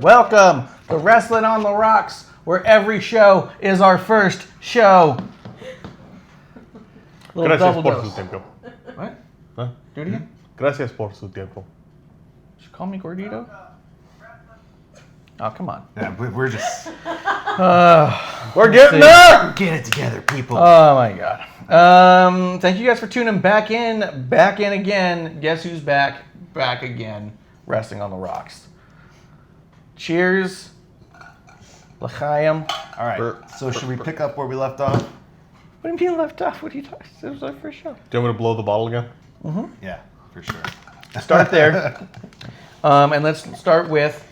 Welcome to Wrestling on the Rocks, where every show is our first show. Gracias por su tiempo. What? Huh? Do it again? Gracias por su tiempo. Did you call me gordito? Oh, come on. Yeah, we're just We're getting there! get it together, people. Oh my god. Thank you guys for tuning back in again. Guess who's back? Back again. Wrestling on the Rocks. Cheers. L'chaim. All right. So should we pick up where we left off? What do you mean left off? What are you talking? This was our first show. Do you want me to blow the bottle again? Yeah, for sure. Start there. And let's start with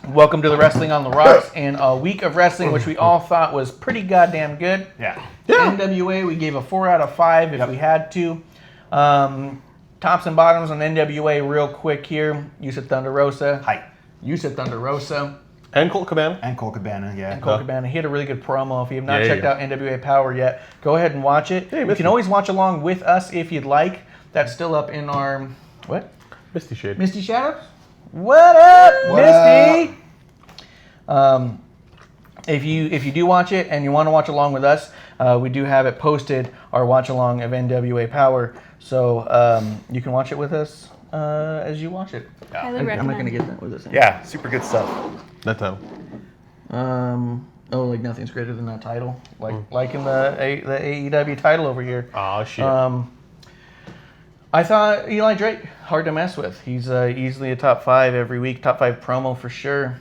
welcome to the Wrestling on the Rocks and a week of wrestling, which we all thought was pretty goddamn good. Yeah. NWA, we gave a 4 out of 5 if we had to. Tops and bottoms on NWA real quick here. You said Thunder Rosa. Hi. You said Thunder Rosa. And Colt Cabana. And Colt Cabana, yeah. Colt Cabana. He had a really good promo. If you have not Yeah, checked yeah. out NWA Power yet, go ahead and watch it. Hey, you Misty. can always watch along with us if you'd like. That's still up in our, what? Misty Shade. Misty Shadows? What up, What Misty? If you do watch it and you want to watch along with us, we do have it posted, our watch along of NWA Power. So you can watch it with us as you watch it. Highly I'm not recommend. going to get that with us. Yeah, super good stuff. That time. Like nothing's greater than that title. Like in the AEW title over here. Ah, shit. I thought Eli Drake, hard to mess with. He's easily a top 5 every week, top 5 promo for sure.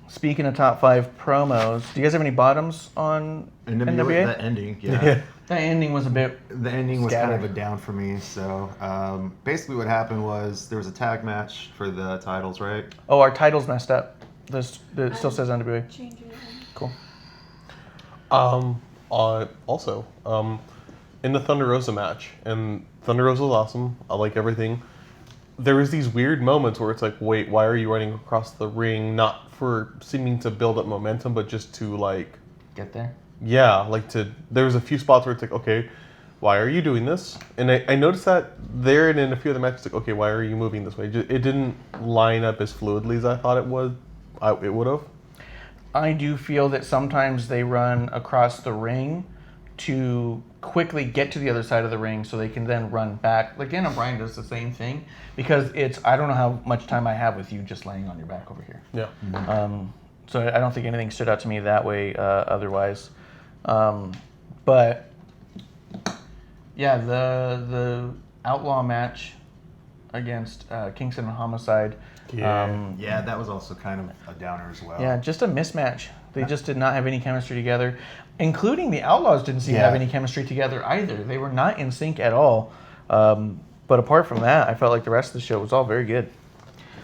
Speaking of top 5 promos, do you guys have any bottoms on NWA? The ending, yeah. That ending was a bit... The ending was kind Scattered. of a down for me. So basically what happened was there was a tag match for the titles, right? Oh, our title's messed up. It still says NWA. Change it. Cool. Also, in the Thunder Rosa match, and Thunder Rosa was awesome. I like everything. There was these weird moments where it's like, wait, why are you running across the ring? Not for seeming to build up momentum, but just to like, Get there? yeah, there was a few spots where it's like, okay, why are you doing this? And I noticed that there and in a few of the matches, like, okay, why are you moving this way? It didn't line up as fluidly as I thought it would. It would have. I do feel that sometimes they run across the ring to quickly get to the other side of the ring so they can then run back. Like Daniel Bryan does the same thing because I don't know how much time I have with you just laying on your back over here. Yeah. So I don't think anything stood out to me that way otherwise. But yeah, the Outlaw match against Kingston and Homicide. Yeah, that was also kind of a downer as well. Yeah, just a mismatch. They just did not have any chemistry together, including the Outlaws didn't seem to have any chemistry together either. They were not in sync at all. But apart from that, I felt like the rest of the show was all very good.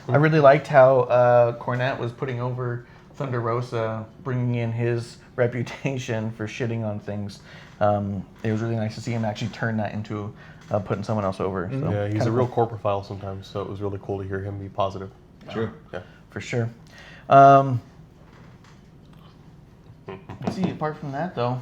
I really liked how Cornette was putting over Thunder Rosa, bringing in his reputation for shitting on things. It was really nice to see him actually turn that into putting someone else over. So, Yeah, he's kinda a real cool. corporal sometimes, so it was really cool to hear him be positive. True. Yeah. For sure. Let's see, apart from that, though,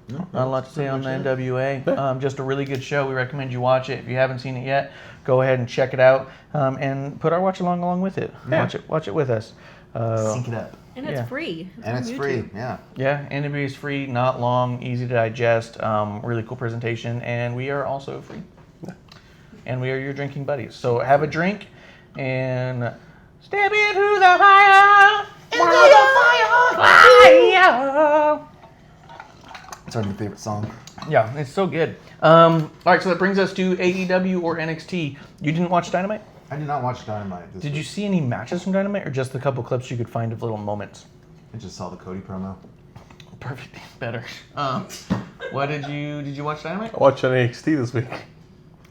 not a lot to say on the NWA. Just a really good show. We recommend you watch it. If you haven't seen it yet, go ahead and check it out and put our watch along with it. Yeah. Watch it with us. Sync it up. And it's Yeah. free. And on it's YouTube. free, yeah. Yeah, NWA is free, not long, easy to digest, really cool presentation, and we are also free. And we are your drinking buddies. So have a drink and step into the fire. Into the fire. It's our new favorite song. Yeah, it's so good. All right, so that brings us to AEW or NXT. You didn't watch Dynamite? I did not watch Dynamite this Did you week. see any matches from Dynamite or just a couple clips you could find of little moments? I just saw the Cody promo. Perfect. Better. Did you watch Dynamite? I watched NXT this week.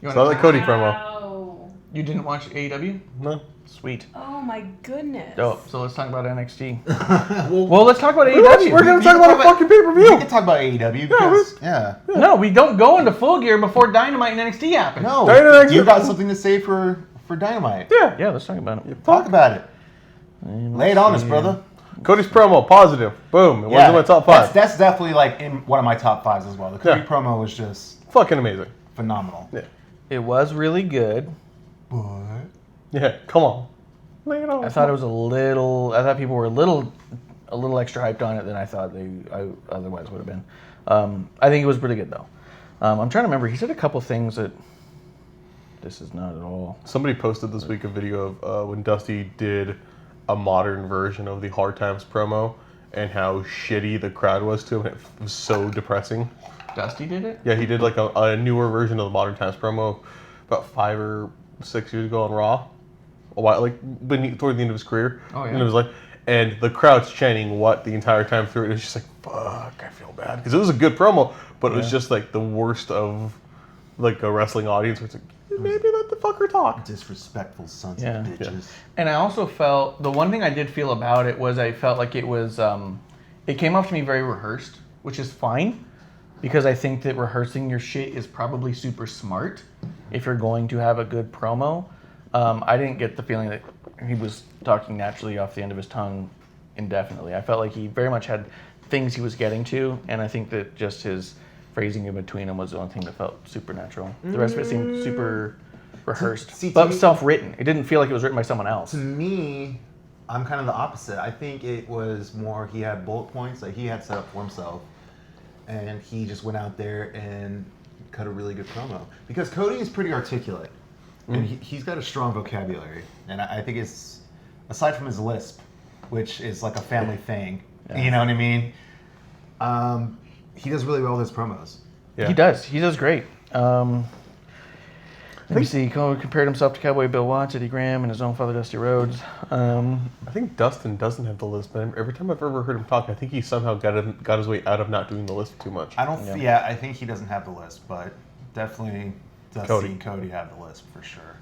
You Saw wanna- the Cody promo. Wow. You didn't watch AEW? No. Sweet. Oh my goodness. Dope. So let's talk about NXT. well, Well, let's talk about AEW. We're going to talk about a fucking we pay-per-view. can talk about AEW because, yeah. No, we don't go into Full Gear before Dynamite and NXT happen. No, Dynamite- you got something to say for Dynamite. Yeah. Yeah, let's talk about it. Talk about it. Lay it on us, brother. Cody's promo, positive. Boom. It wasn't in my top 5. That's definitely like in one of my top 5s as well. The Cody Yeah. promo was just Fucking amazing. phenomenal. Yeah. It was really good. But Yeah, come on. Lay it on. I thought it was I thought people were a little extra hyped on it than I thought I otherwise would have been. I think it was pretty good though. I'm trying to remember. He said a couple things that this is not at all. Somebody posted this week a video of when Dusty did a modern version of the Hard Times promo and how shitty the crowd was to him. It was so depressing. Dusty did it? Yeah, he did like a newer version of the Modern Times promo about 5 or 6 years ago on Raw. A while, like toward the end of his career. Oh, yeah. And it was like, and the crowd's chanting "what" the entire time through it. It was just like, fuck, I feel bad because it was a good promo, but it was just like the worst of like a wrestling audience. Where it's like, maybe let the fucker talk. disrespectful sons Yeah. of bitches. And I also felt the one thing I did feel about it was I felt like it was it came off to me very rehearsed, which is fine because I think that rehearsing your shit is probably super smart if you're going to have a good promo. I didn't get the feeling that he was talking naturally off the end of his tongue indefinitely. I felt like he very much had things he was getting to, and I think that just his phrasing in between them was the only thing that felt supernatural. The rest of it seemed super rehearsed, See, to but me- self-written. It didn't feel like it was written by someone else. To me, I'm kind of the opposite. I think it was more he had bullet points that he had set up for himself, and he just went out there and cut a really good promo. Because Cody is pretty articulate, and he's got a strong vocabulary, and I think it's, aside from his lisp, which is like a family thing, you know what I mean? He does really well with his promos. Yeah. He does. He does great. Let me see. He compared himself to Cowboy Bill Watts, Eddie Graham, and his own father, Dusty Rhodes. I think Dustin doesn't have the list, but every time I've ever heard him talk, I think he somehow got his way out of not doing the list too much. I don't. Yeah, I think he doesn't have the list, but definitely Dusty Cody. and Cody have the list for sure.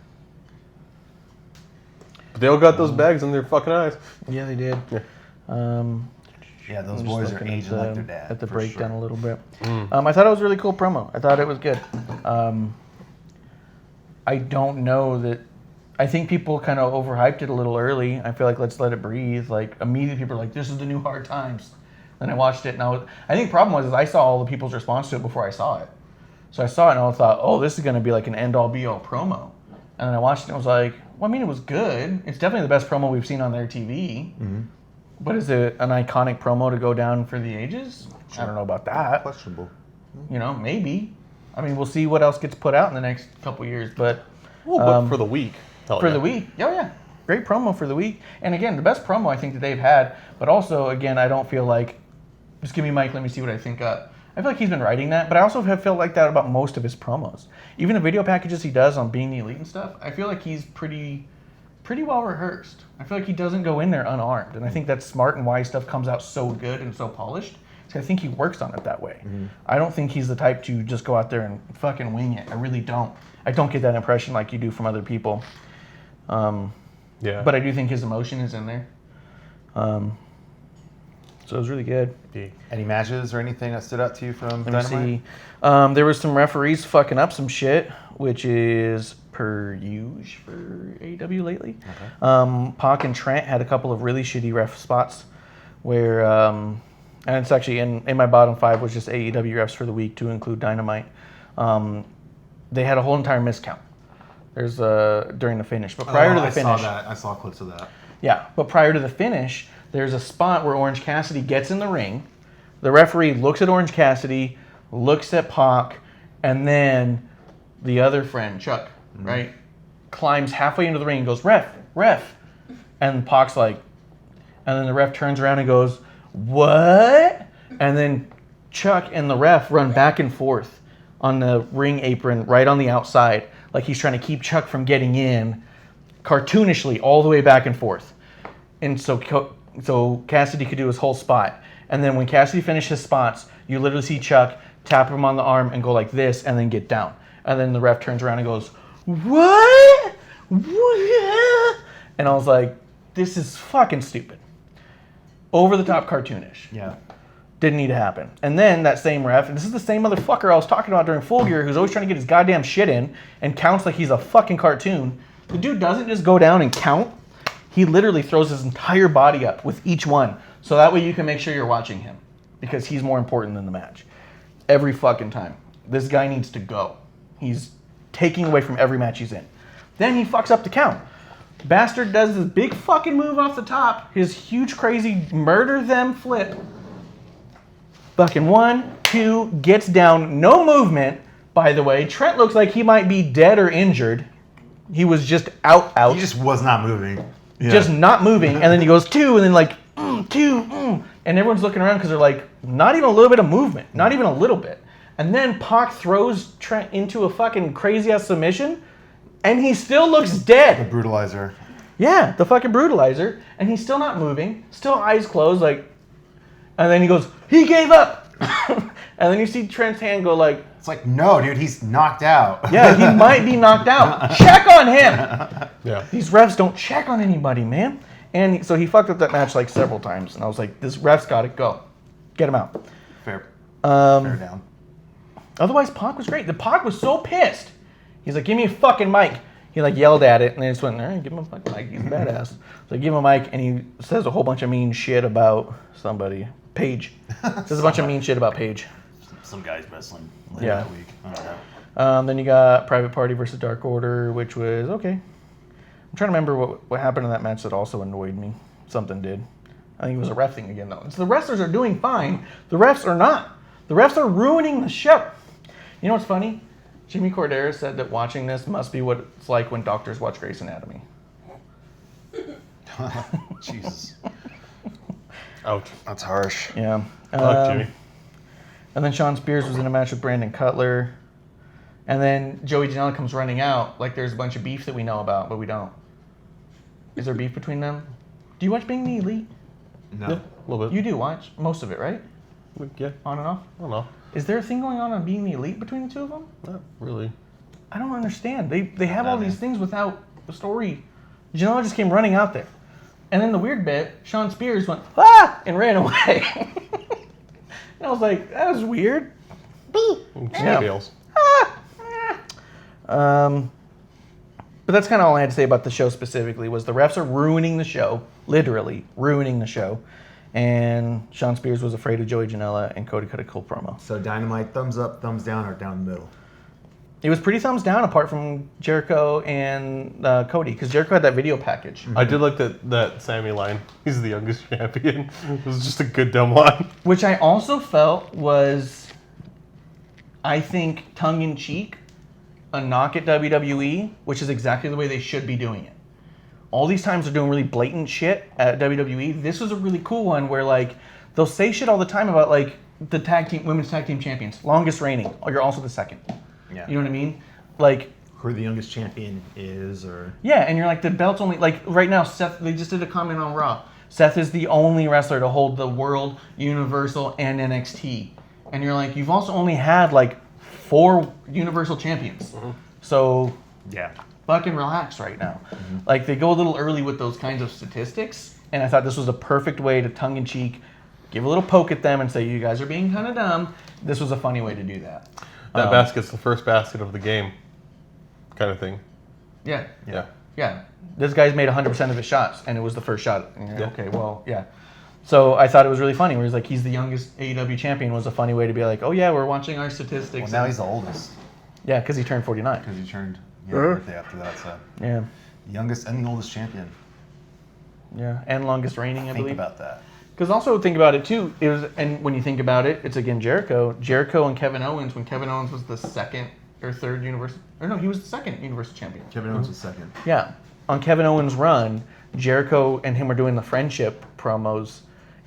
But they all got those bags in their fucking eyes. Yeah, they did. Yeah. Yeah, those I'm just boys are looking at aging like their dad. At the for breakdown sure. a little bit. I thought it was a really cool promo. I thought it was good. I don't know that. I think people kind of overhyped it a little early. I feel like let's let it breathe. Like immediately people are like, "This is the new Hard Times." Then I watched it, and I think the problem was is I saw all the people's response to it before I saw it. So I saw it and I thought, "Oh, this is going to be like an end-all be-all promo." And then I watched it and I was like, "Well, I mean, it was good. It's definitely the best promo we've seen on their TV." But is it an iconic promo to go down for the ages? I don't know about that. Questionable. You know, maybe. I mean, we'll see what else gets put out in the next couple years. But Well, but for the week. Hell for yeah. the week, oh yeah, great promo for the week. And again, the best promo I think that they've had. But also, again, I don't feel like just give me Mike, let me see what I think. I feel like he's been writing that, but I also have felt like that about most of his promos. Even the video packages he does on Being the Elite and stuff, I feel like he's pretty well rehearsed. I feel like he doesn't go in there unarmed, and I think that's smart and why his stuff comes out so good and so polished. So I think he works on it that way. I don't think he's the type to just go out there and fucking wing it. I really don't. I don't get that impression like you do from other people. Yeah. But I do think his emotion is in there. So it was really good. Any matches or anything that stood out to you from Let me Dynamite? see. There was some referees fucking up some shit, which is per usual for AEW lately. Pac and Trent had a couple of really shitty ref spots where, and it's actually in my bottom 5 was just AEW refs for the week to include Dynamite. They had a whole entire miscount. There's during the finish, but prior to the finish, I saw clips of that. yeah, but prior to the finish, there's a spot where Orange Cassidy gets in the ring. The referee looks at Orange Cassidy, looks at Pac, and then the other friend, Chuck, right, climbs halfway into the ring and goes, "Ref, ref." And Pac's like, and then the ref turns around and goes, "What?" And then Chuck and the ref run back and forth on the ring apron right on the outside, like he's trying to keep Chuck from getting in, cartoonishly all the way back and forth. And so Cassidy could do his whole spot. And then when Cassidy finished his spots, you literally see Chuck tap him on the arm and go like this and then get down. And then the ref turns around and goes, "What? and I was like, this is fucking stupid. Over the top cartoonish. Yeah. Didn't need to happen. And then that same ref, and this is the same motherfucker I was talking about during Full Gear, who's always trying to get his goddamn shit in and counts like he's a fucking cartoon. The dude doesn't just go down and count. He literally throws his entire body up with each one. So that way you can make sure you're watching him. Because he's more important than the match. Every fucking time. This guy needs to go. He's taking away from every match he's in. Then he fucks up the count. Bastard does this big fucking move off the top. His huge crazy murder them flip. Fucking 1, 2, gets down. No movement, by the way. Trent looks like he might be dead or injured. He was just out. He just was not moving. Yeah. Just not moving. And then he goes 2, and then like, 2, and everyone's looking around because they're like, not even a little bit of movement. Not even a little bit. And then Pac throws Trent into a fucking crazy-ass submission, and he still looks dead. The brutalizer. Yeah, the fucking brutalizer. And he's still not moving. Still eyes closed, like... And then he goes, he gave up! And then you see Trent's hand go like... It's like, no, dude, he's knocked out. Yeah, he might be knocked out. Check on him! Yeah. These refs don't check on anybody, man. And so he fucked up that match like several times. And I was like, this ref's got to go. Get him out. Fair. Um, Fair down. Otherwise, Pac was great. The Pac was so pissed. He's like, give me a fucking mic. He like yelled at it, and they just went, all right, give him a fucking mic. He's badass. So I give him a mic, and he says a whole bunch of mean shit about somebody. Paige. Says a bunch of mean shit about Paige. Some guys wrestling later Yeah. that week. I don't know. Then you got Private Party versus Dark Order, which was okay. I'm trying to remember what happened in that match that also annoyed me. Something did. I think it was a ref thing again, though. So the wrestlers are doing fine. The refs are not. The refs are ruining the show. You know what's funny? Jimmy Cordero said that watching this must be what it's like when doctors watch Grey's Anatomy. Jesus. Ouch. That's harsh. Yeah. Fuck Jimmy. And then Sean Spears was in a match with Brandon Cutler. And then Joey Janela comes running out like there's a bunch of beef that we know about, but we don't. Is there beef between them? Do you watch Being the Elite? No. Yeah, a little bit. You do watch most of it, right? Yeah. On and off? I don't know. Is there a thing going on Being the Elite between the two of them? Not really. I don't understand. They have all these things without the story. Janela just came running out there. And then the weird bit, Sean Spears went, ah! And ran away. And I was like, that was weird. Yeah. Fails. But that's kind of all I had to say about the show specifically, was the refs are ruining the show, literally ruining the show. And Sean Spears was afraid of Joey Janela, and Cody cut a cool promo. So Dynamite, thumbs up, thumbs down, or down the middle? It was pretty thumbs down apart from Jericho and Cody, because Jericho had that video package. I did like that Sammy line. He's the youngest champion. It was just a good dumb line. Which I also felt was, I think, tongue-in-cheek, a knock at WWE, which is exactly the way they should be doing it. All these times they're doing really blatant shit at WWE. This was a really cool one where, like, they'll say shit all the time about, like, the women's tag team champions. Longest reigning. You're also the second. Yeah. You know what I mean? Like, Who the youngest champion is, or... yeah, and you're like, the belt's only, like, right now, Seth, they just did a comment on Raw. Seth is the only wrestler to hold the World, Universal, and NXT. And you're like, you've also only had, like, 4 Universal champions. Mm-hmm. So, Yeah. fucking relax right now. Like, they go a little early with those kinds of statistics, and I thought this was a perfect way to tongue-in-cheek give a little poke at them and say, you guys are being kind of dumb. This was a funny way to do that. That basket's the first basket of the game, kind of thing. Yeah. Yeah. Yeah. This guy's made 100% of his shots, and it was the first shot. And you're like, Yeah. okay, well, yeah. So I thought it was really funny, where he's like, he's the youngest AEW champion, was a funny way to be like, oh yeah, we're watching our statistics. Well, now he's the oldest, Yeah, because he turned 49. because he turned birthday after that, so... Yeah. Youngest and the oldest champion. Yeah. And longest reigning, I Think believe. about that. Because also think about it too, and when you think about it, it's again Jericho and Kevin Owens, when Kevin Owens was the second or third Universal, or no, he was the second Universal Champion. Kevin Owens was second. Yeah. On Kevin Owens' run, Jericho and him were doing the friendship promos,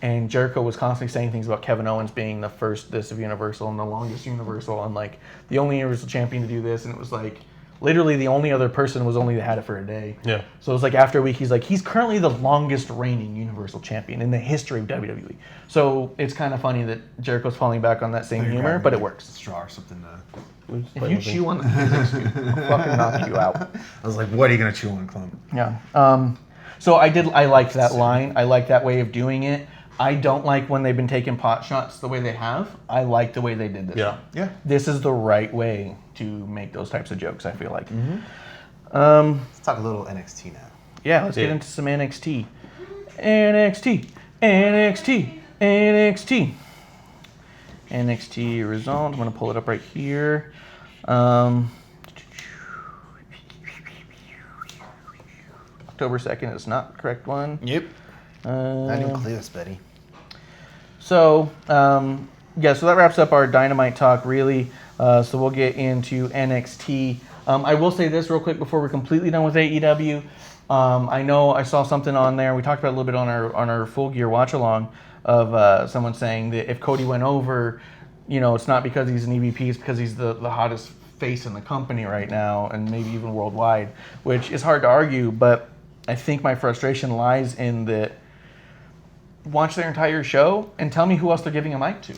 and Jericho was constantly saying things about Kevin Owens being the first this of Universal and the longest Universal and like the only Universal Champion to do this, and it was like, Literally, the only other person was only had it for a day. Yeah. So it was like after a week, he's currently the longest reigning Universal Champion in the history of WWE. So it's kind of funny that Jericho's falling back on that same humor, but it works. Straw or something. If you chew on the physics, dude, I'll fucking knock you out. I was like, what are you gonna chew on, Clump? Yeah. So I liked that line. I like that way of doing it. I don't like when they've been taking pot shots the way they have. I like the way they did this. Yeah. Yeah. This is the right way to make those types of jokes, I feel like. Let's talk a little NXT now. Yeah, let's get Yeah. into some NXT. NXT. NXT. NXT. NXT result. I'm going to pull it up right here. October 2nd is not the correct one. Yep. I knew Um, Cleus, Betty. So, so that wraps up our Dynamite talk, really. So we'll get into NXT. I will say this real quick before we're completely done with AEW. I know I saw something on there. We talked about it a little bit on our Full Gear watch along of someone saying that if Cody went over, it's not because he's an EVP, it's because he's the hottest face in the company right now and maybe even worldwide, which is hard to argue. But I think my frustration lies in that. Watch their entire show and tell me who else they're giving a mic to.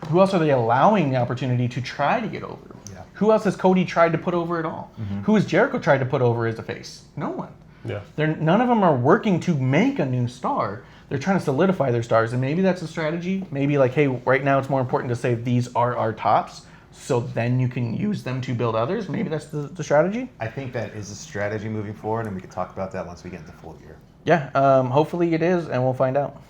Who else are they allowing the opportunity to try to get over? Yeah. Who else has Cody tried to put over at all? Who has Jericho tried to put over as a face? No one. Yeah. None of them are working to make a new star. They're trying to solidify their stars, and maybe that's a strategy. Maybe like, hey, right now it's more important to say these are our tops, so then you can use them to build others. Maybe that's the strategy. I think that is a strategy moving forward, and we can talk about that once we get into Full Gear. Yeah, hopefully it is, and we'll find out.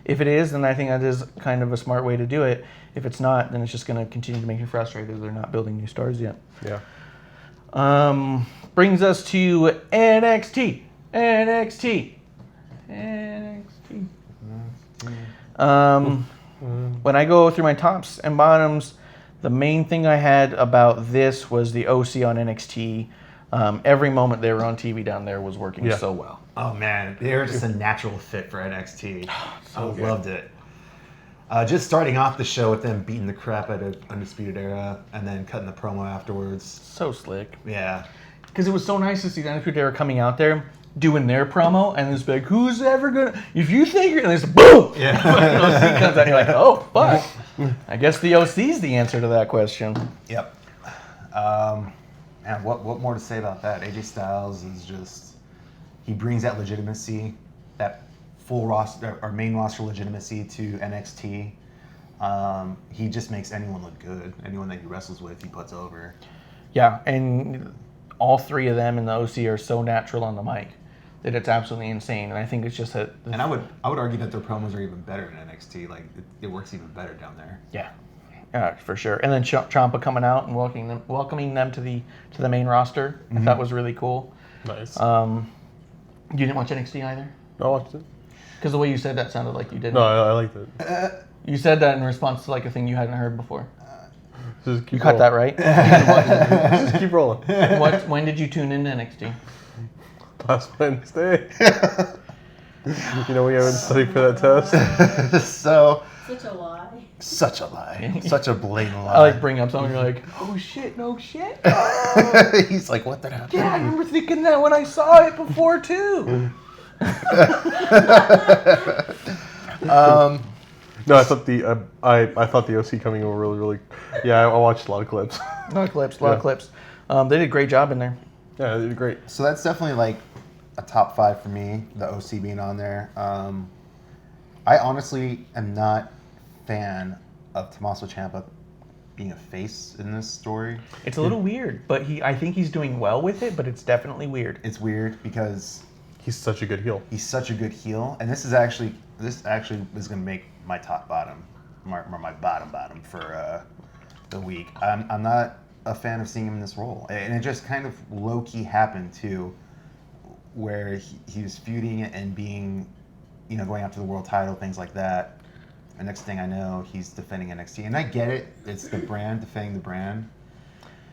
If it is, then I think that is kind of a smart way to do it. If it's not, then it's just going to continue to make you frustrated. They're not building new stars yet. Yeah. Brings us to NXT. NXT. NXT. When I go through my tops and bottoms, the main thing I had about this was the OC on NXT. Every moment they were on TV down there was working so well. Oh man, they were just a natural fit for NXT. I loved it. Just starting off the show with them beating the crap out of Undisputed Era and then cutting the promo afterwards. So slick. Yeah. Because it was so nice to see the Undisputed Era coming out there doing their promo and it's like, who's ever gonna? If you think you're, and it's boom. Yeah. OC comes out, and you're like, oh fuck. I guess the OC's the answer to that question. Yep. And what more to say about that? AJ Styles is just, he brings that legitimacy, that full roster or main roster legitimacy to NXT. He just makes anyone look good. Anyone that he wrestles with, he puts over. Yeah, and all three of them in the OC are so natural on the mic that it's absolutely insane. And I think it's just that. And I would argue that their promos are even better in NXT. Like it works even better down there. Yeah, for sure. And then Ciampa coming out and welcoming them to the main roster. I thought was really cool. Nice. You didn't watch NXT either? I watched it. Because the way you said that sounded like you didn't. No, I liked it. You said that in response to like a thing you hadn't heard before. Just keep You cut that rolling. right? Just keep rolling. When did you tune into NXT? Last Wednesday. We haven't studied for that test. So Such a lie. such a lie, such a blatant lie. I like bring up something, you're like, oh shit, no shit. He's like, what the hell? Yeah, I remember thinking that when I saw it before too. No, I thought I thought the OC coming over really. Yeah, I watched a lot of clips. A lot of clips. They did a great job in there. Yeah, they did great. So that's definitely like a top 5 for me, the OC being on there. I honestly am not a fan of Tommaso Ciampa being a face in this story. It's a little weird, but I think he's doing well with it, but it's definitely weird. It's weird because He's such a good heel. he's such a good heel, and this actually is going to make my bottom for the week. I'm not a fan of seeing him in this role, and it just kind of low key happened too, where he was feuding and being, going after the world title, things like that. And next thing I know, he's defending NXT, and I get it. It's the brand, defending the brand.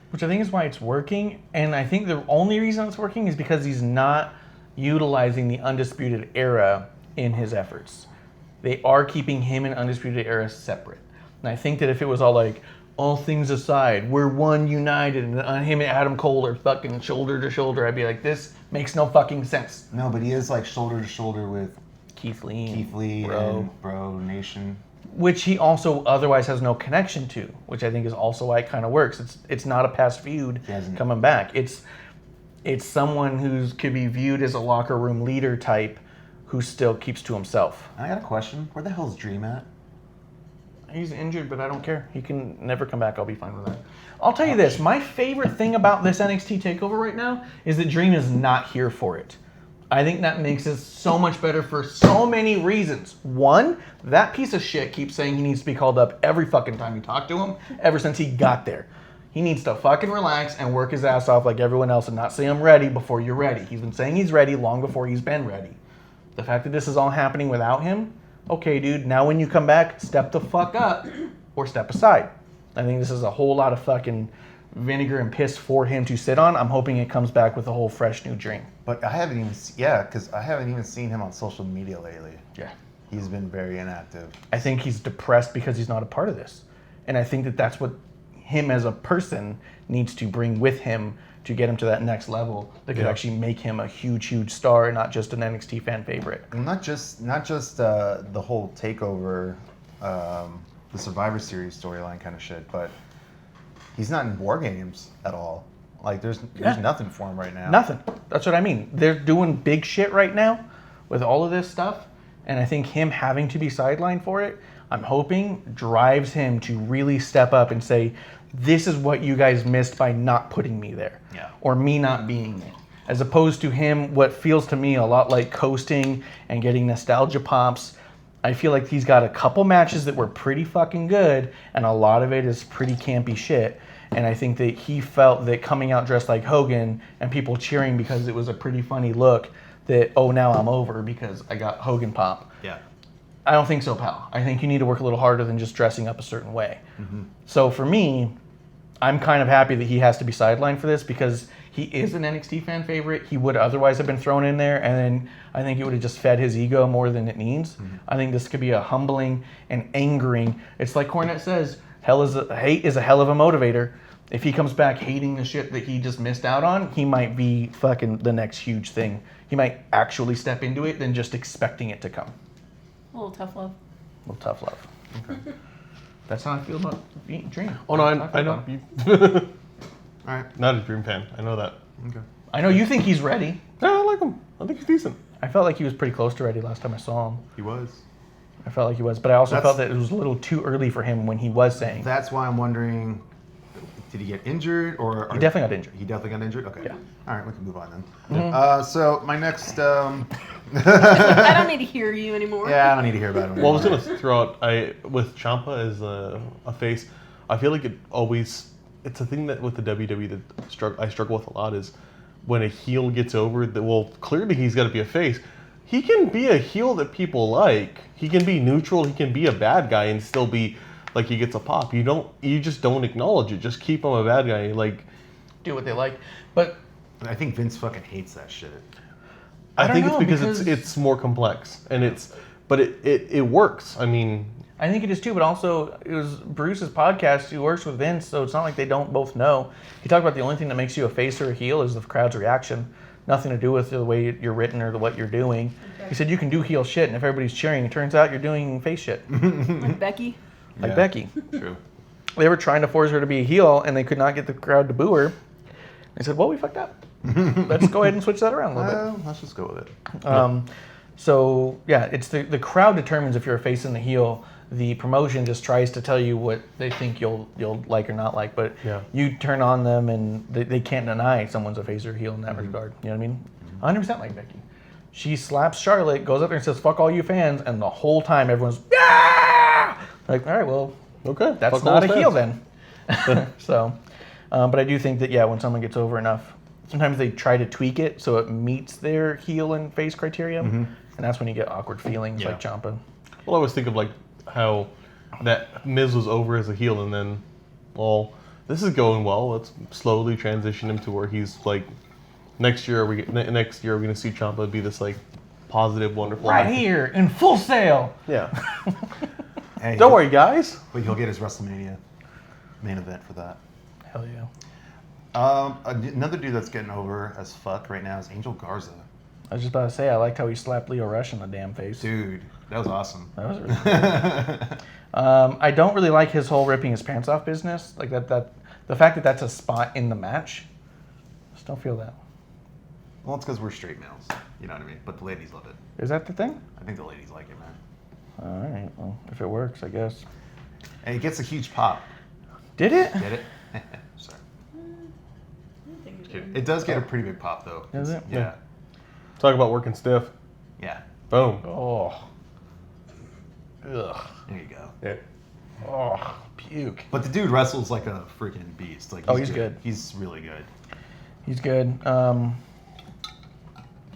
Which I think is why it's working, and I think the only reason it's working is because he's not utilizing the Undisputed Era in his efforts. They are keeping him and Undisputed Era separate. And I think that if it was all like, all things aside, we're one united, and him and Adam Cole are fucking shoulder to shoulder. I'd be like, this makes no fucking sense. No, but he is like shoulder to shoulder with Keith Lee, and Bro Nation. which he also otherwise has no connection to, which I think is also why it kind of works. It's not a past feud coming back. It's someone who could be viewed as a locker room leader type who still keeps to himself. I got a question. Where the hell's Dream at? He's injured, but I don't care. He can never come back. I'll be fine with that. I'll tell you this. My favorite thing about this NXT TakeOver right now is that Dream is not here for it. I think that makes it so much better for so many reasons. One, that piece of shit keeps saying he needs to be called up every fucking time you talk to him ever since he got there. He needs to fucking relax and work his ass off like everyone else and not say I'm ready before you're ready. He's been saying he's ready long before he's been ready. The fact that this is all happening without him, okay, dude, now when you come back, step the fuck up or step aside. I think this is a whole lot of fucking vinegar and piss for him to sit on. I'm hoping it comes back with a whole fresh new Dream. But I haven't even, because I haven't even seen him on social media lately. Yeah. He's been very inactive. I think he's depressed because he's not a part of this. And I think that that's what him as a person needs to bring with him to get him to that next level that could actually make him a huge, huge star, not just an NXT fan favorite. Not just the whole takeover, the Survivor Series storyline kind of shit, but he's not in War Games at all. Like there's nothing for him right now. Nothing. That's what I mean. They're doing big shit right now with all of this stuff, and I think him having to be sidelined for it, I'm hoping drives him to really step up and say, this is what you guys missed by not putting me there. Yeah. Or me not being there. As opposed to him, what feels to me a lot like coasting and getting nostalgia pops. I feel like he's got a couple matches that were pretty fucking good, and a lot of it is pretty campy shit. And I think that he felt that coming out dressed like Hogan and people cheering because it was a pretty funny look, that, oh, now I'm over because I got Hogan pop. Yeah. I don't think so, pal. I think you need to work a little harder than just dressing up a certain way. Mm-hmm. So for me, I'm kind of happy that he has to be sidelined for this because he is an NXT fan favorite. He would otherwise have been thrown in there, and then I think it would have just fed his ego more than it needs. Mm-hmm. I think this could be a humbling and angering. It's like Cornette says, hate is a hell of a motivator. If he comes back hating the shit that he just missed out on, he might be fucking the next huge thing. He might actually step into it than just expecting it to come. A little tough love. A little tough love. Okay. That's how I feel about Dream. Oh no, I know. All right. Not a Dream fan. I know that. Okay. I know you think he's ready. Yeah, I like him. I think he's decent. I felt like he was pretty close to ready last time I saw him. He was. I felt like he was, but I also felt that it was a little too early for him when he was saying. That's why I'm wondering, did he get injured or? He definitely got injured. He definitely got injured? Okay. Yeah. All right, we can move on then. So my next... I don't need to hear you anymore. Yeah, I don't need to hear about him. Well, I was gonna throw out with Ciampa as a face. I feel like it's a thing that with the WWE that I struggle with a lot is when a heel gets over. Clearly he's got to be a face. He can be a heel that people like. He can be neutral. He can be a bad guy and still be like he gets a pop. You just don't acknowledge it. Just keep him a bad guy. Like Do what they like, but I think Vince fucking hates that shit. I think know, it's because it's more complex and but it works. I mean, I think it is too, but also it was Bruce's podcast. He works with Vince, so it's not like they don't both know. He talked about the only thing that makes you a face or a heel is the crowd's reaction. Nothing to do with the way you're written or what you're doing. Okay. He said you can do heel shit, and if everybody's cheering, it turns out you're doing face shit. Like Becky. Like Becky. True. They were trying to force her to be a heel, and they could not get the crowd to boo her. They said, well, we fucked up. Let's go ahead and switch that around a little bit. Let's just go with it. So, yeah, it's the crowd determines if you're a face and the heel. The promotion just tries to tell you what they think you'll like or not like. But you turn on them, and they can't deny someone's a face or a heel in that regard. You know what I mean? 100% like Becky. She slaps Charlotte, goes up there and says, fuck all you fans. And the whole time, everyone's, yeah! Like, all right, well, okay, that's not a heel then. So, but I do think that, when someone gets over enough, sometimes they try to tweak it so it meets their heel and face criteria, and that's when you get awkward feelings like Ciampa. Well, I always think of like how that Miz was over as a heel, and then, well, this is going well. Let's slowly transition him to where he's like, next year we're going to see Ciampa be this like positive, wonderful. Right here in Full Sail. Yeah. Hey, Don't worry, guys. But he'll get his WrestleMania. main event for that. Hell yeah. Another dude that's getting over as fuck right now is Angel Garza. I was just about to say, I liked how he slapped Leo Rush in the damn face. Dude, that was awesome. That was really cool. I don't really like his whole ripping his pants off business. Like that the fact that that's a spot in the match. Just don't feel that. Well, it's because we're straight males. You know what I mean? But the ladies love it. Is that the thing? I think the ladies like it, man. All right. Well, if it works, I guess. And it gets a huge pop. Did it? Get it? Sorry. It does get a pretty big pop, though. Does it? Yeah. Talk about working stiff. Yeah. Boom. Oh. Ugh. There you go. Yeah. Oh. Puke. But the dude wrestles like a freaking beast. Like, Oh, he's good. He's really good. He's good.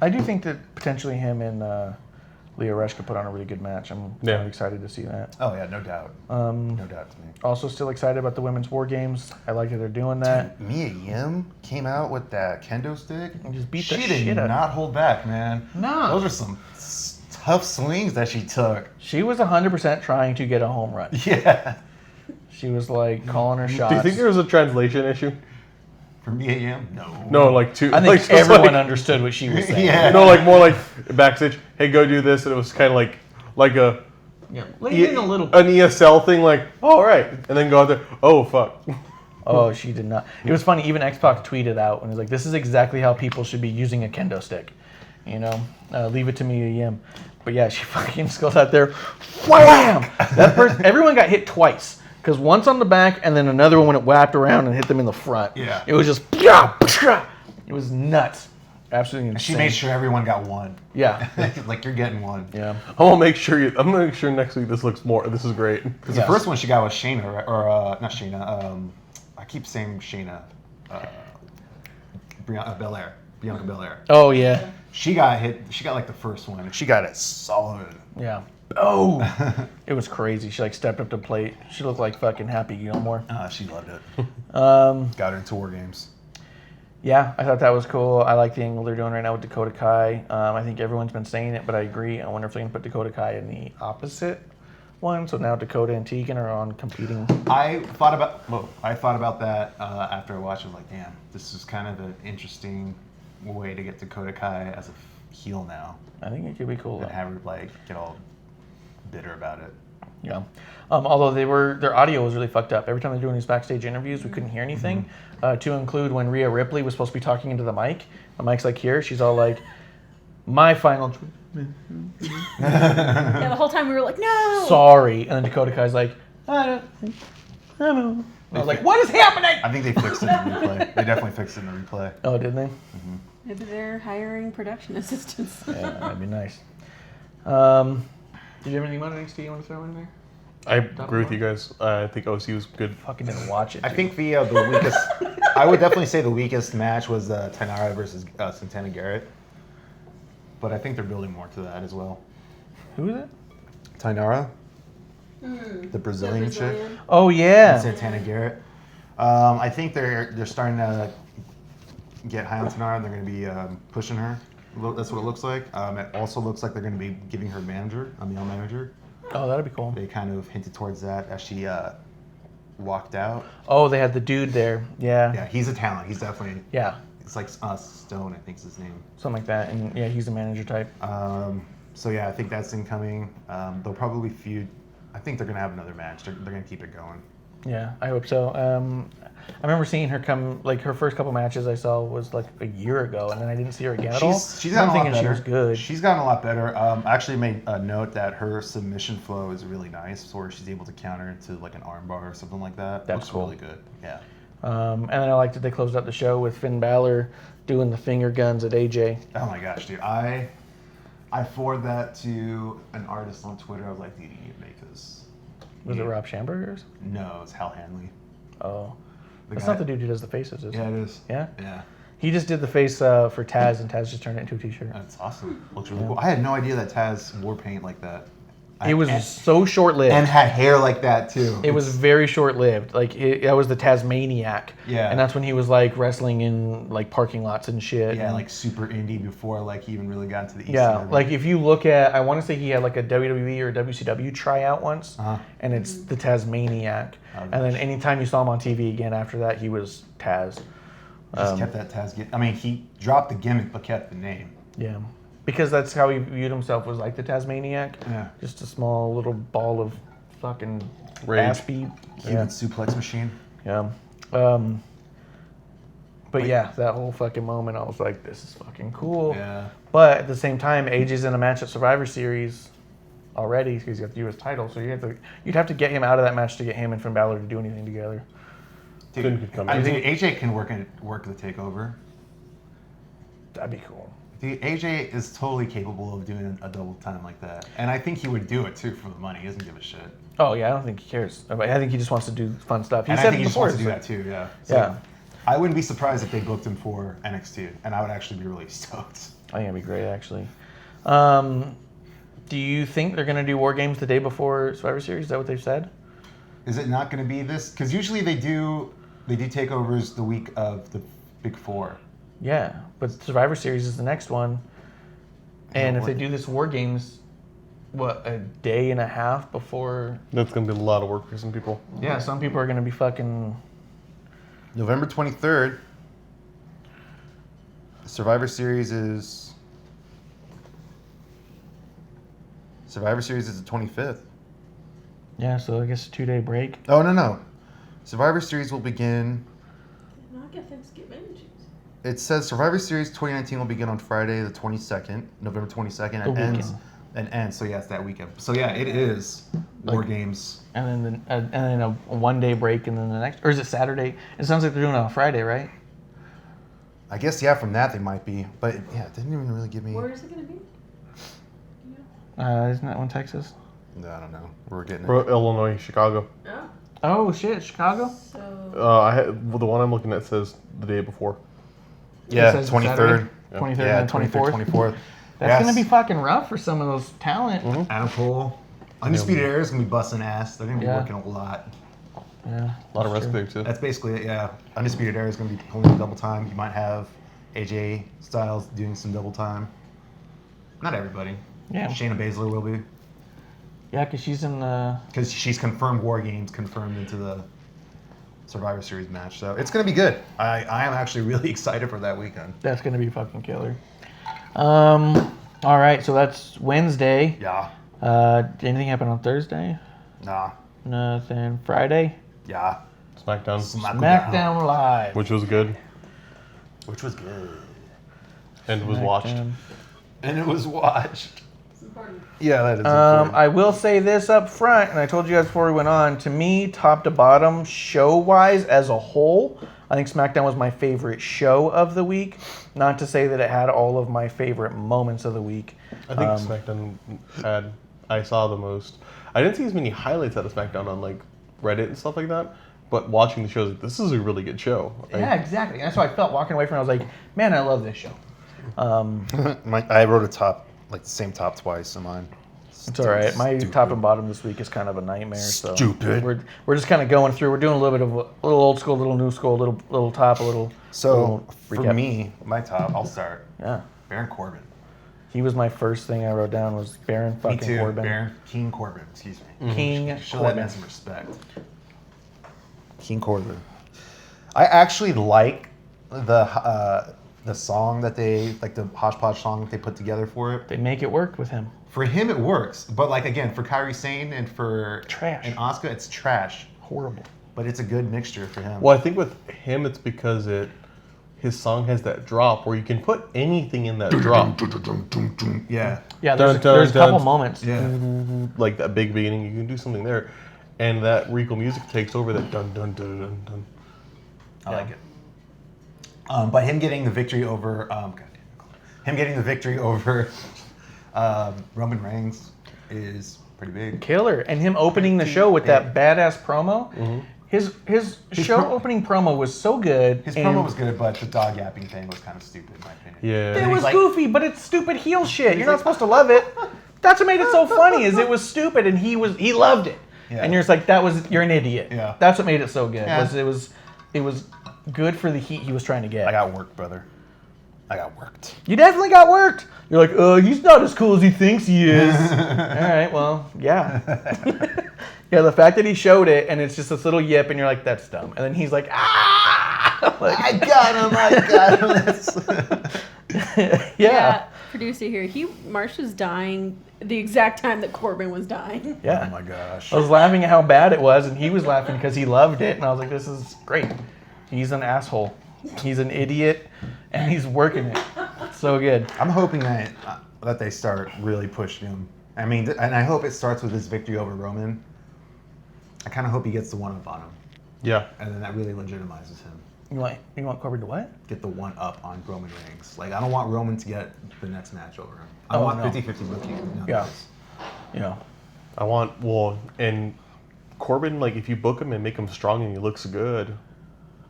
I do think that potentially him and Leo Rush could put on a really good match. I'm kind of excited to see that. Oh yeah, no doubt. No doubt to me. Also, still excited about the women's war games. I like that they're doing that. Mia Yim came out with that kendo stick And just beat the she shit did out of not hold back, man. No. Those are some tough swings that she took. She was 100% trying to get a home run. Yeah. She was like calling her shots. Do you think there was a translation issue? For Mia Yim? No. No, like two. I think like, just everyone like, understood what she was saying. Yeah. No, like more like backstage. Hey, go do this, and it was kind of like a Yeah. Lean in a little. an ESL thing. Like, oh, all right, and then go out there. Oh fuck. Oh, she did not. It was funny. Even X-Pac tweeted out and was like, "This is exactly how people should be using a kendo stick." You know, leave it to me, Yim. But yeah, she fucking just goes out there, wham! That person, everyone got hit twice. Because once on the back, and then another one when it whapped around and hit them in the front. Yeah. It was just, it was nuts. Absolutely insane. She made sure everyone got one. Yeah. Like, you're getting one. Yeah. I'm gonna make sure. I'm gonna make sure next week this looks more. This is great. Because Yes. the first one she got was Shayna, right? Or not Shayna. I keep saying Shayna. Bianca Belair. Oh, yeah. She got hit. She got like the first one. And she got it solid. Yeah. Oh! It was crazy. She like stepped up to plate. She looked like fucking Happy Gilmore. She loved it. Um, Got her into War Games. Yeah, I thought that was cool. I like the angle they're doing right now with Dakota Kai. I think everyone's been saying it, but I agree. I wonder if they can put Dakota Kai in the opposite one. So now Dakota and Tegan are on competing. I thought about that after I watched it. I was like, damn, this is kind of an interesting way to get Dakota Kai as a heel now, I think it could be cool. and Though. have her like get all bitter about it. Yeah. Although their audio was really fucked up. Every time they're doing these backstage interviews, we couldn't hear anything. To include when Rhea Ripley was supposed to be talking into the mic. The mic's like here. She's all like, "My final Yeah, the whole time we were like, no. sorry," and then Dakota Kai's like, "I don't." I was like, "What is happening?" I think they fixed it in the replay. They definitely fixed it in the replay. Oh, did they? Maybe they're hiring production assistants. Yeah, that'd be nice. Did you have anything on NXT you want to throw in there? I agree with you guys. I think OC was good. Fucking didn't watch it. I dude. think the weakest. I would definitely say the weakest match was Tainara versus Santana Garrett. But I think they're building more to that as well. Who is it? Tainara, the Brazilian chick, Oh yeah. and Santana Garrett. I think they're starting to get high on Tainara. They're going to be pushing her. That's what it looks like. It also looks like they're going to be giving her a male manager. Oh, that'd be cool. They kind of hinted towards that as she walked out. Oh, they had the dude there. Yeah. Yeah, he's a talent. He's definitely. Yeah. It's like Stone, I think is his name. Something like that. And yeah, he's a manager type. So yeah, I think that's incoming. They'll probably feud. I think they're gonna have another match. They're gonna keep it going. Yeah, I hope so. I remember seeing her come, like her first couple matches I saw was like a year ago, and then I didn't see her again at all. She's I'm gotten a lot thinking better. she was good. She's gotten a lot better. I actually made a note that her submission flow is really nice, where she's able to counter into like an armbar or something like that. That's Looks cool. really good. Yeah. And then I liked that they closed out the show with Finn Balor doing the finger guns at AJ. Oh my gosh, dude! I forwarded that to an artist on Twitter. I was like, dude, you need to make this. Was it Rob Schamberger's? No, it's Hal Hanley. Oh. The That's guy- not the dude who does the faces, is it? Yeah, it is. Yeah? Yeah. He just did the face for Taz, and Taz just turned it into a t-shirt. That's awesome. Looks really cool. I had no idea that Taz wore paint like that. It was so short-lived. And had hair like that too. It was very short-lived. Like that was the Tasmaniac. Yeah. And that's when he was like wrestling in like parking lots and shit. Yeah, and, like super indie before like he even really got into the ECW. yeah. Like if you look at, I want to say he had like a WWE or WCW tryout once, and it's the Tasmaniac. And then anytime you saw him on TV again after that, he was Taz. Just kept that Taz. I mean, he dropped the gimmick but kept the name. Yeah. Because that's how he viewed himself, was like the Tasmaniac. Yeah. Just a small little ball of fucking Rage. ass beat. Human suplex machine. Yeah. But yeah, that whole fucking moment, I was like, this is fucking cool. Yeah. But at the same time, AJ's in a match at Survivor Series already because he's got the U.S. title. So you'd have to get him out of that match to get him and Finn Balor to do anything together. Finn could come I in. think AJ can work the takeover. That'd be cool. Dude, AJ is totally capable of doing a double time like that, and I think he would do it too for the money. He doesn't give a shit. Oh yeah, I don't think he cares. I think he just wants to do fun stuff. He And I said think it he just before. wants to do so- that too. Yeah. Yeah. I wouldn't be surprised if they booked him for NXT, and I would actually be really stoked. I think that'd be great, actually. Do you think they're gonna do War Games the day before Survivor Series? Is that what they've said? Is it not going to be this? Because usually they do takeovers the week of the Big Four. Yeah, but Survivor Series is the next one. And if they do this War Games, what, a day and a half before? That's gonna be a lot of work for some people. Yeah, some people are gonna be fucking. November 23rd. Survivor Series is the 25th. Yeah, so I guess a 2-day break. Oh no. Survivor Series will begin. Not get Thanksgiving. Jeez. It says Survivor Series 2019 will begin on Friday the 22nd, November 22nd, The and weekend. ends. So yeah, it's that weekend. So yeah, it is War Games. And then a 1-day break, and then the next, or is it Saturday? It sounds like they're doing it on Friday, right? I guess yeah, from that they might be, but yeah, it didn't even really give me. Where is it going to be? Isn't that one Texas? No, I don't know. We're getting it. Illinois, Chicago. Oh. Oh shit, Chicago. So. Well, the one I'm looking at says the day before. Yeah, It says 23rd. Saturday, 23rd Yeah, and 23rd, 24th. 24th. That's gonna be fucking rough for some of those talent. Adam Cole. Undisputed Era is gonna be busting ass. They're gonna be Yeah. working a lot. Yeah, A lot of that's rest true. there too. That's basically it. Yeah, Undisputed Era is gonna be pulling double time. You might have AJ Styles doing some double time. Not everybody. Yeah. Shayna Baszler will be, Yeah, because she's in the. because she's confirmed War Games, confirmed into the Survivor Series match. So it's gonna be good. I am actually really excited for that weekend. That's gonna be fucking killer. All right, so that's Wednesday. Yeah. Did anything happen on Thursday? Nah. Nothing. Friday. Yeah. SmackDown, SmackDown Live. which was good Which was good. and was watched. SmackDown. And it was watched. It's important. Yeah, that is important. I will say this up front, and I told you guys before we went on. To me, top to bottom, show-wise as a whole, I think SmackDown was my favorite show of the week. Not to say that it had all of my favorite moments of the week. I think SmackDown I saw the most. I didn't see as many highlights out of SmackDown on like Reddit and stuff like that. But watching the shows, this is a really good show. Yeah, exactly. That's how I felt walking away from it. I was like, man, I love this show. I wrote a top, like the same top twice in mine. It's all right. My Stupid. top and bottom this week is kind of a nightmare. So Stupid. We're just kind of going through. We're doing a little bit of a little old school, little new school, little top, a little. So little for recap. me, my top, I'll start. Yeah, Baron Corbin. he was my first thing I wrote down was Baron Me fucking too. Corbin. Baron King Corbin. Excuse me. King Show that Corbin. man some respect. King Corbin. I actually like the song that they like, the hodgepodge song that they put together for it. They make it work with him. For him, it works, but like again, for Kairi Sane and for Trash. and Asuka, it's trash. Horrible. But it's a good mixture for him. Well, I think with him, it's because his song has that drop where you can put anything in that drop. Yeah. Yeah, Dun, there's a dun, couple dun. moments. Yeah. Like that big beginning, you can do something there. And that Rico music takes over that dun dun dun dun dun. I like it. But him getting the victory over Roman Reigns is pretty big. Killer. And him opening the show with that badass promo. Mm-hmm. His show opening promo was so good. His and promo was good, but the dog yapping thing was kind of stupid in my opinion. Yeah. It he's was like- goofy, but it's stupid heel shit. You're not supposed to love it. That's what made it so funny. Is it was stupid and he loved it. Yeah. And you're just like, you're an idiot. Yeah. That's what made it so good. Yeah. It was good for the heat he was trying to get. I got worked, brother. I got worked. You definitely got worked. You're like, he's not as cool as he thinks he is. All right, well, yeah. Yeah, the fact that he showed it and it's just this little yip and you're like, that's dumb. And then he's like, ah! Like, I got him. yeah. Producer here. Marsh was dying the exact time that Corbin was dying. Yeah. Oh my gosh. I was laughing at how bad it was, and he was laughing because he loved it. And I was like, this is great. He's an asshole. He's an idiot, and he's working it. So good. I'm hoping that they start really pushing him. I mean, and I hope it starts with his victory over Roman. I kind of hope he gets the one up on him, Yeah. and then that really legitimizes him. You want Corbin to what? Get the one up on Roman Reigns. Like, I don't want Roman to get the next match over him. I Oh, want no. 50-50 booking. No, Yeah. this. You know. I want, and Corbin, like, if you book him and make him strong and he looks good,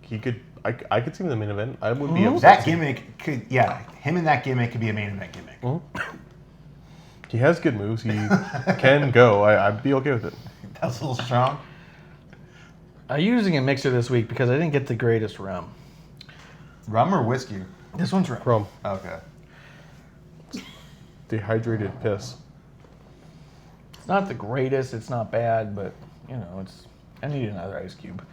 he could, I could see him in the main event. I would be upset. That gimmick could, him and that gimmick could be a main event gimmick. He has good moves. He can go. I'd be okay with it. That's a little strong. I'm using a mixer this week because I didn't get the greatest rum. Rum or whiskey? This one's rum. From Okay. dehydrated piss. It's not the greatest. It's not bad, but you know, I need another ice cube.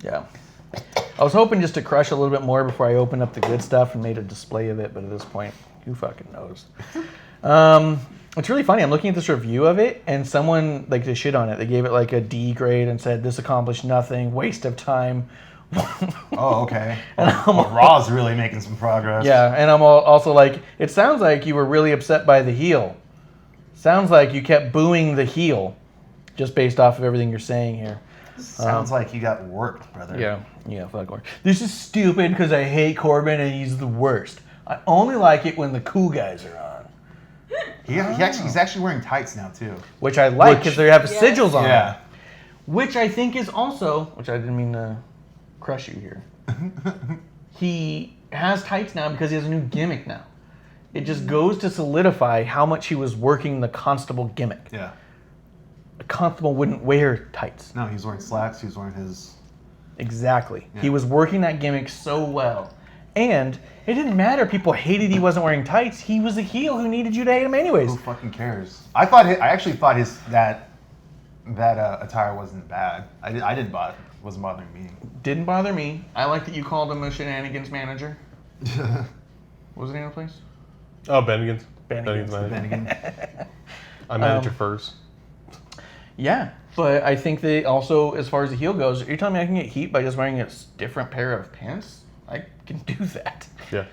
Yeah. I was hoping just to crush a little bit more before I opened up the good stuff and made a display of it, but at this point, who fucking knows? It's really funny. I'm looking at this review of it, and someone, like, they shit on it. They gave it, like, a D grade and said, this accomplished nothing, waste of time. Oh, okay. Raw's really making some progress. Yeah, and I'm also like, it sounds like you were really upset by the heel. Sounds like you kept booing the heel, just based off of everything you're saying here. Sounds like you got worked, brother. Yeah, fuck Corbin. This is stupid because I hate Corbin and he's the worst. I only like it when the cool guys are on. He's actually wearing tights now, too. Which I like because they have Yes. sigils on Yeah. them. Which I think is also, which I didn't mean to crush you here. He has tights now because he has a new gimmick now. It just goes to solidify how much he was working the constable gimmick. Yeah. A constable wouldn't wear tights. No, he's wearing slacks. He's wearing his... Exactly. Yeah. He was working that gimmick so well. And it didn't matter. People hated he wasn't wearing tights. He was a heel who needed you to hate him anyways. Who fucking cares? I actually thought that attire wasn't bad. I didn't bother. It wasn't bothering me. Didn't bother me. I like that you called him a shenanigans manager. What was the name of the place? Oh, Bennigan's. Bennigan's. manager. Bennigan. I manage it first. Yeah, but I think they also, as far as the heel goes, you're telling me I can get heat by just wearing a different pair of pants? I can do that. Yeah.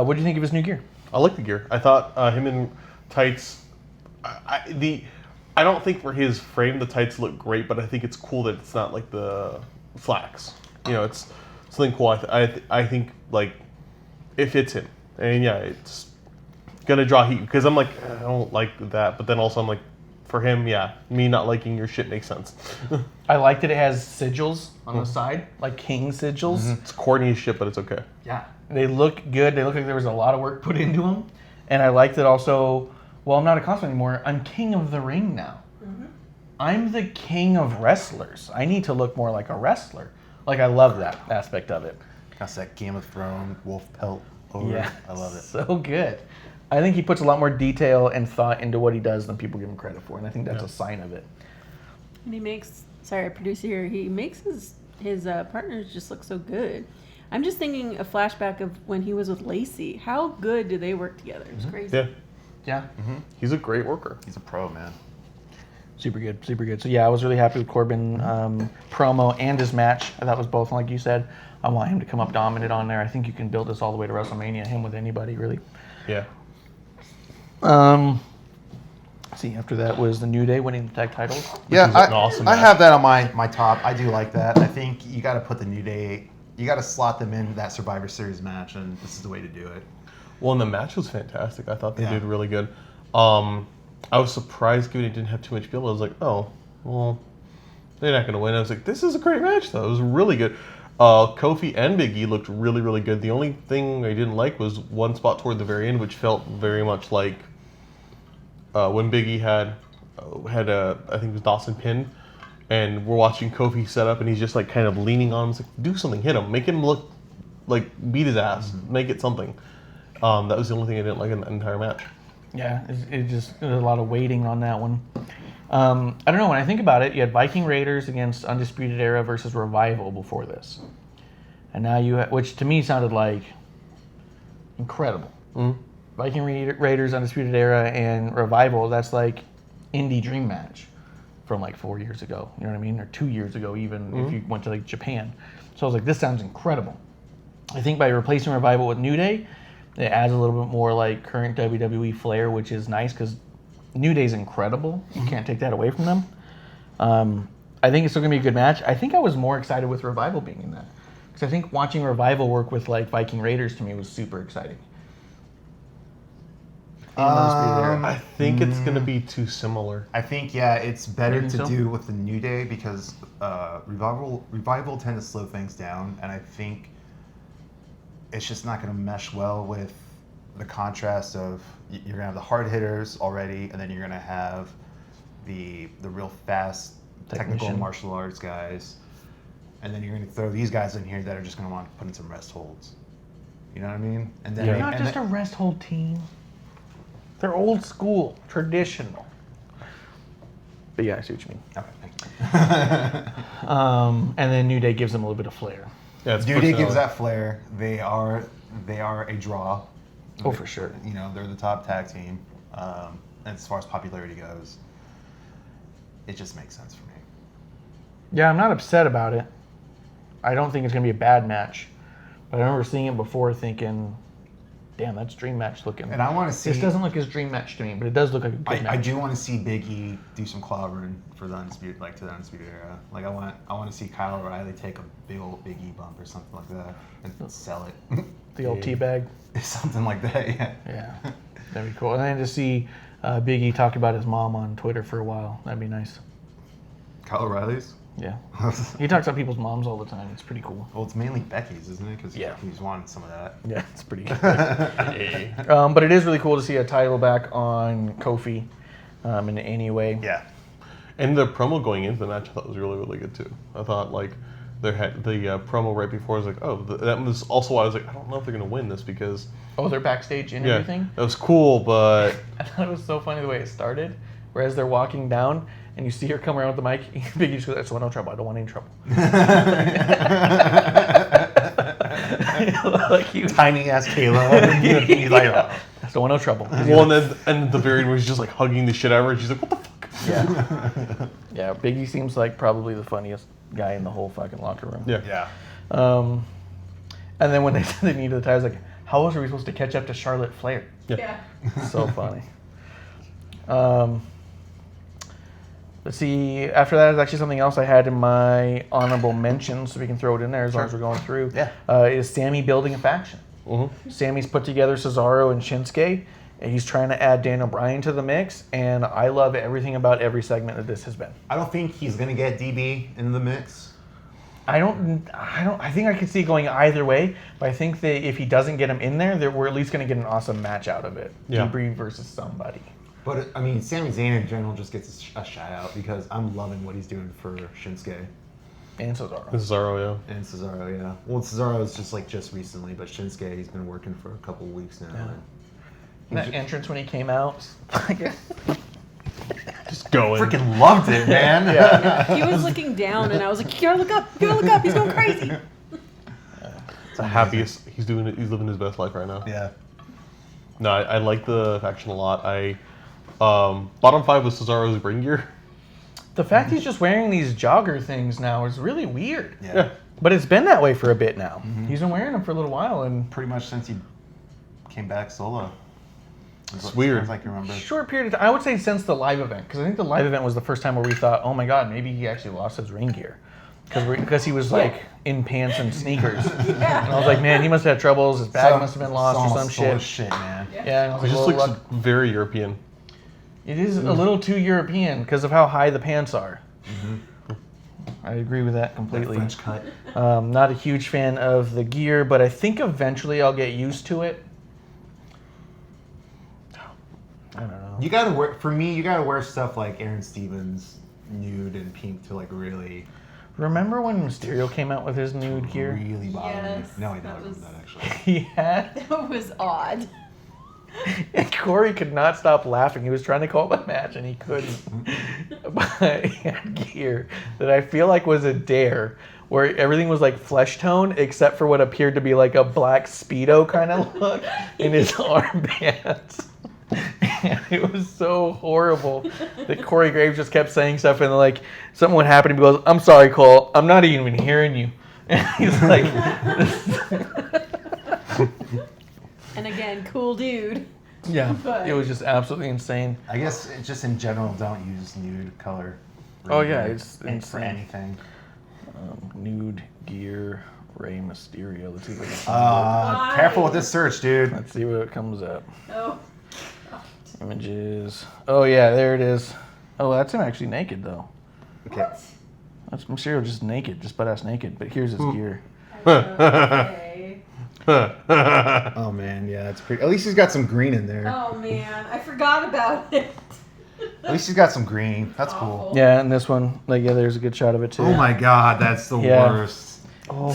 What do you think of his new gear? I like the gear. I thought him in tights. I don't think for his frame the tights look great, but I think it's cool that it's not like the slacks. You know, it's something cool. I think like it fits him, and yeah, it's gonna draw heat because I'm like I don't like that, but then also I'm like for him, yeah, me not liking your shit makes sense. I like that it has sigils on the side, like king sigils. It's corny as shit, but it's okay. Yeah, they look good. They look like there was a lot of work put into them. And I like that also, well, I'm not a constable anymore. I'm king of the ring now. I'm the king of wrestlers. I need to look more like a wrestler. Like, I love that aspect of it. That's that Game of Thrones wolf pelt over. Yeah, I love it. So good. I think he puts a lot more detail and thought into what he does than people give him credit for. And I think that's a sign of it. And he makes, sorry, producer here, he makes his partners just look so good. I'm just thinking a flashback of when he was with Lacey. How good do they work together? It was crazy. Yeah, Yeah. he's a great worker. He's a pro, man. Super good, super good. So yeah, I was really happy with Corbin promo and his match. I thought it was both, like you said. I want him to come up dominant on there. I think you can build this all the way to WrestleMania, him with anybody, really. Yeah. See, after that was the New Day winning the tag titles. Yeah, is an awesome I match. have that on my top. I do like that. I think you got to put the New Day, you got to slot them in that Survivor Series match, and this is the way to do it. Well, and the match was fantastic. I thought they Yeah. did really good. I was surprised given it didn't have too much build. I was like, oh, well, they're not going to win. I was like, this is a great match, though. It was really good. Kofi and Big E looked really, really good. The only thing I didn't like was one spot toward the very end, which felt very much like when Big E had I think it was Dawson pinned, and we're watching Kofi set up, and he's just like kind of leaning on him. It's like, do something, hit him, make him look like beat his ass, make it something. That was the only thing I didn't like in the entire match. Yeah, there's a lot of waiting on that one. I don't know, when I think about it, you had Viking Raiders against Undisputed Era versus Revival before this. And now which to me sounded like incredible. Mm-hmm. Viking Raiders, Undisputed Era, and Revival, that's like indie dream match from like 4 years ago. You know what I mean? Or 2 years ago even, if you went to like Japan. So I was like, this sounds incredible. I think by replacing Revival with New Day, it adds a little bit more like current WWE flair, which is nice because New Day's incredible. You can't take that away from them. I think it's still going to be a good match. I think I was more excited with Revival being in that. Because I think watching Revival work with like Viking Raiders to me was super exciting. I think it's going to be too similar. I think, yeah, it's better You to think so? do with the New Day because Revival tend to slow things down, and I think it's just not going to mesh well with the contrast of you're going to have the hard hitters already, and then you're going to have the real fast technical Technician. martial arts guys, and then you're going to throw these guys in here that are just going to want to put in some rest holds. You know what I mean? And then Yeah. They're not and just a rest hold team. They're old school, traditional. But yeah, I see what you mean. okay, thank you. And then New Day gives them a little bit of flair. Yeah, it's New Day gives personality. that flair. They are a draw. Oh, for sure. You know, they're the top tag team. As far as popularity goes, it just makes sense for me. Yeah, I'm not upset about it. I don't think it's going to be a bad match. But I remember seeing it before thinking, damn, that's dream match looking. And I want to see. This doesn't look as dream match to me, but it does look like a good match. I do want to see Big E do some clobbering for the Undisputed, like to the Undisputed Era. Like I want to see Kyle O'Reilly take a big old Big E bump or something like that and sell it. The old teabag. Something like that, yeah. Yeah, that'd be cool. And then to see Big E talk about his mom on Twitter for a while, that'd be nice. Kyle O'Reilly's. Yeah, he talks about people's moms all the time. It's pretty cool. Well, it's mainly Becky's, isn't it? Because Yeah. he's wanting some of that. Yeah, it's pretty good. But it is really cool to see a title back on Kofi in any way. Yeah. And the promo going into the match I thought was really, really good too. I thought like there had the promo right before I was like, oh, that was also why I was like, I don't know if they're gonna win this because Oh, they're backstage and yeah, everything? that was cool, but I thought it was so funny the way it started. Whereas they're walking down and you see her come around with the mic, Big E just goes, I just want no trouble. I don't want any trouble. Like he was, Tiny ass Kayla. He's like, oh. I just don't want no trouble. well, and the very end was just like hugging the shit out of her. And she's like, what the fuck? Yeah. Yeah, Big E seems like probably the funniest guy in the whole fucking locker room. Yeah. Yeah. And then when they said they needed the tires, like, how else are we supposed to catch up to Charlotte Flair? Yeah. So funny. Let's see. After that is actually something else I had in my honorable mentions, so we can throw it in there as long as we're going through. Yeah. Is Sammy building a faction? Mm-hmm. Sammy's put together Cesaro and Shinsuke, and he's trying to add Daniel Bryan to the mix, and I love everything about every segment that this has been. I don't think he's gonna get DB in the mix. I think I could see it going either way, but I think that if he doesn't get him in there, we're at least going to get an awesome match out of it. Yeah. Debris versus somebody. But I mean, Sami Zayn in general just gets a shout out because I'm loving what he's doing for Shinsuke And Cesaro. Cesaro, and Cesaro. Yeah. Well, Cesaro is just recently, but Shinsuke he's been working for a couple of weeks now. Yeah. And that entrance when he came out. just going. Freaking loved it, man. Yeah. He was looking down, and I was like, "You gotta look up! You gotta look up! He's going crazy!" It's the happiest. He's living his best life right now. Yeah. No, I like the faction a lot. Bottom 5 was Cesaro's ring gear. The fact he's just wearing these jogger things now is really weird. Yeah. But it's been that way for a bit now. He's been wearing them for a little while, and Pretty much since he came back solo. It's weird. Like you remember. short period of time. I would say since the live event, because I think the live event was the first time where we thought, oh my god, maybe he actually lost his ring gear. Because he was like in pants and sneakers. And I was like, man, he must have had troubles. His bag must have been lost or some Stole his shit. shit, man. Yeah, and I was He like, just well, looks luck- very European. It is a little too European because of how high the pants are. I agree with that That completely. French cut. Not a huge fan of the gear, but I think eventually I'll get used to it. I don't know. You gotta wear, for me, you gotta wear stuff like Aaron Stevens, nude and pink to like really, Remember when Mysterio came out with his nude gear? really bother me. Yes, No, I that don't was- remember that actually. He had, That was odd. and Corey could not stop laughing. He was trying to call up a match and he couldn't. But he had gear that I feel like was a dare, where everything was like flesh tone except for what appeared to be like a black Speedo kind of look in his armbands. And it was so horrible that Corey Graves just kept saying stuff, and like something would happen, and he goes, "I'm sorry, Cole, I'm not even hearing you." And he's like, And again, cool dude. "Yeah, But- it was just absolutely insane." I guess just in general, don't use nude color. Oh, yeah, gear it's for insane. anything. Nude gear, Rey Mysterio. Let's see if we can find it. Careful with this search, dude. Let's see what comes up. Oh. Images. Oh yeah, there it is. Oh, that's him actually naked though. Okay. That's Mysterio just naked, just butt ass naked. But here's his gear. Okay. Oh man, yeah, that's pretty. At least he's got some green in there. Oh man, I forgot about it. At least he's got some green. That's cool. Awful. Yeah, and this one, like, yeah, there's a good shot of it too. Oh my god, that's the Yeah. worst. Oh,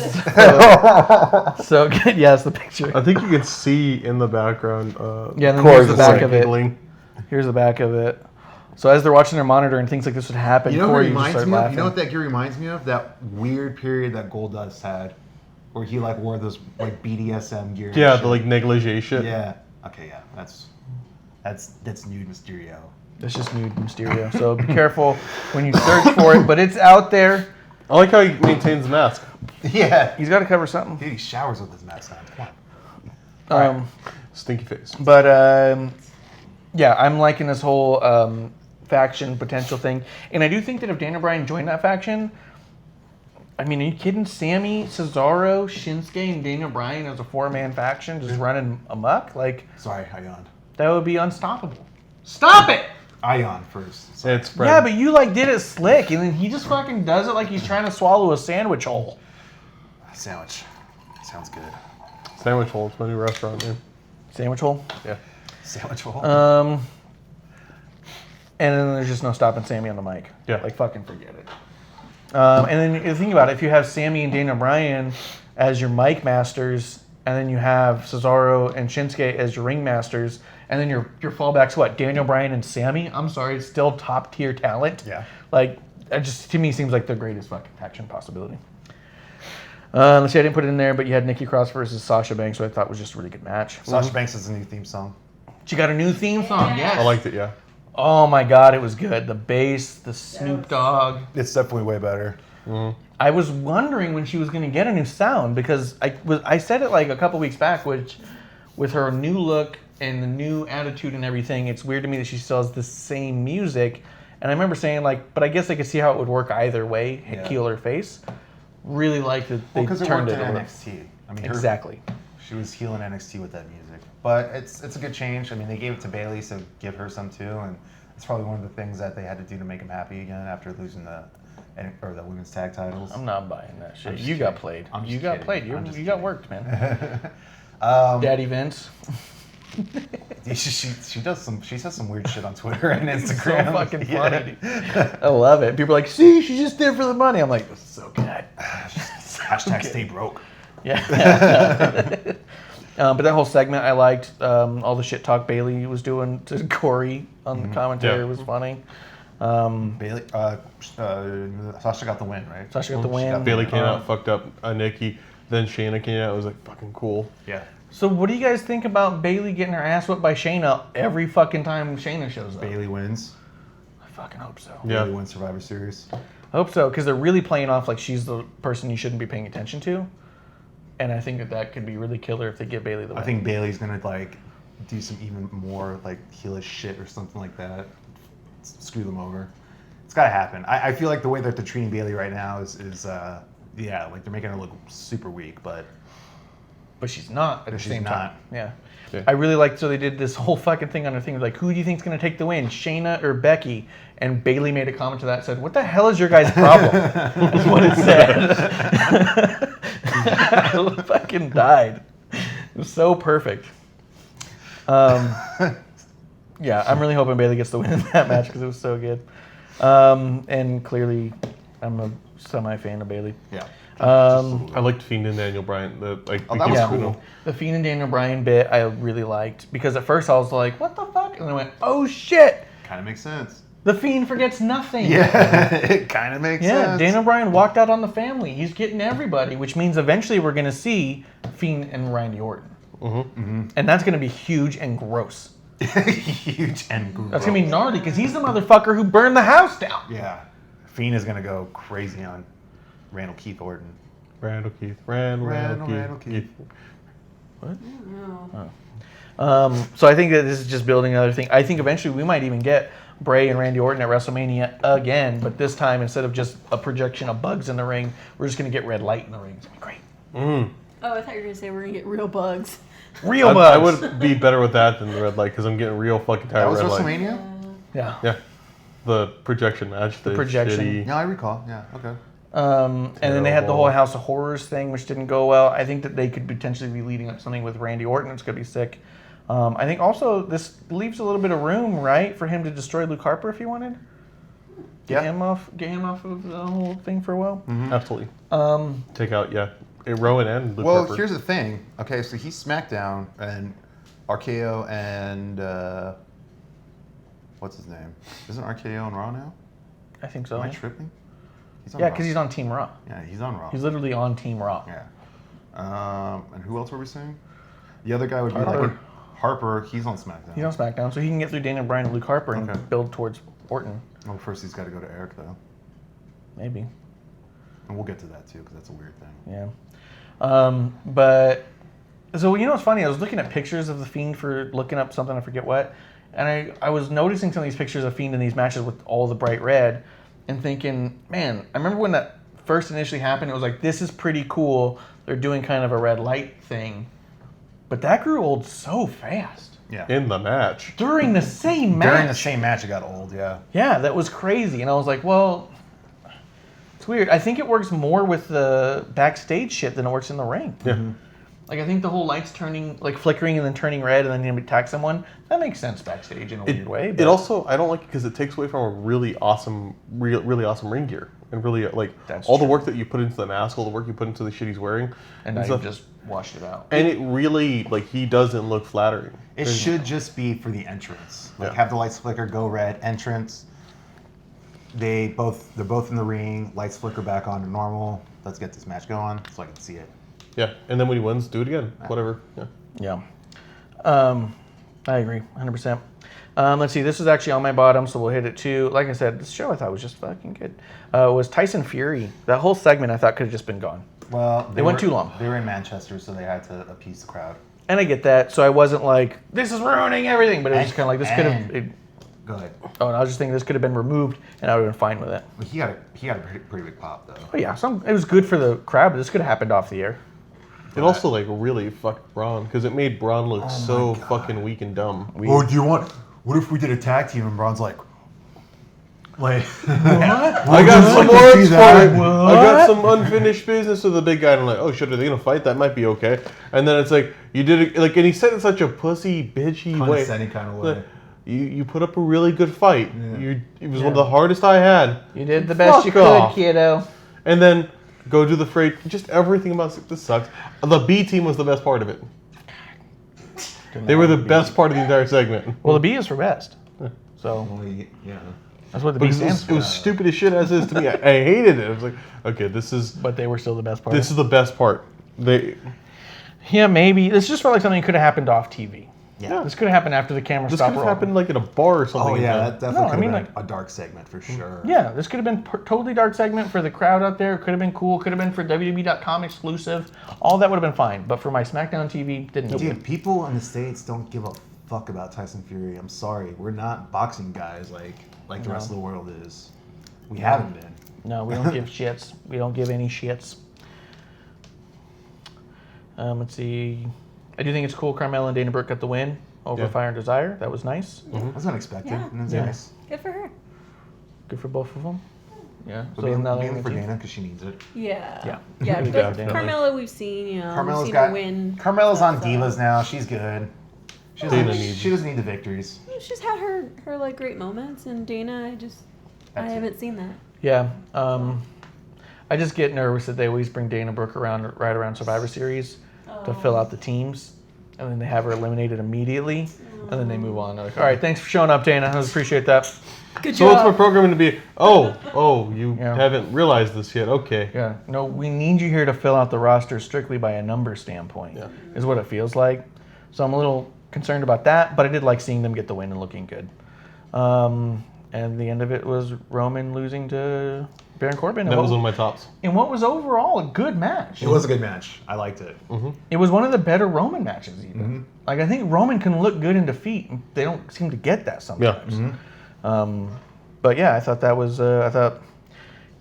so good. Yeah, it's the picture. I think you can see in the background. Yeah, and then Corey's here's the just, back like, of it. giggling. Here's the back of it. So as they're watching their monitor and things like this would happen, You know what Corey it just reminds started me of? laughing. You know what that gear reminds me of? That weird period that Goldust had, where he like wore those like BDSM gear. and Yeah, shit. the like negligee shit. Yeah. Okay, yeah, that's nude Mysterio. That's just nude Mysterio. So be careful when you search for it, but it's out there. I like how he maintains the mask. Yeah. He's got to cover something. Dude, he showers with his mask on. Come on. Stinky face. But yeah, I'm liking this whole faction potential thing, and I do think that if Daniel Bryan joined that faction, I mean, are you kidding? Sammy, Cesaro, Shinsuke, and Daniel Bryan as a 4-man faction just running amok? Like, Sorry, I yawned. that would be unstoppable. Stop it! I yawned first. So. It's spread. Yeah, but you like did it slick, and then he just fucking does it like he's trying to swallow a sandwich hole. Sandwich. Sounds good. Sandwich hole. It's my new restaurant, man. Sandwich hole. Yeah. Sandwich hole. And then there's just no stopping Sammy on the mic. Yeah. Like, fucking forget it. And then you think about it, if you have Sammy and Daniel Bryan as your mic masters, and then you have Cesaro and Shinsuke as your ring masters, and then your fallback's what? Daniel Bryan and Sammy? I'm sorry, it's still top tier talent. Yeah. Like, it just to me seems like the greatest fucking faction possibility. Let's see, I didn't put it in there, but you had Nikki Cross versus Sasha Banks, who I thought was just a really good match. Sasha Banks has a new theme song. She got a new theme song, yes. I liked it, yeah. Oh my god, it was good. The bass, the Snoop Dogg. It's definitely way better. I was wondering when she was going to get a new sound because I said it like a couple weeks back, which with her new look and the new attitude and everything, it's weird to me that she still has the same music. And I remember saying like, but I guess I could see how it would work either way, Yeah. heel or face. Really liked that they Because it turned worked it in over. NXT. I mean, Exactly. She was healing NXT with that music, but it's a good change. I mean, they gave it to Bayley, so give her some too, and it's probably one of the things that they had to do to make him happy again after losing the women's tag titles. I'm not buying that I'm shit. just You got kidding. played. I'm You just got kidding. played. I'm just You got kidding. worked, man. Daddy Vince. She does some. She says some weird shit on Twitter and So Instagram. fucking Yeah. funny, dude. I love it. People are like, see, she just did it for the money. I'm like, this is so good. Hashtag stay broke. Yeah. But that whole segment I liked. All the shit talk Bailey was doing to Corey on the commentary Yeah. was funny. Bayley, Sasha got the win, right? Sasha got the She win. got Bailey came out, fucked up Nikki. Then Shayna came out. It was like fucking cool. Yeah. So what do you guys think about Bailey getting her ass whipped by Shayna every fucking time Shayna shows up? Bailey wins. I fucking hope so. Yeah. Bailey wins Survivor Series. I hope so, because they're really playing off like she's the person you shouldn't be paying attention to. And I think that could be really killer if they give Bailey the win. I think Bailey's gonna like do some even more like heelish shit or something like that. Screw them over. It's gotta happen. I feel like the way that they're treating Bailey right now is yeah, like they're making her look super weak, but but she's not at the she's same time. not. Yeah. Yeah. I really liked, so they did this whole fucking thing on their thing, like, who do you think's going to take the win, Shayna or Becky? And Bailey made a comment to that, said, what the hell is your guys' problem? Is what it said. I fucking died. It was so perfect. Yeah, I'm really hoping Bailey gets the win in that match because it was so good. And clearly, I'm a semi-fan of Bailey. Yeah. I liked Fiend and Daniel Bryan. that was cool. The Fiend and Daniel Bryan bit I really liked because at first I was like, what the fuck? And then I went, oh shit, Kind of makes sense. the Fiend forgets nothing. Yeah, it kind of makes Yeah, sense. Daniel Bryan walked out on the family. He's getting everybody, which means eventually we're going to see Fiend and Randy Orton. And that's going to be huge and gross. Huge and gross. That's going to be gnarly because he's the motherfucker who burned the house down. Yeah. Fiend is going to go crazy on Randall Keith Orton. Randall Keith. Randall Keith. What? No. So I think that this is just building another thing. I think eventually we might even get Bray and Randy Orton at WrestleMania again, but this time instead of just a projection of bugs in the ring, we're just going to get red light in the ring. It's going to be great. Oh, I thought you were gonna say we're gonna get real bugs. Real I bugs. would be better with that than the red light because I'm getting real fucking tired That of was red light. WrestleMania? Yeah. Yeah. The projection match. The projection. shitty- Yeah, I recall. Yeah, okay. And then they had the Terrible. whole House of Horrors thing, which didn't go well. I think that they could potentially be leading up something with Randy Orton. It's going to be sick. I think also this leaves a little bit of room, right, for him to destroy Luke Harper if he wanted. Get him off of the whole thing for a while. Absolutely. Take out, Rowan and Luke Well, Harper. here's the thing. Okay, so he's SmackDown and RKO and what's his name? Isn't RKO on Raw now? I think so. Am I Yeah, tripping? He's on because Raw. he's on Team Raw. Yeah, he's on Raw. He's literally on Team Raw. Yeah. And who else were we saying? The other guy would be Harper. like Harper. He's on SmackDown. He's on SmackDown, so he can get through Daniel Bryan and Luke Harper and Okay. build towards Orton. Well, first he's got to go to Eric though, Maybe. and we'll get to that too because that's a weird thing. Yeah. But so you know what's funny? I was looking at pictures of the Fiend for looking up something, I forget what, and I was noticing some of these pictures of Fiend in these matches with all the bright red, and thinking, man, I remember when that first initially happened. It was like, this is pretty cool. They're doing kind of a red light thing, but that grew old so fast Yeah. in the match. during the same match. During the same match, it got old. Yeah. Yeah, that was crazy. And I was like, well, it's weird. I think it works more with the backstage shit than it works in the ring. Yeah. Like, I think the whole lights turning, like flickering and then turning red and then him attack someone, that makes sense backstage in a weird way. It also, I don't like it because it takes away from a really awesome ring gear. And really, like, That's all the true. work that you put into the mask, all the work you put into the shit he's wearing. and now you stuff. just washed it out. And it really, like, he doesn't look flattering. It should just be for the entrance. Like Yeah. have the lights flicker, go red, entrance. They're both in the ring. Lights flicker back on to normal. Let's get this match going so I can see it. Yeah. And then when he wins, do it again. Whatever. Yeah. Yeah. I agree, 100%. Let's see, this is actually on my bottom, so we'll hit it too. Like I said, this show I thought was just fucking good. Was Tyson Fury. That whole segment I thought could have just been gone. Well, They went too long. They were in Manchester, so they had to appease the crowd. And I get that, so I wasn't like, this is ruining everything, but it was just kind of like, this could have... and- Go ahead. Oh, and I was just thinking this could have been removed, and I would have been fine with it. Well, he got a pretty big pop though. But yeah, it was good for the crowd, but this could have happened off the air. It also, like, really fucked Braun because it made Braun look so God. fucking weak and dumb. Oh, do you want? What if we did a tag team and Braun's like, wait, I got some I can words see for that. it. I got some unfinished business with the big guy. And I'm like, oh shit, are they gonna fight? That might be okay. And then it's like, you did it, like, and he said it in such a pussy, bitchy way. condescending kind of way. You put up a really good fight. Yeah. It was one of the hardest I had. You did the best you Fuck could, off. kiddo. And then go do the freight. Just everything about this sucks. The B team was the best part of it. They were the best part of the entire segment. Well, the B is for best. So Well, yeah. that's what the B Because stands it for. was stupid as shit as is to me. I hated it. I was like, okay, this is But they were still the best part. the best part. Yeah, maybe. This just felt like something that could have happened off TV. Yeah. This could have happened after the camera This stopped could have rolling. happened like in a bar or something. Oh yeah, like that definitely No, I could mean, have been like- a dark segment for sure. Yeah, this could have been totally dark segment for the crowd out there. Could have been cool. Could have been for WWE.com exclusive. All that would have been fine. But for my SmackDown TV, didn't need it. Dude, people in the States don't give a fuck about Tyson Fury. I'm sorry. We're not boxing guys like the rest of the world is. We haven't been. No, we don't give shits. We don't give any shits. Let's see. I do think it's cool Carmella and Dana Brooke got the win over Yeah. Fire and Desire. That was nice. That was unexpected. Yeah. And it was Yeah. nice. Good for her. Good for both of them. Yeah. But So now they're mainly in for the team. Dana because she needs it. Yeah. Yeah. Yeah. Really But good. Carmella, we've seen, we've Carmella's seen got. her win. Carmella's on So- Divas now. She's good. She Dana doesn't, needs- she doesn't need the victories. She's had her like great moments, and Dana, I That's it. haven't seen that. Yeah. I just get nervous that they always bring Dana Brooke around right around Survivor Series to fill out the teams, and then they have her eliminated immediately, and then they move on. They're like, all right, thanks for showing up, Dana. I appreciate that. Good So what's my programming to be? You Yeah. haven't realized this yet. Okay. Yeah. No, we need you here to fill out the roster strictly by a number standpoint, Yeah. is what it feels like. So I'm a little concerned about that, but I did like seeing them get the win and looking good. And the end of it was Roman losing to Baron Corbin. That was one of my tops. And what was overall a good match. It was a good match. I liked it. It was one of the better Roman matches, even. Mm-hmm. Like, I think Roman can look good in defeat. And they don't seem to get that sometimes. But yeah, I thought that was, I thought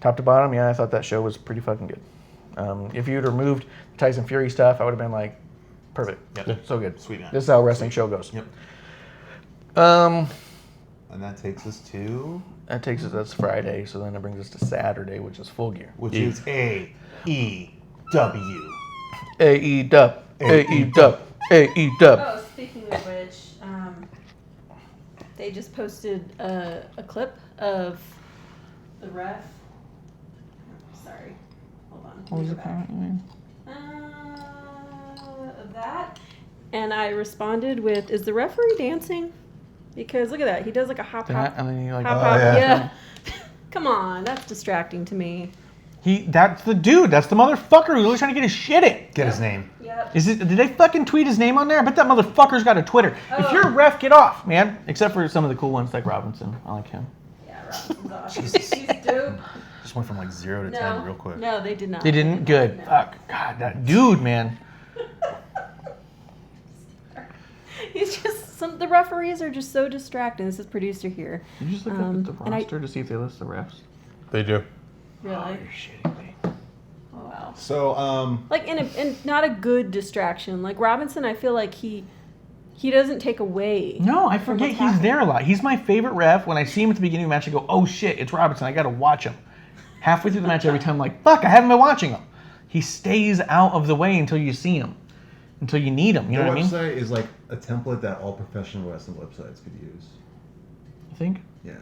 top to bottom, I thought that show was pretty fucking good. If you'd removed the Tyson Fury stuff, I would have been like, perfect. Yep. So good. Sweet man. This is how a wrestling show goes. Yep. And that takes us to, That's Friday, so then it brings us to Saturday, which is Full Gear. which is AEW. AEW. AEW. AEW. Oh, speaking of which, they just posted a clip of the ref. Sorry, hold on. What was Let the me go comment? back. Of that, and I responded with, "Is the referee dancing?" Because look at that, he does like a hop hop And then you like, hop Oh, hop. yeah. Yeah. Come on, that's distracting to me. that's the dude. That's the motherfucker who's always trying to get his shit in. Get his name. Yep. Did they fucking tweet his name on there? I bet that motherfucker's got a Twitter. If you're a ref, get off, man. Except for some of the cool ones like Robinson. I like him. Yeah, Robinson's awesome. Jesus. He's dope. Just went from like 0 to No, 10 real quick. no, they did not. They didn't? Good. No. Fuck. God, that dude, man. He's just the referees are just so distracting. This is producer here. Did you just look up at the and I- roster to see if they list the refs? They do. Really? You're shitting me. Oh, wow. So, Like in not a good distraction. Like Robinson, I feel like he doesn't take away. No, I from forget what's he's happening. there a lot. He's my favorite ref. When I see him at the beginning of the match, I go, oh shit, it's Robinson. I gotta watch him. Halfway through the match every time, I'm like, fuck, I haven't been watching him. He stays out of the way until you see him. Until you need him. You know The what I mean? website is like a template that all professional wrestling websites could use. You think? Yeah.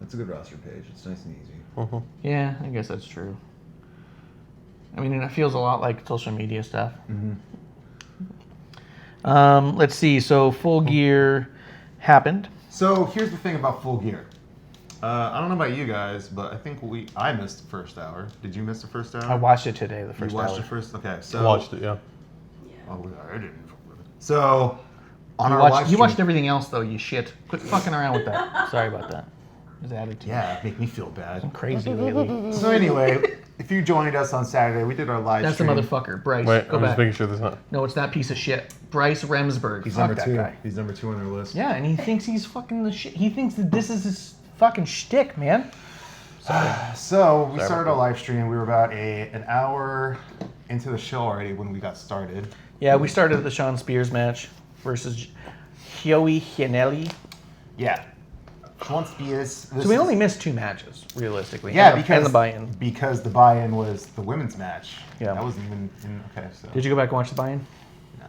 That's a good roster page. It's nice and easy. Yeah, I guess that's true. I mean, and it feels a lot like social media stuff. Let's see. So Full Gear happened. so here's the thing about Full Gear. I don't know about you guys, but I think I missed the first hour. Did you miss the first hour? I watched it today. The You first watched hour. the first? Okay, so I watched it, yeah. Oh, I didn't. So on You our watched, live you stream, watched everything else though. You shit. Quit fucking around with that. Sorry about that. His attitude. Yeah, make me feel bad. Crazy lately. So anyway, if you joined us on Saturday, we did our live That's the stream. motherfucker, Bryce. Wait, Go I'm just back. making sure there's not. No, it's that piece of shit, Bryce Remsburg. He's Fuck number that 2. guy. He's number 2 on their list. Yeah, and he thinks he's fucking the shit. He thinks that this is his fucking shtick, man. So we started our live stream. We were about an hour into the show already when we got started. Yeah, we started the Sean Spears match versus Joey Janelli. Yeah. Sean Spears. So we only missed 2 matches, realistically. Yeah, and because the buy-in. Because the buy-in was the women's match. Yeah. That wasn't even okay. So Did you go back and watch the buy-in? No.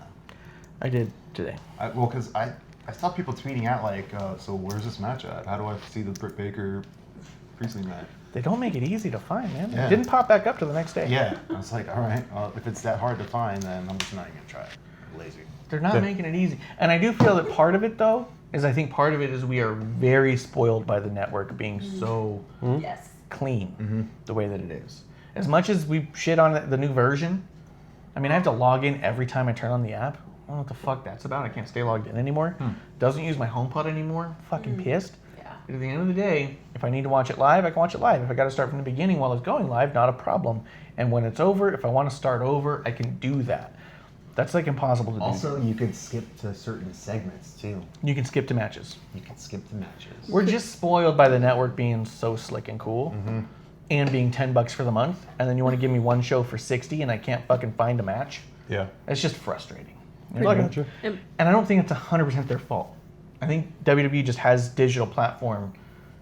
I did today. Well, because I saw people tweeting out like, so where's this match at? How do I see the Britt Baker Priestley match? They don't make it easy to find, man. Yeah. It didn't pop back up to the next day. Yeah. I was like, all right. Well, if it's that hard to find, then I'm just not even gonna try it. I'm lazy. They're not Yeah. making it easy. And I do feel that part of it, though, is I think part of it is we are very spoiled by the network being so Yes. clean the way that it is. As much as we shit on the new version, I mean, I have to log in every time I turn on the app. I don't know what the fuck that's about. I can't stay logged in anymore. Doesn't use my HomePod anymore. I'm fucking pissed. Yeah. But at the end of the day, if I need to watch it live, I can watch it live. If I got to start from the beginning while it's going live, not a problem. And when it's over, if I want to start over, I can do that. That's like impossible to do. Also, you could skip to certain segments too. You can skip to matches. You can skip to matches. We're just spoiled by the network being so slick and cool. and being $10 for the month, and then you want to give me one show for 60 and I can't fucking find a match. Yeah. It's just frustrating. I got you. And And I don't think it's 100% their fault. I think WWE just has digital platform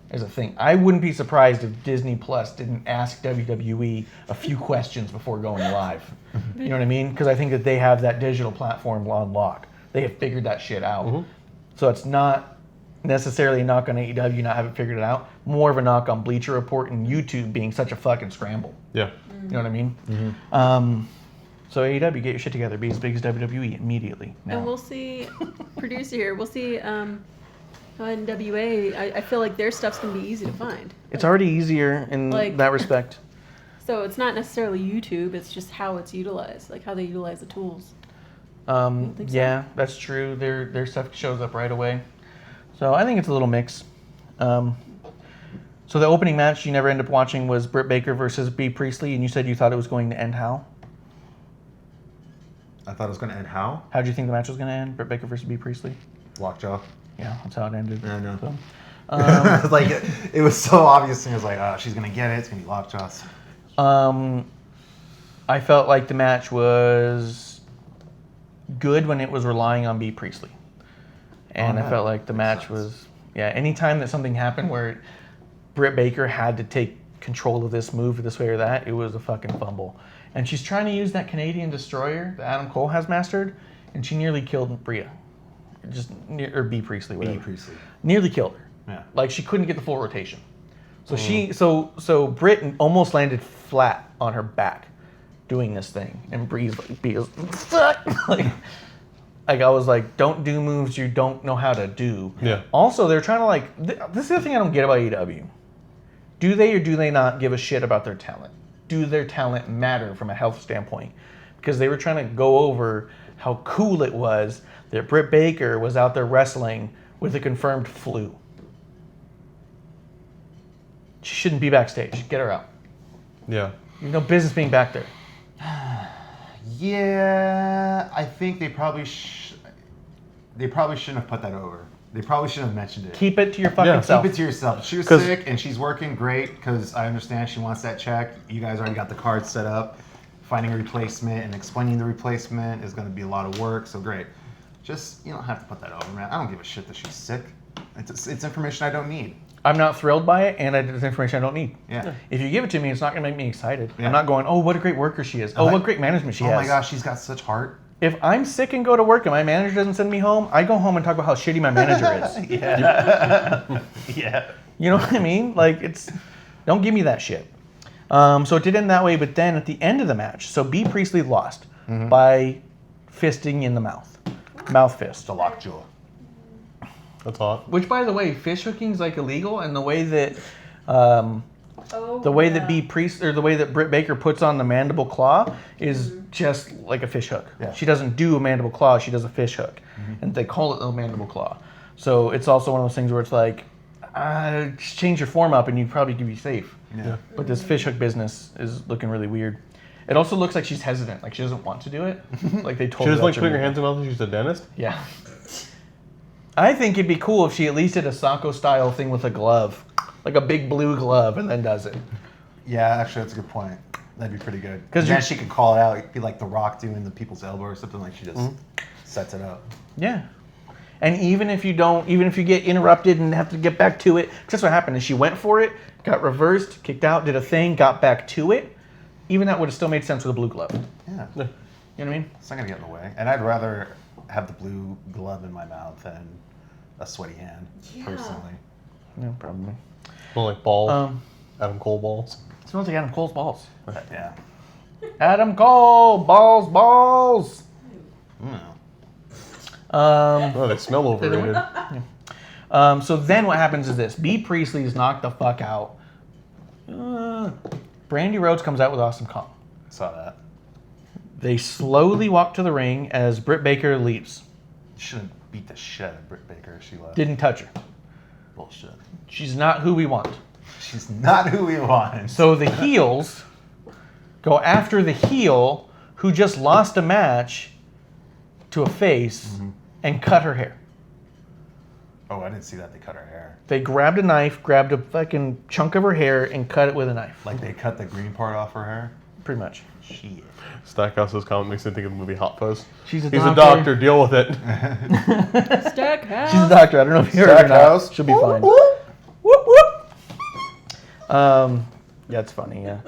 as a thing. I wouldn't be surprised if Disney Plus didn't ask WWE a few questions before going live. You know what I mean? Because I think that they have that digital platform on lock. They have figured that shit out. So it's not necessarily a knock on AEW not having figured it out. More of a knock on Bleacher Report and YouTube being such a fucking scramble. Yeah. You know what I mean? So AEW, get your shit together. Be as big as WWE immediately. Now. And we'll see, producer here, we'll see NWA. I feel like their stuff's going to be easy to find. It's already easier in Like- that respect. So it's not necessarily YouTube, it's just how it's utilized, like how they utilize the tools. think so? Yeah, that's true. Their stuff shows up right away. So I think it's a little mix. So the opening match you never ended up watching was Britt Baker versus Bea Priestley, and you said you thought it was going to end how? I thought it was going to end how? How did you think the match was going to end? Britt Baker versus Bea Priestley? Lockjaw. Yeah, that's how it ended. Yeah, I know. So, Like it was so obvious. And it was like, oh, she's gonna get it. It's gonna be lockjaws. I felt like the match was good when it was relying on Bea Priestley. And Oh, I yeah. felt like the match sense. was, anytime that something happened where Britt Baker had to take control of this move this way or that, it was a fucking fumble. And she's trying to use that Canadian destroyer that Adam Cole has mastered, and she nearly killed Bea. Or Bea Priestley, Bea whatever. Priestley. Nearly killed her. Yeah. Like she couldn't get the full rotation. So so Britt almost landed flat on her back doing this thing. And Bea's like, like I was like, don't do moves you don't know how to do. Yeah. Also, they're trying to this is the thing I don't get about AEW. Do they or do they not give a shit about their talent? Do their talent matter from a health standpoint? Because they were trying to go over how cool it was that Britt Baker was out there wrestling with a confirmed flu. She shouldn't be backstage. Get her out. Yeah. You have no business being back there. Yeah, I think they probably shouldn't have put that over. They probably shouldn't have mentioned it. Keep it to your fucking Yeah, self. Keep it to yourself. She was 'Cause- sick and she's working great because I understand she wants that check. You guys already got the card set up. Finding a replacement and explaining the replacement is going to be a lot of work. So great. Just you don't have to put that over, man. I don't give a shit that she's sick. It's information I don't need. I'm not thrilled by it, and it's information I don't need. Yeah. If you give it to me, it's not going to make me excited. Yeah. I'm not going, oh, what a great worker she is. Oh, like- what great management she Oh has. my gosh, she's got such heart. If I'm sick and go to work and my manager doesn't send me home, I go home and talk about how shitty my manager is. Yeah. Yeah. You know what I mean? Like, don't give me that shit. So it did end that way, but then at the end of the match, so Bea Priestley lost by fisting in the mouth. Mouth fist. The lockjaw. That's hot. Which, by the way, fish hooking's like illegal, and the way that Bea Priestley or the way that Britt Baker puts on the mandible claw is just like a fish hook. Yeah. She doesn't do a mandible claw; she does a fish hook, and they call it a mandible claw. So it's also one of those things where it's like, just change your form up, and you probably could be safe. Yeah. But this fish hook business is looking really weird. It also looks like she's hesitant, like she doesn't want to do it. Like they told She her. just like that's putting her move. hands in her mouth and she's a dentist? Yeah. I think it'd be cool if she at least did a Sako style thing with a glove, like a big blue glove, and then does it. Yeah, actually, that's a good point. That'd be pretty good. 'Cause Because then you- she could call it out. It'd be like The Rock doing the people's elbow or something. Like she just sets it up. Yeah. And even if you get interrupted and have to get back to it, 'cause that's what happened. Is she went for it, got reversed, kicked out, did a thing, got back to it. Even that would have still made sense with a blue glove. Yeah. You know what I mean? It's not gonna get in the way. And I'd rather have the blue glove in my mouth than a sweaty hand, personally. Yeah, probably. Well, like balls. Um, Adam Cole balls. It smells like Adam Cole's balls. But yeah. Adam Cole, balls. Mm. Oh, they smell overrated. So then what happens is this. Bea Priestley is knocked the fuck out. Brandy Rhodes comes out with Awesome Kong. Saw that. They slowly walk to the ring as Britt Baker leaves. You shouldn't beat the shit out of Britt Baker if she left. Didn't touch her. Bullshit. She's not who we want. She's not who we want. So the heels go after the heel who just lost a match to a face and cut her hair. Oh, I didn't see that. They cut her hair. They grabbed a knife, grabbed a fucking chunk of her hair, and cut it with a knife. Like they cut the green part off her hair. Pretty much. Shit. Stackhouse's comment makes me think of the movie Hot Fuzz. She's He's a doctor. Deal with it. Stackhouse. She's a doctor. I don't know if you heard her or not. Stackhouse. She'll be fine. Whoop, whoop. Yeah, it's funny, yeah.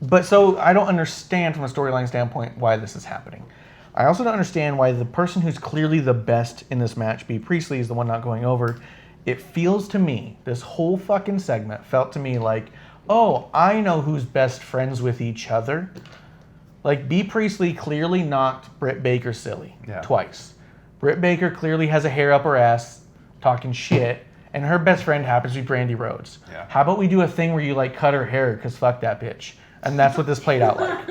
But so I don't understand from a storyline standpoint why this is happening. I also don't understand why the person who's clearly the best in this match, Bea Priestley, is the one not going over. It feels to me, this whole fucking segment felt to me like, oh, I know who's best friends with each other. Like, Bea Priestley clearly knocked Britt Baker silly twice. Britt Baker clearly has a hair up her ass talking shit, and her best friend happens to be Brandy Rhodes. Yeah. How about we do a thing where you, like, cut her hair, because fuck that bitch. And that's what this played out like.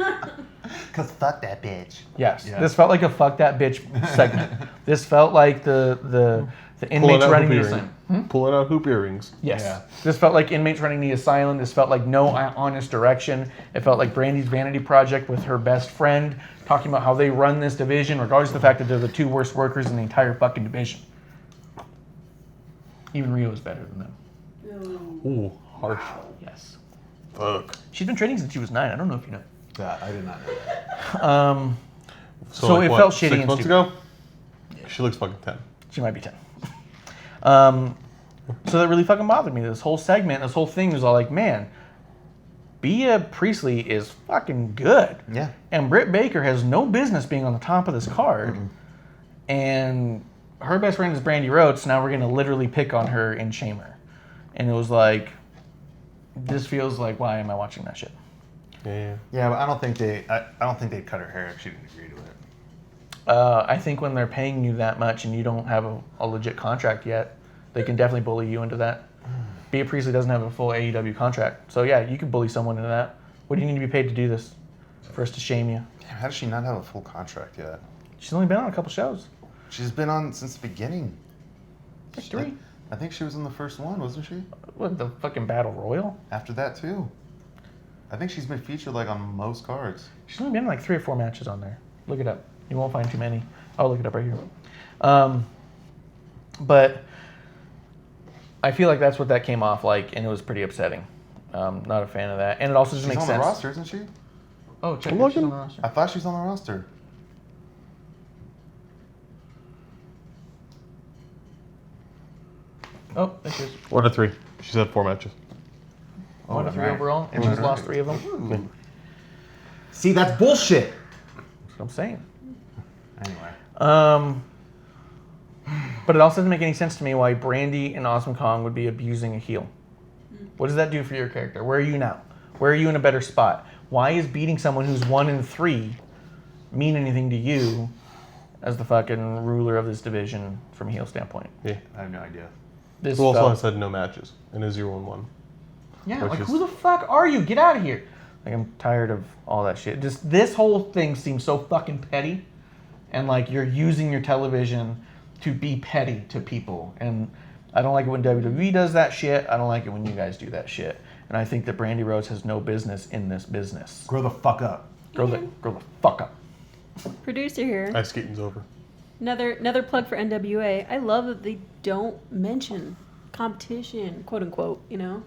Cause fuck that bitch. Yes. Yeah. This felt like a fuck that bitch segment. This felt like the inmates running the asylum. Pulling out hoop earrings. Yes. Yeah. This felt like inmates running the asylum. This felt like no honest direction. It felt like Brandy's vanity project with her best friend talking about how they run this division, regardless of the fact that they're the two worst workers in the entire fucking division. Even Rio is better than them. Ooh, harsh. Yes. Fuck. She's been training since she was 9. I don't know if you know. I did not know that. So like, it what, felt shitty 6 and months stupid. ago? She looks fucking 10. She might be 10. So that really fucking bothered me. This whole segment, this whole thing was all like, man, Bea Priestley is fucking good. Yeah. And Britt Baker has no business being on the top of this card. And her best friend is Brandy Rhodes, so now we're going to literally pick on her and shame her. And it was like, this feels like, why am I watching that shit? Yeah. Yeah, but I don't think they'd cut her hair if she didn't agree to it. I think when they're paying you that much and you don't have a legit contract yet, they can definitely bully you into that. Bea Priestley doesn't have a full AEW contract. So yeah, you can bully someone into that. What do you need to be paid to do this? For us to shame you? Damn, how does she not have a full contract yet? She's only been on a couple shows. She's been on since the beginning. Like 3. I think she was in the first one, wasn't she? What, the fucking Battle Royal? After that too. I think she's been featured like on most cards. She's only been in like 3 or 4 matches on there. Look it up. You won't find too many. I'll look it up right here. But I feel like that's what that came off like, and it was pretty upsetting. Not a fan of that. And it also doesn't She's make on sense. the roster, isn't she? Oh, check I'm it. She's looking. on the roster. I thought she was on the roster. Oh, there she is. 1 to 3. She's had 4 matches. 1 to 3 alright. overall, and she's lost 3 of them. See, that's bullshit. That's what I'm saying. Anyway. But it also doesn't make any sense to me why Brandy and Awesome Kong would be abusing a heel. What does that do for your character? Where are you now? Where are you in a better spot? Why is beating someone who's 1 and 3 mean anything to you as the fucking ruler of this division from a heel standpoint? Yeah. I have no idea. This Who also felt- has had no matches and is 0-1. Yeah, Which like is- who the fuck are you? Get out of here. Like I'm tired of all that shit. Just this whole thing seems so fucking petty, and like you're using your television to be petty to people. And I don't like it when WWE does that shit. I don't like it when you guys do that shit. And I think that Brandy Rhodes has no business in this business. Grow the fuck up. Grow the fuck up. Producer here. Ice skating's over. Another plug for NWA. I love that they don't mention competition, quote unquote. You know.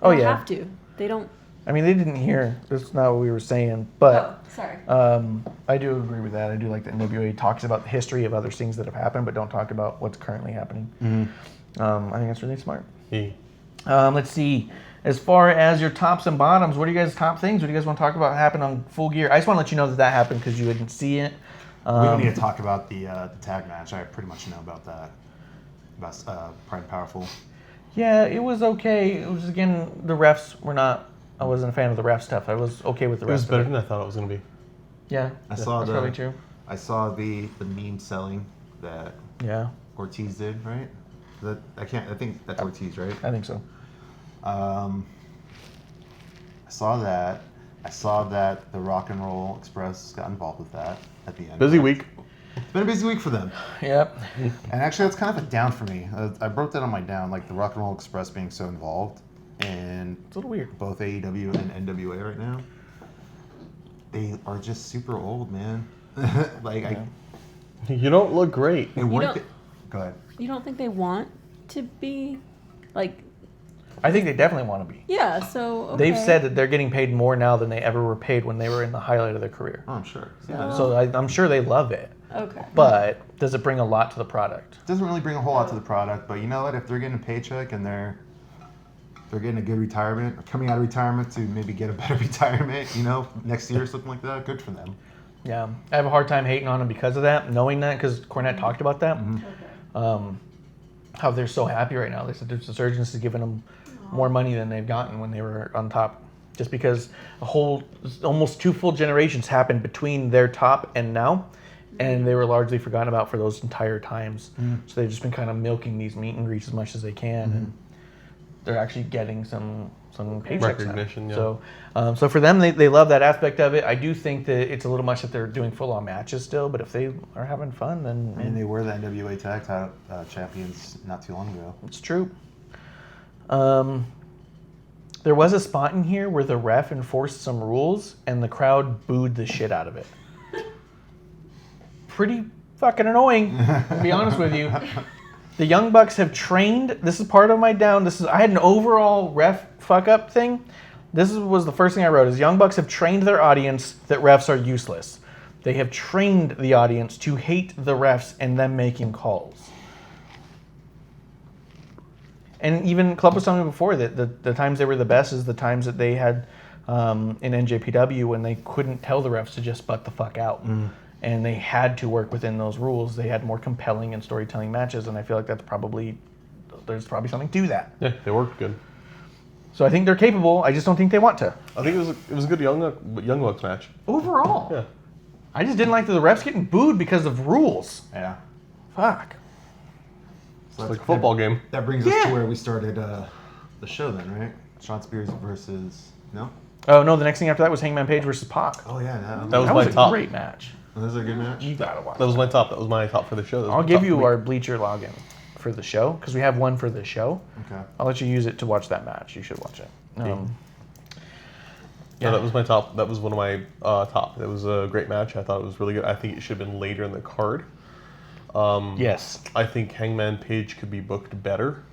They Oh, don't yeah. have to. They don't. I mean, they didn't hear. That's not what we were saying. But sorry. I do agree with that. I do like that NWA talks about the history of other things that have happened, but don't talk about what's currently happening. I think that's really smart. Yeah. Let's see. As far as your tops and bottoms, what are you guys' top things? What do you guys want to talk about happened on Full Gear? I just want to let you know that happened because you didn't see it. We don't need to talk about the tag match. I pretty much know about that. About Pride and Powerful. Yeah, it was okay. It was, again, the refs were not... I wasn't a fan of the ref stuff. I was okay with the It was rest better of it. than I thought it was going to be. Yeah, I saw that's probably true. I saw the meme selling that Yeah, Ortiz did, right? I think that's Ortiz, right? I think so. I saw that. I saw that the Rock and Roll Express got involved with that at the end. Busy week. It's been a busy week for them. Yep. And actually, that's kind of a down for me. I wrote that on my down, like the Rock and Roll Express being so involved in It's a little weird. both AEW and NWA right now. They are just super old, man. Like Yeah. You don't look great. they You weren't. don't- Go ahead. You don't think they want to be, like, I think they definitely want to be. yeah, so, okay. They've said that they're getting paid more now than they ever were paid when they were in the highlight of their career. Oh, I'm sure. Yeah. So- So I'm sure they love it. Okay. But does it bring a lot to the product? It doesn't really bring a whole lot to the product, but you know what? If they're getting a paycheck and they're getting a good retirement, or coming out of retirement to maybe get a better retirement, you know, next year or something like that, good for them. Yeah, I have a hard time hating on them because of that, knowing that, because Cornette talked about that. How they're so happy right now. They said the Surgeons is giving them more money than they've gotten when they were on top, just because a whole, almost 2 full generations happened between their top and now, and they were largely forgotten about for those entire times. So they've just been kind of milking these meet and greets as much as they can, and they're actually getting some paychecks Recognition, now. yeah. So for them, they love that aspect of it. I do think that it's a little much that they're doing full-on matches still, but if they are having fun, then I mean, they were the NWA Tag Title champions not too long ago. it's true. There was a spot in here where the ref enforced some rules and the crowd booed the shit out of it. Pretty fucking annoying, to be honest with you. The Young Bucks have trained. This is part of my down. I had an overall ref fuck up thing. Was the first thing I wrote. Is Young Bucks have trained their audience that refs are useless. They have trained the audience to hate the refs and them making calls. And even Club was telling me before that the times they were the best is the times that they had in NJPW when they couldn't tell the refs to just butt the fuck out. And they had to work within those rules. They had more compelling and storytelling matches, and I feel like there's probably something to that. Yeah, they worked good. So I think they're capable. I just don't think they want to. I think it was a good Young Bucks match. Overall. Yeah. I just didn't like that the refs getting booed because of rules. Yeah. Fuck. So It's like a football game. That brings us Yeah. to where we started the show then, right? Sean Spears versus... No? Oh, no, the next thing after that was Hangman Page versus Pac. Oh, yeah. That was That my was a top. great match. Was that a good match? You gotta watch That was my top. That was my top for the show. That was I'll my give top you for the our week. Bleacher login for the show, because we have one for the show. Okay. I'll let you use it to watch that match. You should watch it. No, that was my top. That was one of my top. It was a great match. I thought it was really good. I think it should have been later in the card. Yes. I think Hangman Page could be booked better.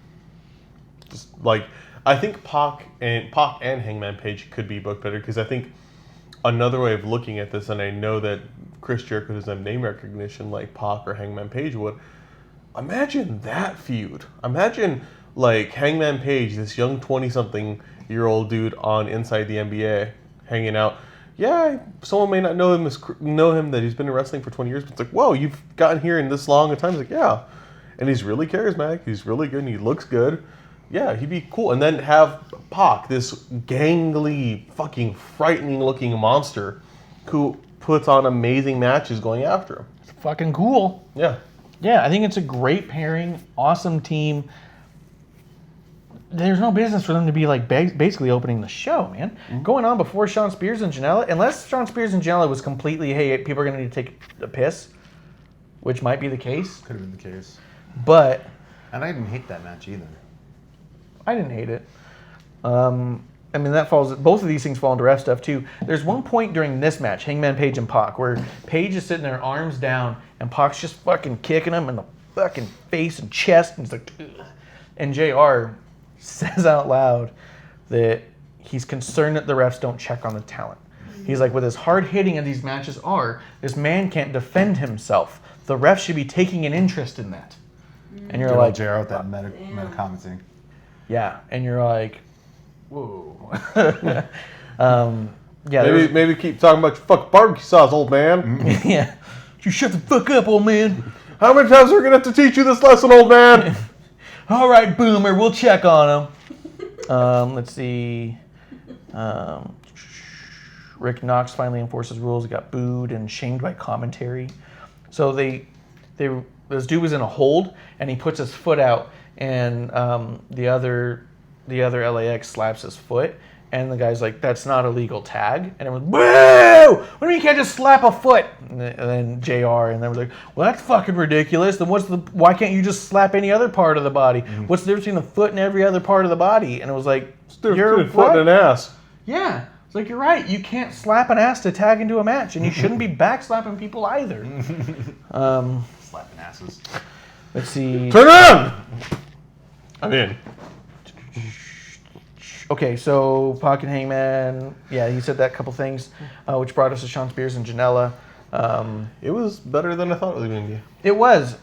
Just like I think Pac and Hangman Page could be booked better, because I think another way of looking at this, and I know that Chris Jericho doesn't have name recognition like Pac or Hangman Page would. Imagine that feud. Imagine like Hangman Page, this young 20-something-year-old dude on Inside the NBA, hanging out. Yeah, someone may not know him that he's been in wrestling for 20 years, but it's like, whoa, you've gotten here in this long a time. It's like, yeah, and he's really charismatic. He's really good, and he looks good. Yeah, he'd be cool. And then have Pac, this gangly, fucking frightening-looking monster, who puts on amazing matches going after him. It's fucking cool. Yeah. Yeah, I think it's a great pairing, awesome team. There's no business for them to be like basically opening the show, man. Going on before Sean Spears and Janela, unless Sean Spears and Janela was completely, hey, people are going to need to take a piss, which might be the case. Could have been the case. But And I didn't hate that match either. I didn't hate it. I mean, both of these things fall into ref stuff too. There's one point during this match, Hangman Page and Pac, where Page is sitting there, arms down, and Pac's just fucking kicking him in the fucking face and chest, and he's like, ugh. And JR says out loud that he's concerned that the refs don't check on the talent. He's like, with as hard hitting as these matches are, this man can't defend himself. The refs should be taking an interest in that. And you're like, Jarrett with that meta commenting. yeah, and you're like, whoa. Yeah, Maybe keep talking about your fucking barbecue sauce, old man. yeah. You shut the fuck up, old man. How many times are we gonna have to teach you this lesson, old man? All right, Boomer, we'll check on him. Let's see. Rick Knox finally enforces rules. He got booed and shamed by commentary. So this dude was in a hold, and he puts his foot out, and the other LAX slaps his foot, and the guy's like, "That's not a legal tag," and everyone's, "Boo! What do you mean you can't just slap a foot?" And then JR and they were like, "Well, that's fucking ridiculous. Then why can't you just slap any other part of the body? What's the difference between the foot and every other part of the body?" And it was like, You're a foot and an ass. yeah. It's like, you're right. You can't slap an ass to tag into a match, and you shouldn't be back slapping people either. Slapping asses. Let's see. Turn it on! I'm in. Okay, so Pac and Hangman, yeah, he said that couple things, which brought us to Sean Spears and Janela. It was better than I thought it was going to be. It was.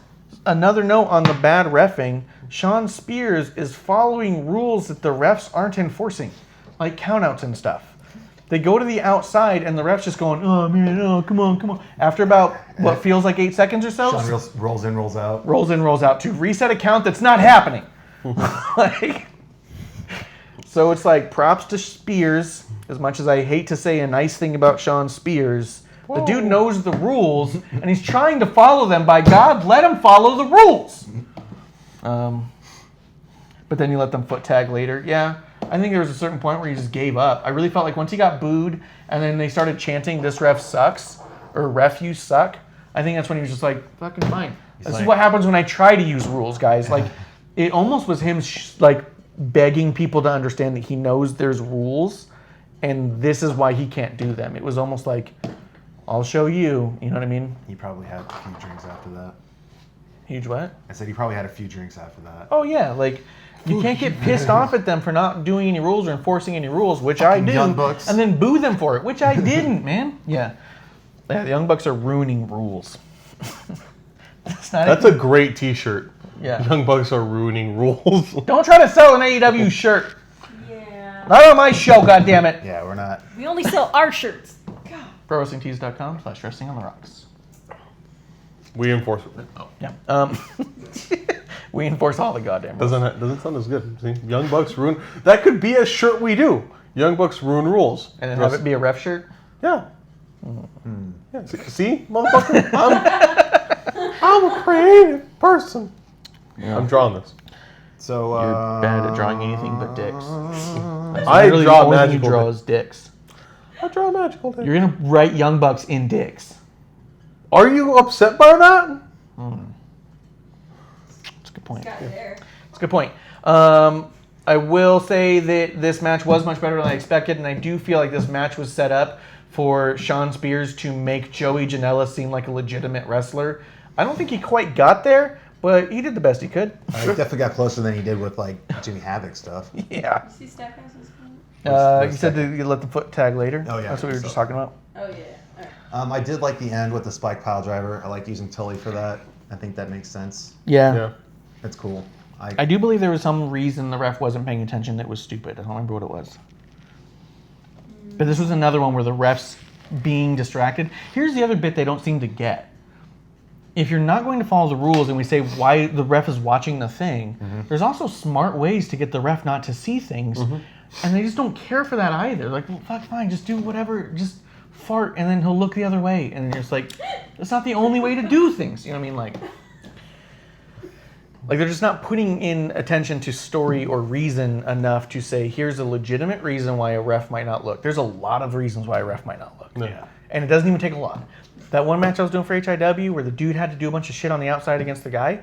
Another note on the bad reffing, Sean Spears is following rules that the refs aren't enforcing, like countouts and stuff. They go to the outside and the ref's just going, oh man, oh, come on. After about what feels like 8 seconds or so, Sean rolls in, rolls out. rolls in, rolls out to reset a count that's not happening. Like, so it's like props to Spears. As much as I hate to say a nice thing about Sean Spears, the dude knows the rules and he's trying to follow them. By God, let him follow the rules. But then you let them foot tag later. Yeah, I think there was a certain point where he just gave up. I really felt like once he got booed and then they started chanting, "This ref sucks," or "Ref, you suck," I think that's when he was just like, fucking fine. This is what happens when I try to use rules, guys. Like, it almost was him like begging people to understand that he knows there's rules and this is why he can't do them. It was almost like, I'll show you. You know what I mean? He probably had a few drinks after that. Huge what? I said he probably had a few drinks after that. Oh, yeah. Like, you can't get pissed off at them for not doing any rules or enforcing any rules, which I do, Young Bucks. and then boo them for it, which I didn't, man. Yeah. Yeah, the Young Bucks are ruining rules. That's a great t-shirt. Yeah. Young Bucks are ruining rules. Don't try to sell an AEW shirt. Yeah. Not on my show, goddammit. Yeah, we're not. We only sell our shirts. ProWrestlingTees.com/wrestling on the rocks. We enforce it. Oh, yeah. We enforce all the goddamn rules. Doesn't sound as good. See? Young Bucks ruin. That could be a shirt we do. Young Bucks ruin rules. And then have it be a ref shirt? Yeah. Yeah. See, motherfucker, I'm a creative person. Yeah. I'm drawing this. So You're bad at drawing anything but dicks. That's I literally draw the only thing magical you draw dicks. is dicks. I draw a magical dick. You're gonna write Young Bucks in dicks. Are you upset by that? That's a good point. Got it there. That's a good point. I will say that this match was much better than I expected, and I do feel like this match was set up for Sean Spears to make Joey Janela seem like a legitimate wrestler. I don't think he quite got there, but he did the best he could. he definitely got closer than he did with like Jimmy Havoc stuff. Yeah. See Stackhouse's You said that you let the foot tag later. Oh, yeah, That's what we were just so- talking about. Oh yeah. All right. I did like the end with the spike pile driver. I like using Tully for that. I think that makes sense. Yeah. Yeah. That's cool. I do believe there was some reason the ref wasn't paying attention that was stupid. I don't remember what it was. But this was another one where the ref's being distracted. Here's the other bit they don't seem to get. If you're not going to follow the rules and we say why the ref is watching the thing, there's also smart ways to get the ref not to see things. And they just don't care for that either. Like, well, fuck, fine, just do whatever. Just fart and then he'll look the other way. And you're just like, that's not the only way to do things. You know what I mean? Like they're just not putting in attention to story or reason enough to say, here's a legitimate reason why a ref might not look. There's a lot of reasons why a ref might not look. Yeah. And it doesn't even take a lot. That one match I was doing for HIW where the dude had to do a bunch of shit on the outside against the guy,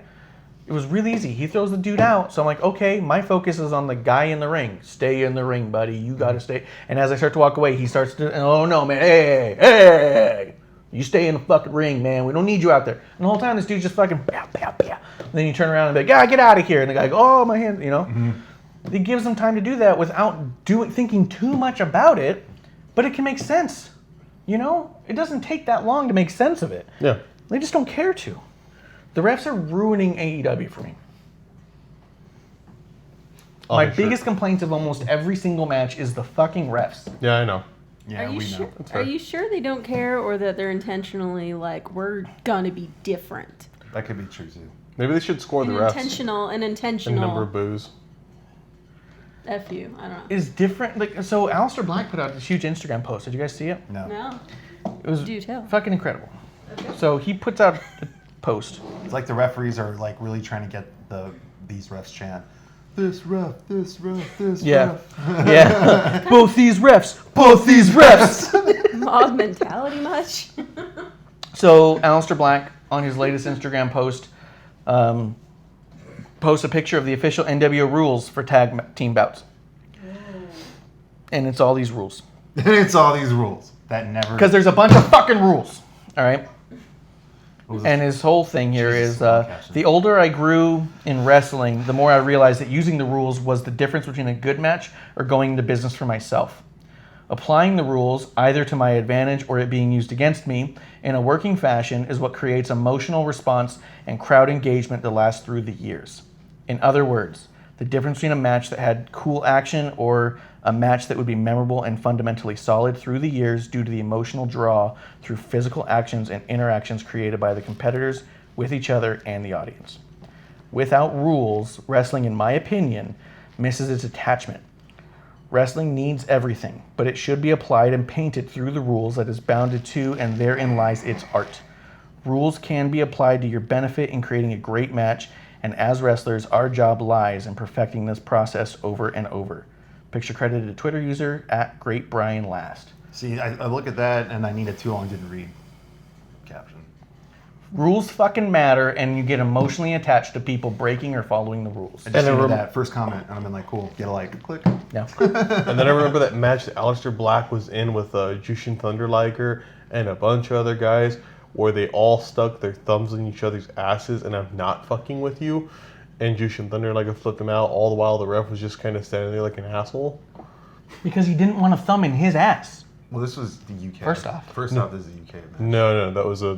it was really easy. He throws the dude out. So I'm like, okay, my focus is on the guy in the ring. Stay in the ring, buddy. You got to stay. And as I start to walk away, he starts to, oh no, man, hey. You stay in the fucking ring, man. We don't need you out there. And the whole time, this dude's just fucking, bah, bah, bah. And then you turn around and be like, yeah, get out of here. And the guy goes, oh, my hand, you know. It gives them time to do that without thinking too much about it, but it can make sense. You know, it doesn't take that long to make sense of it. Yeah. They just don't care to. The refs are ruining AEW for me. My Oh, sure. biggest complaints of almost every single match is the fucking refs. Yeah, I know. Yeah, Are you we sure? know. That's Are fair. you sure they don't care, or that they're intentionally like, we're gonna be different? That could be true too. Maybe they should score the refs. An intentional. And number of boos. F you. I don't know. Is different. Like, so Aleister Black put out this huge Instagram post. Did you guys see it? No. No. It was Do tell. fucking incredible. So he puts out a post. It's like the referees are like really trying to get these refs chant. This ref, this ref, this Yeah. ref. Yeah. Both these refs. Both these refs. Mob mentality much? So Aleister Black on his latest Instagram post posts a picture of the official NWO rules for tag team bouts. And it's all these rules. It's all these rules that never. Because there's a bunch of fucking rules. All right. And his whole thing here Jesus, is long caption. the older I grew in wrestling, the more I realized that using the rules was the difference between a good match or going into business for myself. Applying the rules, either to my advantage or it being used against me, in a working fashion is what creates emotional response and crowd engagement that lasts through the years. In other words, the difference between a match that had cool action or a match that would be memorable and fundamentally solid through the years due to the emotional draw through physical actions and interactions created by the competitors with each other and the audience. Without rules, wrestling, in my opinion, misses its attachment. Wrestling needs everything, but it should be applied and painted through the rules that is bounded to, and therein lies its art. Rules can be applied to your benefit in creating a great match, and as wrestlers, our job lies in perfecting this process over and over. Picture credited to Twitter user @GreatBrianLast. See, I look at that and I need a too long didn't read caption. Rules fucking matter, and you get emotionally attached to people breaking or following the rules. I just And needed that first comment and I've been like, cool, get a like, click. No. And then I remember that match that Aleister Black was in with Jushin Thunder Liger and a bunch of other guys, where they all stuck their thumbs in each other's asses, and I'm not fucking with you. And Jushin Thunder Liger flipped him out, all the while the ref was just kind of standing there like an asshole. Because he didn't want a thumb in his ass. Well, this was the UK. First off, this is the UK match. No, that was a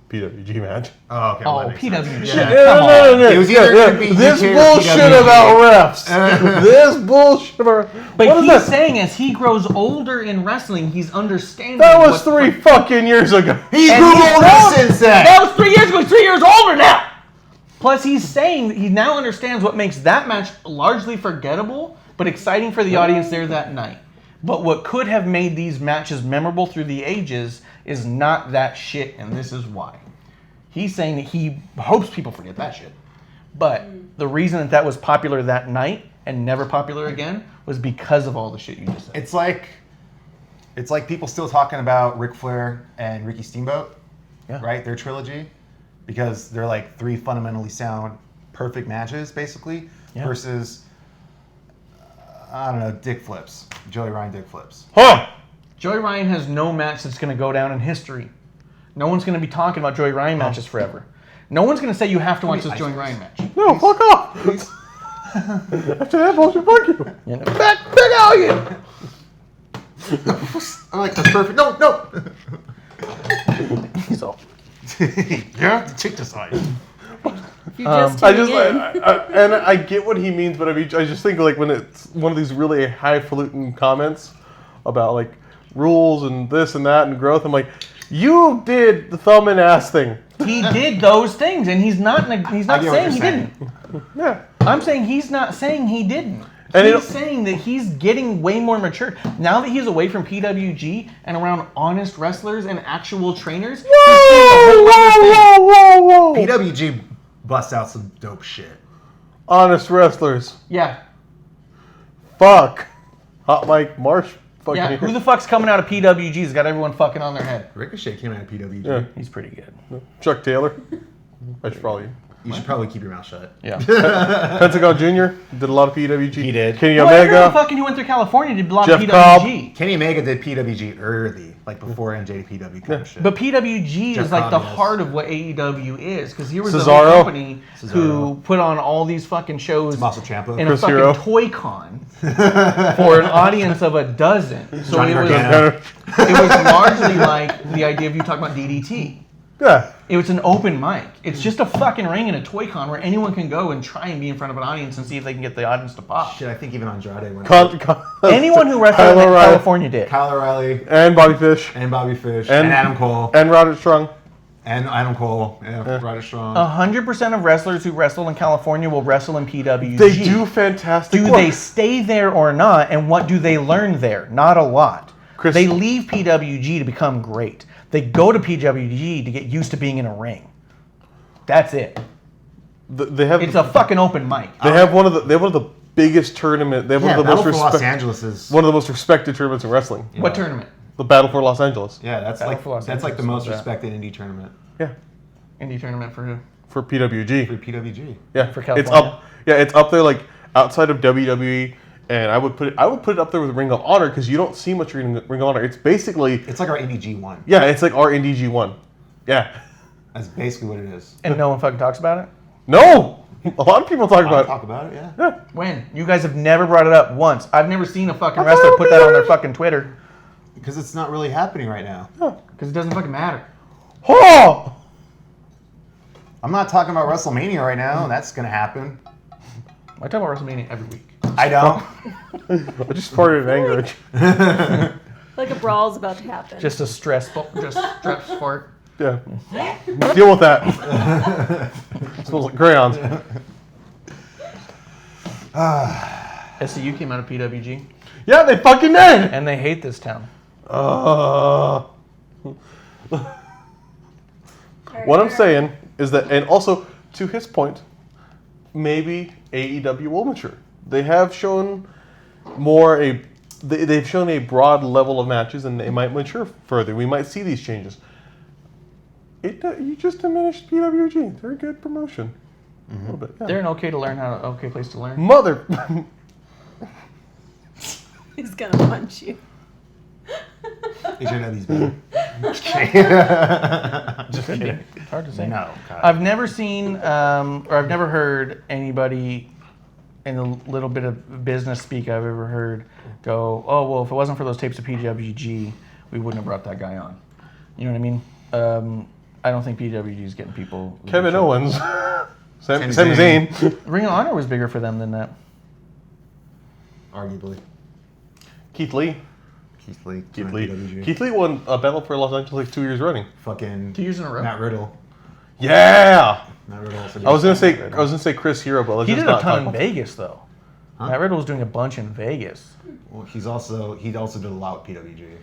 PWG match. Oh, okay. well, that Oh, makes sense. PWG. Yeah. Come on. It was either gonna be This UK or bullshit PWG. about refs. This bullshit about. But What is he's that? saying as he grows older in wrestling, he's understanding. That was what- 3 fucking years ago. He's And he's Googled grown. this since then. That was 3 years ago. He's 3 years older now. Plus, he's saying that he now understands what makes that match largely forgettable, but exciting for the audience there that night. But what could have made these matches memorable through the ages is not that shit, and this is why. He's saying that he hopes people forget that shit. But the reason that that was popular that night and never popular again was because of all the shit you just said. It's like people still talking about Ric Flair and Ricky Steamboat, Yeah. right? Their trilogy, because they're like 3 fundamentally sound, perfect matches, basically, Yeah. versus I don't know, dick flips, Joey Ryan dick flips. Huh? Joey Ryan has no match that's going to go down in history. No one's going to be talking about Joey Ryan matches forever. No one's going to say you have to watch this Joey Ryan match. No, fuck off. After that bullshit, fuck you. You know? Back out again. I'm like, that's perfect. No. He's all. Yeah, check this out. If you're just I tuning just in, and I get what he means, but I mean, I just think like when it's one of these really highfalutin comments about like rules and this and that and growth, I'm like, you did the thumb and ass thing. He did those things, and he's not I get what saying you're he saying. didn't. Yeah. I'm saying he's not saying he didn't. And He's it- saying that he's getting way more mature. Now that he's away from PWG and around honest wrestlers and actual trainers, he's seeing a whole other thing. PWG busts out some dope shit. Honest wrestlers. Yeah. Fuck. Hot Mike Marsh. Fucking Yeah. Who the fuck's coming out of PWG's got everyone fucking on their head? Ricochet came out of PWG. Yeah. He's pretty good. Chuck Taylor. I should probably. You should probably keep your mouth shut. Yeah. Pentagon Jr. did a lot of PWG. He did. Kenny Well, everyone Omega. fucking who went through California did a lot Jeff of Cobb. PWG. Kenny Omega did PWG early, like before NJPW kind of shit. But PWG Jeff is like the Cobb, yes. heart of what AEW is, because here was Cesaro. a company who Cesaro. put on all these fucking shows Tommaso Ciampa. in Chris a fucking Hero. toy con for an audience of a dozen. So Johnny it was, Gargano. it was largely like the idea of you talking about DDT. Yeah. It was an open mic. It's just a fucking ring in a toy con where anyone can go and try and be in front of an audience and see if they can get the audience to pop. Shit, I think even Andrade went. Anyone who wrestled Kyle in O'Reilly. California did. Kyle O'Reilly And Bobby Fish. and Bobby Fish And- and Adam Cole And Roderick Strong. and Adam Cole. Yeah, Ryder Strong. 100% of wrestlers who wrestle in California will wrestle in PWG. They do fantastic Do work. they stay there or not, and what do they learn there? Not a lot. Chris- They leave PWG to become great. They go to PWG to get used to being in a ring. That's it. They have. It's a fucking open mic. They have one of the biggest tournament. They have yeah, one of the Battle most for Los respect. Angeles is. One of the most respected tournaments in wrestling. What tournament? The Battle for Los Angeles. Yeah, that's Battle like for Los that's like the Angeles, most what's that? respected indie tournament Yeah. Indie tournament for who? For PWG. for PWG. Yeah. For It's California. up. Yeah, it's up there like outside of WWE, and I would put it up there with Ring of Honor because you don't see much Ring of Honor. It's basically It's like our indie G1. yeah, it's like our NDG one. Yeah. That's basically what it is. And no one fucking talks about it? No! A lot of people talk I'll about talk about it, yeah. it. When? You guys have never brought it up once. I've never seen a fucking wrestler put that on their fucking Twitter. Because it's not really happening right now. Because it doesn't fucking matter. Oh! I'm not talking about WrestleMania right now. That's going to happen. I talk about WrestleMania every week. I don't. I just farted in anger. Like a brawl's about to happen. Just a stressful fart. Yeah. Deal with that. Smells like crayons. SCU came out of PWG, Yeah, they fucking did! and they hate this town. What I'm saying is that, and also, to his point, maybe AEW will mature. They have shown they've shown a broad level of matches, and they might mature further. We might see these changes. You just diminished PWG. They're a good promotion. A little bit. Yeah. They're an okay place to learn. Mother. He's gonna punch you. HNW's better. Just Could be. kidding. It's hard to say. No. God. I've never seen, or I've never heard anybody in the little bit of business speak I've ever heard go, oh, well, if it wasn't for those tapes of PWG, we wouldn't have brought that guy on. You know what I mean? I don't think PWG is getting people. Kevin Owens. Sami Sami Zayn. Ring of Honor was bigger for them than that. Arguably. Keith Lee. Keith Lee. Keith joined Lee. PWG. Keith Lee won a battle for Los Angeles like 2 years running. Fucking 2 years in a row. Matt Riddle. Yeah. Matt Riddle also did I was gonna say Riddle. Chris Hero, but let's He just did a not ton talk in Vegas, though. Huh? Matt Riddle was doing a bunch in Vegas. Well, he also did a lot with PWG.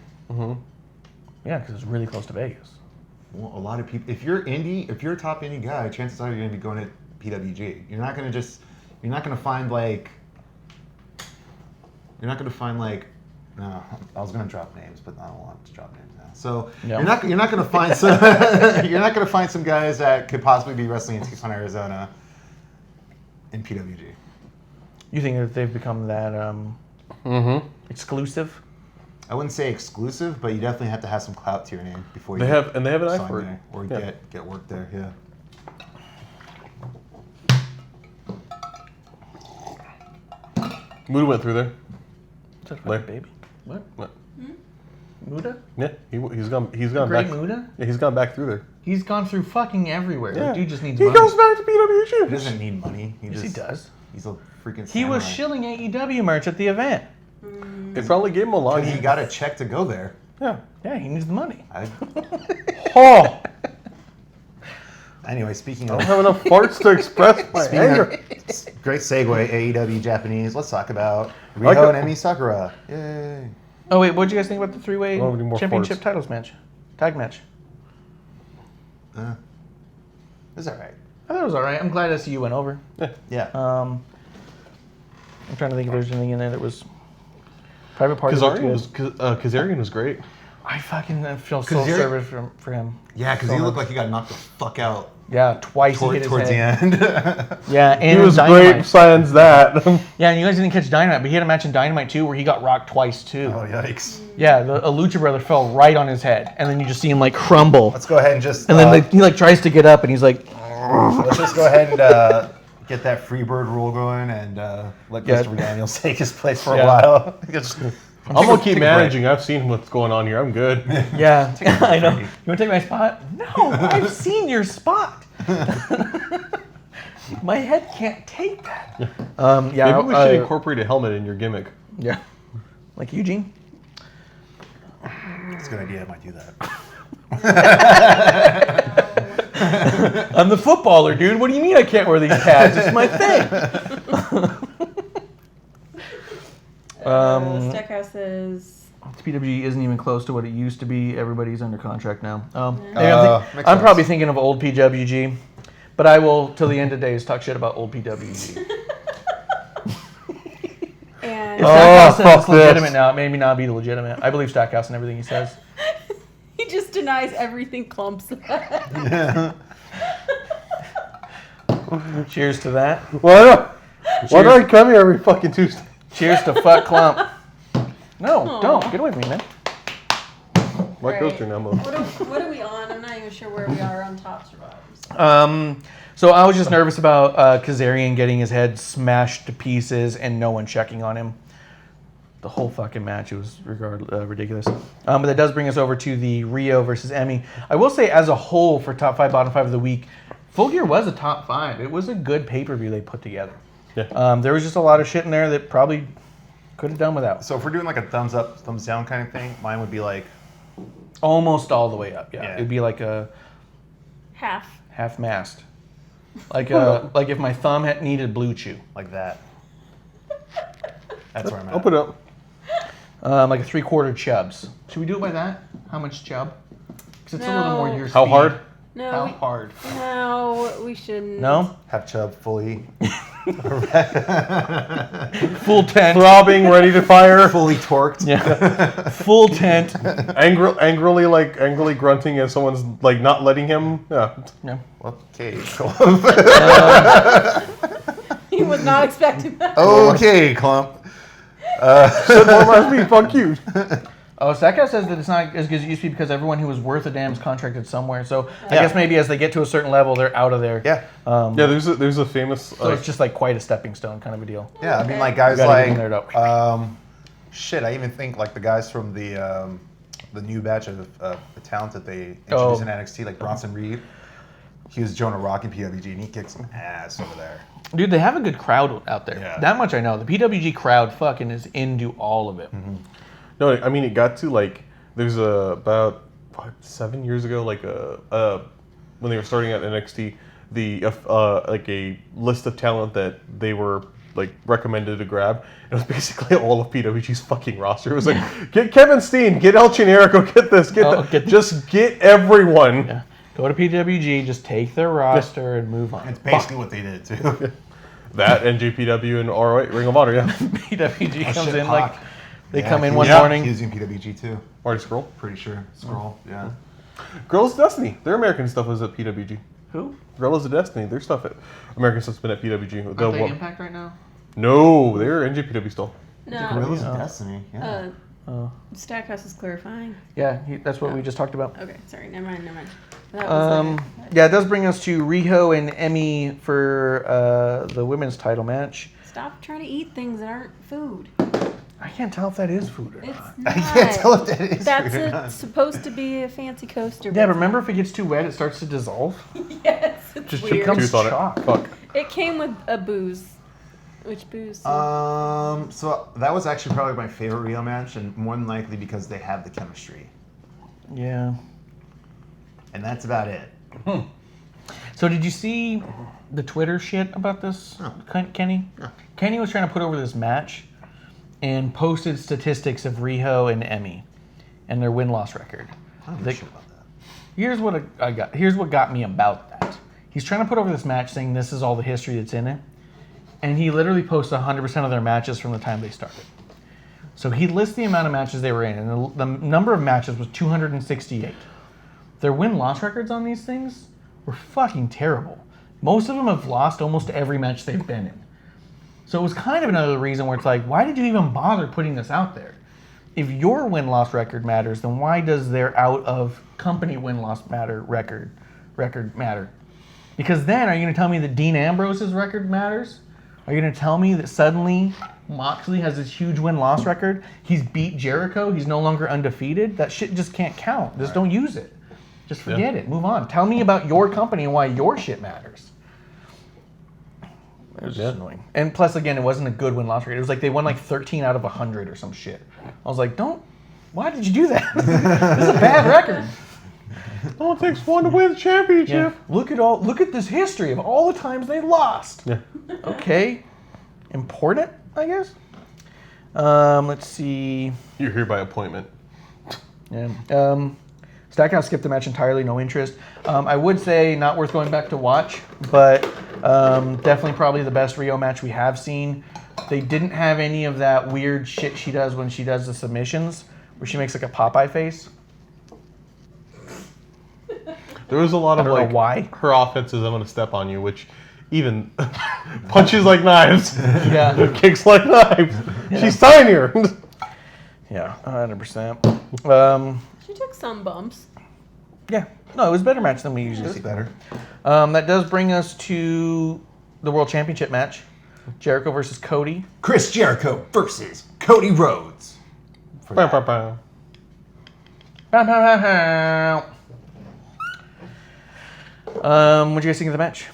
Yeah, because it's really close to Vegas. Well, a lot of people. If you're a top indie guy, chances are you're gonna be going to PWG. You're not gonna find like. No, I was gonna drop names, but I don't want to drop names now. So Yeah. you're not gonna find some some guys that could possibly be wrestling in Tucson, Arizona, in PWG. You think that they've become that exclusive? I wouldn't say exclusive, but you definitely have to have some clout to your name before you They have an eye sign for it. there or Yeah. get work there. Yeah. Muda went through there. Is that a Where? fucking baby? What? What? Muda? Yeah, he's gone Great back. Muda? Yeah, he's gone back through there. He's gone through fucking everywhere. Yeah. That dude just needs He money. goes back to He PWG. doesn't need money. Yes, he does. He's a freaking. He was samurai. shilling AEW merch at the event. They probably gave him a lot. Because he got a check to go there. Yeah. Yeah, he needs the money. Oh, Anyway, speaking I of don't have enough farts to express my anger. great segue, AEW Japanese. Let's talk about like Riho it. and Emi Sakura. Yay! Oh wait, what did you guys think about the three-way Oh, we need more championship farts. titles match? Tag match. It's all right. I thought it was alright. I'm glad SCU went over. Yeah. I'm trying to think if there's anything in there that was private party. looked good. Kazarian was great. I fucking feel so Kazarian- service for him. Yeah, because So he looked much. like he got knocked the fuck out Yeah, twice he hit his towards the head. end. Yeah, and He was Dynamite. great besides that. Yeah, and you guys didn't catch Dynamite, but he had a match in Dynamite too where he got rocked twice too. Oh yikes! Yeah, a Lucha brother fell right on his head, and then you just see him like crumble, Let's go ahead and just. and then like he like tries to get up, and he's like, let's just go ahead and get that Freebird rule going and let Yeah. Christopher Daniels take his place for Yeah. a while. Just- I'm gonna keep Take a break. managing. I've seen what's going on here. I'm good. yeah, I know. You want to take my spot? No, I've seen your spot. My head can't take that. Yeah, Maybe we should incorporate a helmet in your gimmick. yeah, like Eugene. It's a good idea. I might do that. I'm the footballer, dude. What do you mean I can't wear these pads? It's my thing. Stackhouse says PWG isn't even close to what it used to be. Everybody's under contract now. makes I'm sense. probably thinking of old PWG, but I will, till the end of days, talk shit about old PWG. and If Oh, Stackhouse says fuck it's legitimate this. now, it may not be legitimate. I believe Stackhouse and everything he says. he just denies everything Clump said. Cheers to that. Why do I come here every fucking Tuesday? Cheers to fuck Clump. No, don't. Get away from me, man. My Right. coaster now mode. What are we on? I'm not even sure where we are on top survivors. So I was just nervous about Kazarian getting his head smashed to pieces and no one checking on him. The whole fucking match, it was ridiculous. But that does bring us over to the Rio versus Emmy. I will say, as a whole, for top 5, bottom 5 of the week, Full Gear was a top 5. It was a good pay-per-view they put together. Yeah. There was just a lot of shit in there that probably could have done without. So if we're doing like a thumbs up, thumbs down kind of thing, mine would be like Almost all the way up, yeah. Yeah. It'd be like a Half. half-mast. Like if my thumb had needed Blue Chew. that. That's where I'm at. I'll put it up. Like a 3/4 chubs. Should we do it by that? How much chub? Because it's a little more No. your How speed. hard? No, How hard? no, we shouldn't. No? Have Chubb fully Full tent. Throbbing, ready to fire. fully torqued. Yeah. Full tent. Angrily grunting as someone's like not letting him. Yeah. Yeah. Okay. He was not expecting that. Okay, Clump. More must be fuck you. Oh, Stackhouse says that it's not as good as it used to be because everyone who was worth a damn is contracted somewhere. So I guess maybe as they get to a certain level, they're out of there. Yeah. Yeah, there's a famous. So it's just like quite a stepping stone kind of a deal. Yeah, I mean, like guys You gotta get like in there to- shit. I even think like the guys from the new batch of talent that they Oh. introduced in NXT, like Bronson Reed. He was Jonah Rock in PWG, and he kicked some ass over there. Dude, they have a good crowd out there. Yeah. That much I know. The PWG crowd fucking is into all of it. No, I mean it got to like there's about 7 years ago, like when they were starting at NXT, the like a list of talent that they were like recommended to grab. It was basically all of PWG's fucking roster. It was like get Kevin Steen, get El Generico, get this, just get everyone. Yeah. Go to PWG, just take their roster and move on. It's basically what they did too. That and JPW and ROH, Ring of Honor, yeah. PWG comes shit, in Pac. like they Yeah, come in he one was- morning. He was in PWG too. Marty Scroll. Pretty sure. Scroll. Yeah. Girls of Destiny. Their American stuff was at PWG. Who? Girls of Destiny. Their stuff at American stuff's been at PWG. Aren't they Impact right now? No, they're NJPW still. No. Gorillas of Destiny. Yeah. Stackhouse is clarifying. Yeah, that's what we just talked about. Okay, sorry, never mind. That was Yeah, it does bring us to Riho and Emmy for the women's title match. Stop trying to eat things that aren't food. I can't tell if that is food or It's not. not. I can't tell if that is That's food or not. supposed to be a fancy coaster. Yeah, but but remember if it gets too wet, it starts to dissolve. yes, it's Just weird. becomes Tooth on chalk. it. Fuck. It came with a booze. Which booze? So that was actually probably my favorite Rio match, and more than likely because they have the chemistry, Yeah. and that's about it. So did you see the Twitter shit about this, Kenny? No. Kenny was trying to put over this match and posted statistics of Riho and Emmy and their win-loss record. I don't know shit about that. Here's what I got. Here's what got me about that. He's trying to put over this match, saying this is all the history that's in it, and he literally posts 100% of their matches from the time they started. So he lists the amount of matches they were in, and the number of matches was 268. Their win-loss records on these things were fucking terrible. Most of them have lost almost every match they've been in. So it was kind of another reason where it's like, why did you even bother putting this out there? If your win-loss record matters, then why does their out-of-company win-loss record matter? Because then, are you going to tell me that Dean Ambrose's record matters? Are you going to tell me that suddenly Moxley has this huge win-loss record? He's beat Jericho. He's no longer undefeated. That shit just can't count. Just don't use it. Just forget it. Move on. Tell me about your company and why your shit matters. It was just annoying. And plus, again, it wasn't a good win-loss rate. It was like they won like 13 out of 100 or some shit. I was like, why did you do that? This is a bad record. All it takes one to win the championship. Look at this history of all the times they lost. Yeah. Okay. Important, I guess. Let's see. You're here by appointment. Yeah. Stackhouse skipped the match entirely, no interest. I would say not worth going back to watch, but definitely probably the best Rio match we have seen. They didn't have any of that weird shit she does when she does the submissions, where she makes like a Popeye face. There was a lot of I don't know like why. her offense is I'm gonna step on you, which even punches like knives, Yeah. kicks like knives. She's tinier. Yeah, 100%. She took some bumps. Yeah. No, it was a better match than we usually It's see. better. That does bring us to the World Championship match. Jericho versus Cody. Chris Jericho versus Cody Rhodes. For Bow, that. bow, bow. Bow, bow, bow, bow. What'd you guys think of the match?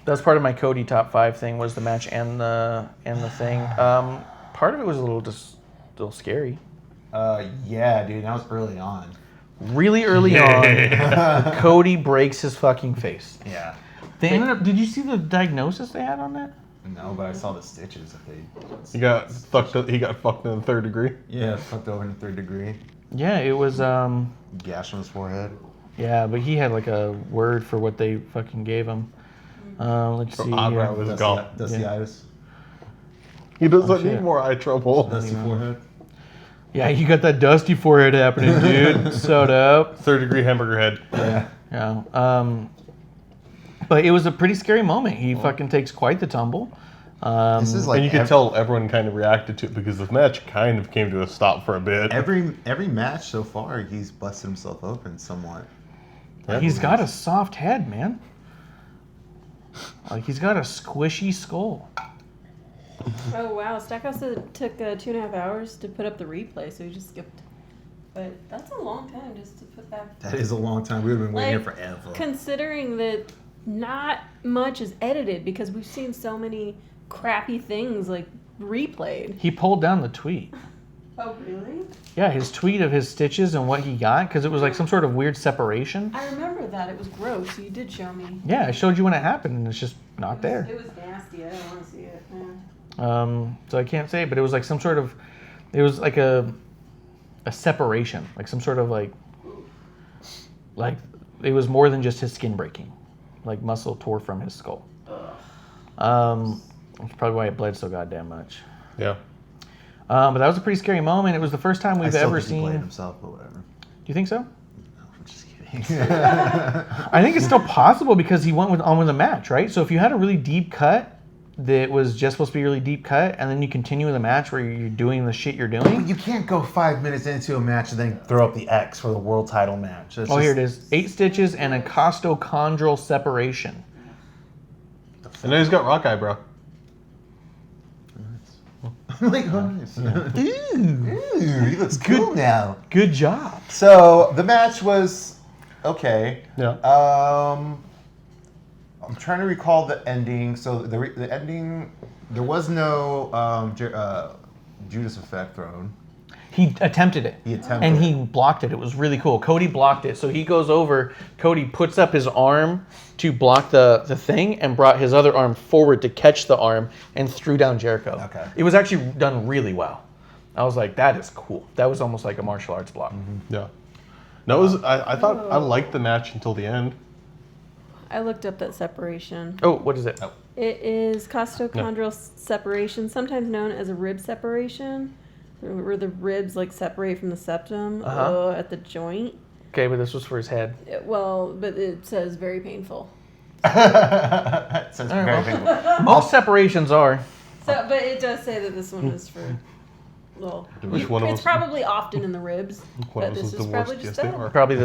That was part of my Cody top 5 thing, was the match and the thing. Part of it was a little scary. Yeah, dude, that was early on. Really early on, Cody breaks his fucking face. Yeah. They ended up. Did you see the diagnosis they had on that? No, but I saw the stitches that they. He got fucked in the 3rd degree. Yeah, fucked over in the 3rd degree. Yeah, it was. Gash on his forehead. Yeah, but he had like a word for what they fucking gave him. Let's see. eyebrow Here. was gone. Dustyitis. He doesn't shit. need more eye trouble. Dusty forehead. Yeah, you got that dusty forehead happening, dude. So dope. 3rd degree hamburger head. Yeah. Yeah. But it was a pretty scary moment. He fucking takes quite the tumble. This is like And you could tell everyone kind of reacted to it because the match kind of came to a stop for a bit. every match so far, he's busted himself open somewhat. He's got a soft head, man. Like he's got a squishy skull. Oh wow, Stackhouse said it took 2.5 hours to put up the replay, so he just skipped. But that's a long time just to put that. That is a long time. We've been waiting Like, here forever. Considering that not much is edited because we've seen so many crappy things like replayed. He pulled down the tweet. Oh really? Yeah, his tweet of his stitches and what he got, because it was like some sort of weird separation. I remember that. It was gross. You did show me. Yeah, I showed you when it happened, and it's just not there. It was nasty. I don't want to see it. Yeah. So I can't say, but it was like some sort of, it was like a separation, like some sort of like it was more than just his skin breaking, like muscle tore from his skull. That's probably why it bled so goddamn much. Yeah. But that was a pretty scary moment. It was the first time I we've still ever think he played seen. himself, but whatever. Do you think so? No, I'm just kidding. I think it's still possible because he went on with the match, right? So if you had a really deep cut that was just supposed to be a really deep cut, and then you continue with a match where you're doing the shit you're doing. You can't go 5 minutes into a match and then throw up the X for the world title match. It's Oh, here it just- is. 8 stitches and a costochondral separation. And then he's got rock eyebrow. like, ooh, he looks cool now. Good job. So the match was okay. Yeah. I'm trying to recall the ending. So the ending, there was no Judas effect thrown. He attempted it. He attempted And it. he blocked it. It was really cool. Cody blocked it. So he goes over, Cody puts up his arm to block the thing and brought his other arm forward to catch the arm and threw down Jericho. Okay. It was actually done really well. I was like, that is cool. That was almost like a martial arts block. Yeah. No, it was, I thought I liked the match until the end. I looked up that separation. Oh, what is it? It is costochondral separation, sometimes known as a rib separation, where the ribs like separate from the septum at the joint. Okay, but this was for his head. But it says very painful. Sounds right, very well. painful. Most separations are. So, but it does say that this one is for. Well, Which one of it's us- probably often in the ribs, One but of us this is is the probably worst. just Yes, they that. are. Probably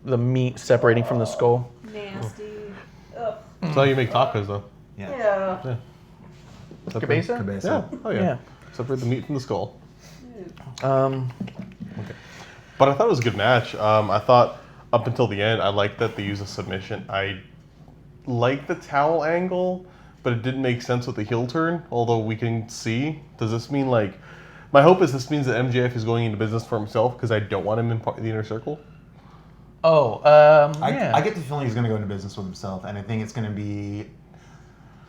the meat separating from the skull. Nasty. Ugh. That's how you make tacos, though. Yeah. Separate- Cabeza? Cabeza. Yeah. Oh, yeah. Yeah. Separate the meat from the skull. But I thought it was a good match. I thought up until the end, I liked that they used a submission. I liked the towel angle, but it didn't make sense with the heel turn, although we can see. Does this mean, like... My hope is this means that MJF is going into business for himself, because I don't want him in the inner circle. Oh, I get the feeling he's going to go into business with himself, and I think it's going to be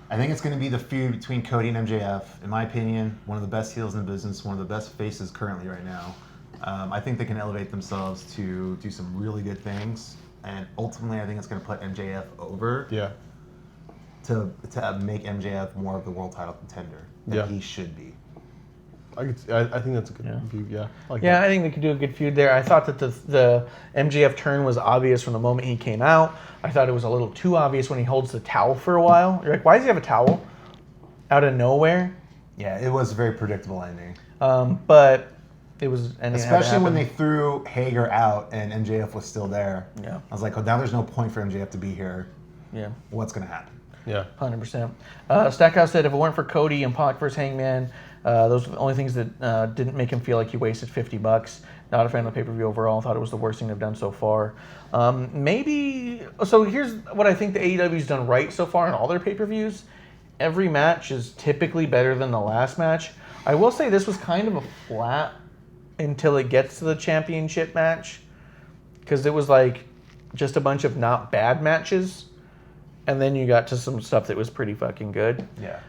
the feud between Cody and MJF. In my opinion, one of the best heels in the business, one of the best faces currently right now. I think they can elevate themselves to do some really good things, and ultimately, I think it's going to put MJF over Yeah. to make MJF more of the world title contender than Yeah. he should be. I think that's a good view. Yeah. I like Yeah, that. I think they could do a good feud there. I thought that the MJF turn was obvious from the moment he came out. I thought it was a little too obvious when he holds the towel for a while. You're like, why does he have a towel out of nowhere? Yeah, it was a very predictable ending. But it was, and Especially when they threw Hager out and MJF was still there. Yeah. I was like, oh, now there's no point for MJF to be here. yeah. What's going to happen? Yeah. 100%. Stackhouse said if it weren't for Cody and Pac versus Hangman, those were the only things that didn't make him feel like he wasted $50. Not a fan of the pay-per-view overall. Thought it was the worst thing they've done so far. Maybe. So here's what I think the AEW's done right so far in all their pay-per-views. Every match is typically better than the last match. I will say this was kind of a flat until it gets to the championship match, because it was like just a bunch of not bad matches. And then you got to some stuff that was pretty fucking good. Yeah.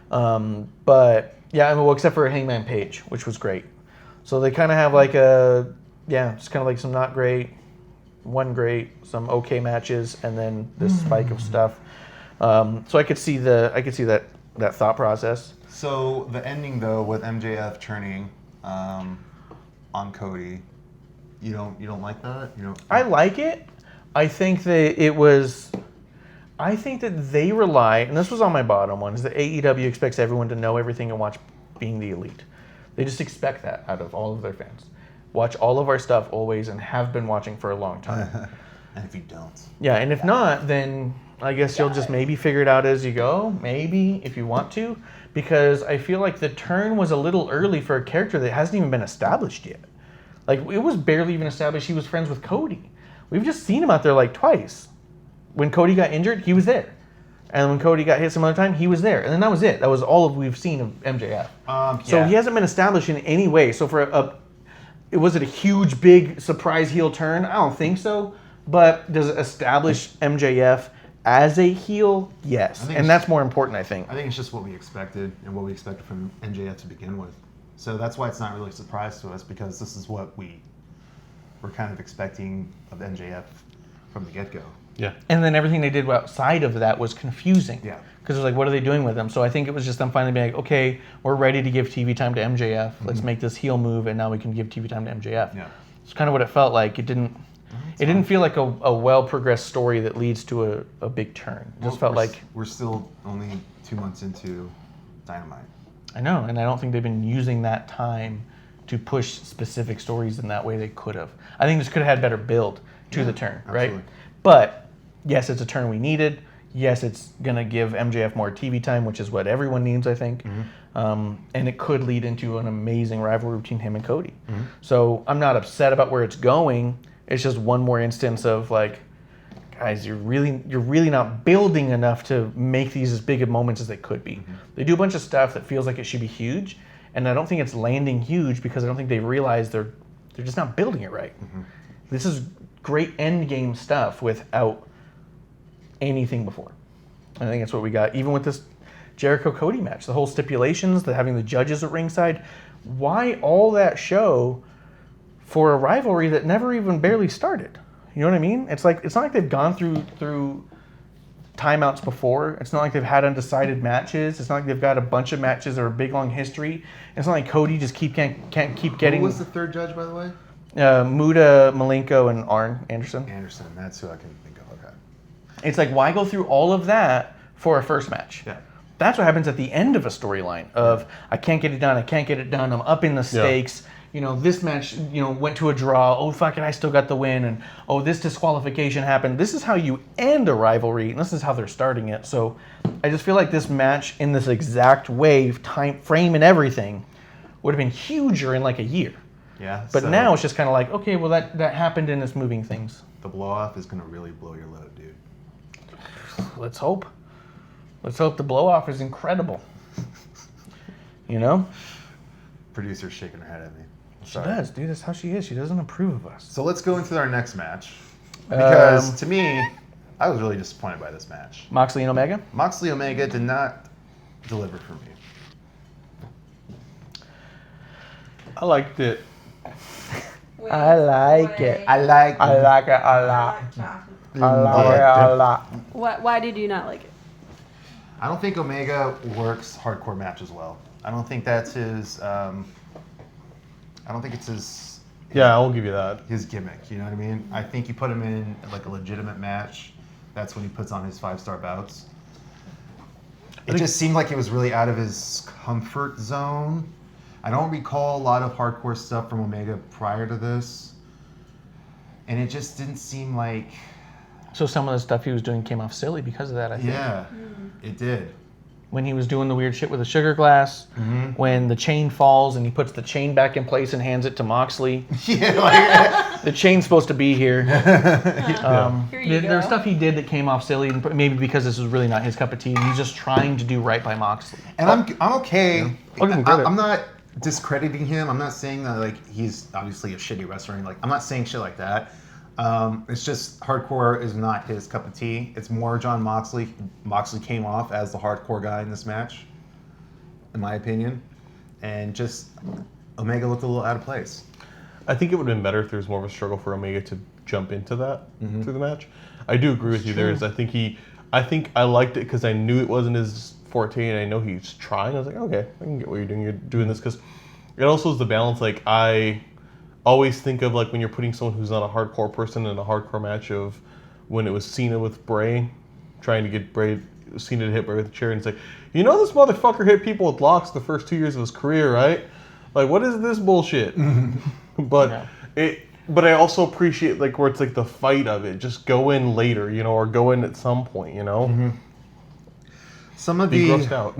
But yeah, I mean, well, except for Hangman Page, which was great. So they kind of have like just kind of like some not great, one great, some okay matches, and then this spike of stuff. So I could see that thought process. So the ending though, with MJF turning on Cody, you don't like that? You don't? I like it. I think that it was. I think that they rely, and this was on my bottom one, is that AEW expects everyone to know everything and watch Being the Elite. They just expect that out of all of their fans. Watch all of our stuff always and have been watching for a long time. And if you don't, Yeah, and if not, then I guess you'll just maybe figure it out as you go, maybe, if you want to, because I feel like the turn was a little early for a character that hasn't even been established yet. Like, it was barely even established he was friends with Cody. We've just seen him out there like twice. When Cody got injured, he was there. And when Cody got hit some other time, he was there. And then that was it. That was all we've seen of MJF. So yeah. he hasn't been established in any way. So was it a huge, big surprise heel turn? I don't think so. But does it establish MJF as a heel? Yes. And that's more important, I think. I think it's just what we expected and what we expected from MJF to begin with. So that's why it's not really a surprise to us, because this is what we were kind of expecting of MJF from the get-go. Yeah. And then everything they did outside of that was confusing. Yeah. Because it was like, what are they doing with him? So I think it was just them finally being like, okay, we're ready to give TV time to MJF. Let's make this heel move, and now we can give TV time to MJF. Yeah. It's kind of what it felt like. It didn't feel like a well-progressed story that leads to a big turn. It just felt like... We're still only 2 months into Dynamite. I know, and I don't think they've been using that time to push specific stories in that way they could have. I think this could have had better build to the turn, right? absolutely. But yes, it's a turn we needed. Yes, it's going to give MJF more TV time, which is what everyone needs, I think. And it could lead into an amazing rivalry between him and Cody. So I'm not upset about where it's going. It's just one more instance of like, guys, you're really not building enough to make these as big of moments as they could be. They do a bunch of stuff that feels like it should be huge, and I don't think it's landing huge because I don't think they realize they're just not building it right. This is great end game stuff without anything before. I think that's what we got. Even with this Jericho Cody match, the whole stipulations, having the judges at ringside, why all that show for a rivalry that never even barely started? You know what I mean? It's not like they've gone through timeouts before. It's not like they've had undecided matches. It's not like they've got a bunch of matches or a big long history. It's not like Cody just can't keep getting. Who was the third judge, by the way? Muda, Malenko, and Arn Anderson. Anderson. That's who I can think of. Okay. It's like, why go through all of that for a first match? Yeah. That's what happens at the end of a storyline of, I can't get it done, I'm up in the stakes. You know, this match, went to a draw. Oh, fuck it, I still got the win. And, oh, this disqualification happened. This is how you end a rivalry, and this is how they're starting it. So I just feel like this match in this exact way, time frame and everything, would have been huger in like a year. Yeah. But so now it's just kind of like, okay, well, that happened and it's moving things. the blow off is going to really blow your load, dude. Let's hope. Let's hope the blow off is incredible. Producer's shaking her head at me. She does, dude. That's how she is. She doesn't approve of us. So let's go into our next match. Because to me, I was really disappointed by this match. Moxley and Omega? Moxley Omega did not deliver for me. I liked it. I like it. I like it a lot. I like it a lot. Why did you not like it? I don't think Omega works hardcore matches well. I don't think that's his. I don't think it's his. Yeah, I'll give you that. His gimmick. You know what I mean? I think you put him in like a legitimate match. That's when he puts on his 5-star bouts. It just seemed like it was really out of his comfort zone. I don't recall a lot of hardcore stuff from Omega prior to this, and it just didn't seem like. So some of the stuff he was doing came off silly because of that, I think. Yeah, it did. When he was doing the weird shit with the sugar glass, when the chain falls and he puts the chain back in place and hands it to Moxley. Yeah, like, The chain's supposed to be here. Here you There was go. stuff he did that came off silly, and maybe because this was really not his cup of tea, and he's just trying to do right by Moxley. and I'm okay. I'll give him credit. I'm not discrediting him. I'm not saying that like he's obviously a shitty wrestler. Like I'm not saying shit like that. It's just hardcore is not his cup of tea. It's more John Moxley. Moxley came off as the hardcore guy in this match, in my opinion, and just Omega looked a little out of place. I think it would have been better if there was more of a struggle for Omega to jump into that through the match. I do agree with you. I think I liked it because I knew it wasn't his forte, and I know he's trying. I was like, okay, I can get what you're doing. You're doing this because it also is the balance. Like I always think of like when you're putting someone who's not a hardcore person in a hardcore match of when it was Cena with Bray, trying to get Cena to hit Bray with a chair, and it's like, you know, this motherfucker hit people with locks the first 2 years of his career, right? Like, what is this bullshit? But but I also appreciate like where it's like the fight of it. Just go in later, you know, or go in at some point, you know. Some of Be grossed out.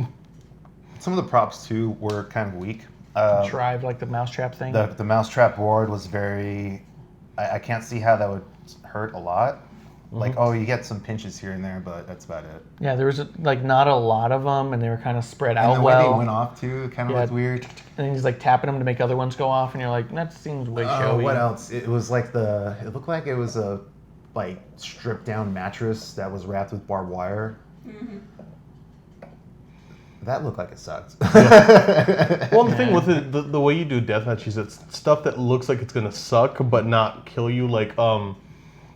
some of the props too were kind of weak. Drive like the mousetrap thing. The mousetrap board was very. I can't see how that would hurt a lot. Like, oh, you get some pinches here and there, but that's about it. Yeah, there was like not a lot of them, and they were kind of spread out And the way well. they went off too kind of Yeah. looked weird. And he's like tapping them to make other ones go off, and you're like, that seems way showy. What else? It was like it looked like it was a like stripped down mattress that was wrapped with barbed wire. That looked like it sucked. Well, the thing with it, the way you do deathmatch is it's stuff that looks like it's gonna suck but not kill you. Like,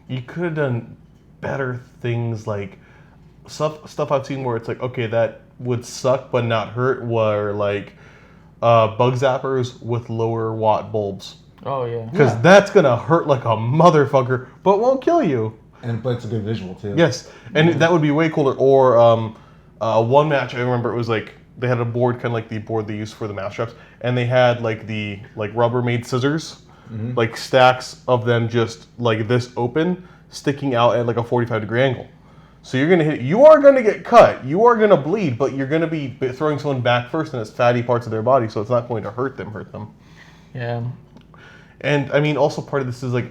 you could have done better things. Like stuff I've seen where it's like, okay, that would suck but not hurt. Were like bug zappers with lower watt bulbs, Oh yeah. because that's gonna hurt like a motherfucker but won't kill you. But it's a good visual too. Yes, and that would be way cooler. Or one match I remember, it was like they had a board kind of like the board they use for the mousetraps, and they had like the Rubbermaid scissors, like stacks of them just like this open, sticking out at like a 45-degree angle. So you're gonna hit. You are gonna get cut. You are gonna bleed, but you're gonna be throwing someone back first, and it's fatty parts of their body, so it's not going to hurt them. Yeah. And I mean, also part of this is like,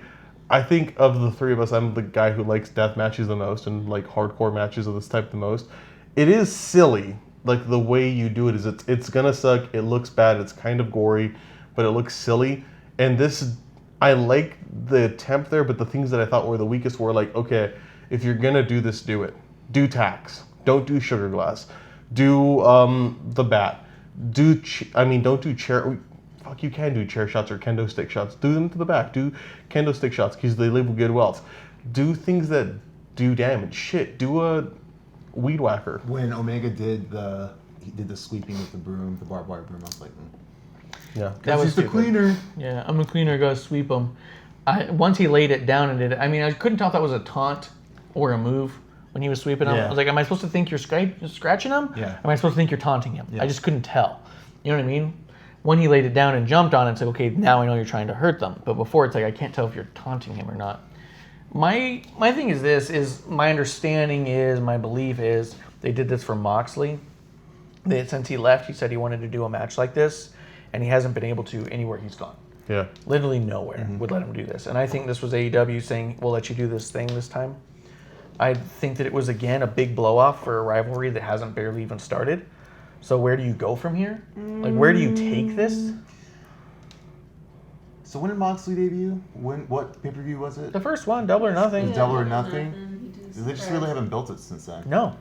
I think of the three of us, I'm the guy who likes death matches the most and like hardcore matches of this type the most. It is silly, like the way you do it is it's gonna suck. It looks bad. It's kind of gory, but it looks silly. And this, I like the attempt there, but the things that I thought were the weakest were like, okay, if you're gonna do this, do it. Do tacks. Don't do sugar glass. Do the bat. Don't do chair. Fuck, you can do chair shots or kendo stick shots. Do them to the back. Do kendo stick shots because they live with good wealth. Do things that do damage. Shit, do a weed whacker. When Omega did the sweeping with the broom, the barbed wire broom, I was like, Yeah. That was the stupid. cleaner. Yeah, I'm the cleaner. Gotta sweep them. Once he laid it down and did it, I mean, I couldn't tell if that was a taunt or a move when he was sweeping them. Yeah. I was like, am I supposed to think you're scratching him? Yeah. Am I supposed to think you're taunting him? Yeah. I just couldn't tell. You know what I mean? When he laid it down and jumped on it, it's like, okay, now I know you're trying to hurt them. But before, it's like, I can't tell if you're taunting him or not. My thing is this, is my understanding is, my belief is, they did this for Moxley. Since he left, he said he wanted to do a match like this, and he hasn't been able to anywhere he's gone. Yeah. Literally nowhere would let him do this. And I think this was AEW saying, we'll let you do this thing this time. I think that it was, again, a big blow-off for a rivalry that hasn't barely even started. So where do you go from here? Like, where do you take this? So when did Moxley debut? What pay-per-view was it? The first one, Double or Nothing. Yeah. Double or Nothing? They just really haven't built it since then. No.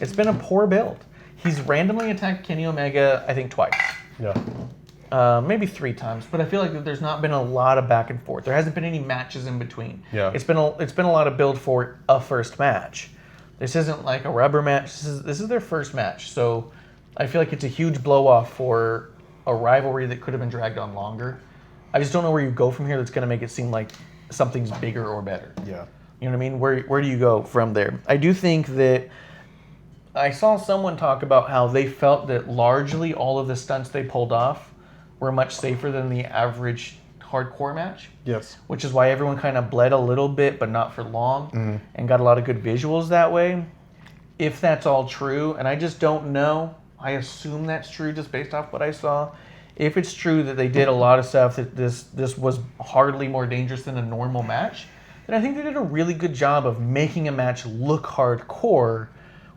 It's been a poor build. He's randomly attacked Kenny Omega, I think, twice. Yeah. Maybe 3 times, but I feel like that there's not been a lot of back and forth. There hasn't been any matches in between. Yeah. It's been a lot of build for a first match. This isn't like a rubber match. This is their first match. So I feel like it's a huge blow off for a rivalry that could have been dragged on longer. I just don't know where you go from here that's going to make it seem like something's bigger or better. Yeah. You know what I mean? Where do you go from there? I do think that I saw someone talk about how they felt that largely all of the stunts they pulled off were much safer than the average hardcore match, Yes. which is why everyone kind of bled a little bit, but not for long, and got a lot of good visuals that way. If that's all true, and I just don't know, I assume that's true just based off what I saw. If it's true that they did a lot of stuff that this was hardly more dangerous than a normal match, then I think they did a really good job of making a match look hardcore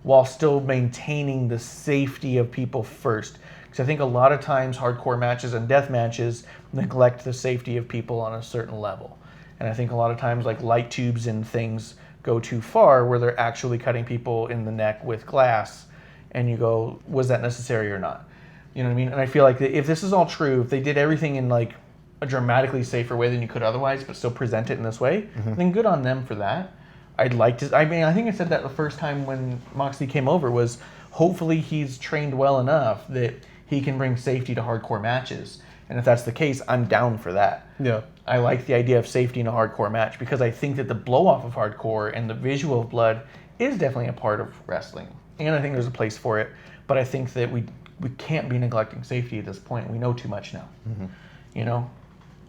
while still maintaining the safety of people first. Because I think a lot of times hardcore matches and death matches neglect the safety of people on a certain level. And I think a lot of times like light tubes and things go too far where they're actually cutting people in the neck with glass, and you go, was that necessary or not? You know what I mean? And I feel like if this is all true, if they did everything in like a dramatically safer way than you could otherwise, but still present it in this way, then good on them for that. I'd like to, I mean, I think I said that the first time when Moxley came over was hopefully he's trained well enough that he can bring safety to hardcore matches. And if that's the case, I'm down for that. Yeah. I like the idea of safety in a hardcore match because I think that the blow off of hardcore and the visual of blood is definitely a part of wrestling. And I think there's a place for it. But I think that we can't be neglecting safety at this point. We know too much now. You know?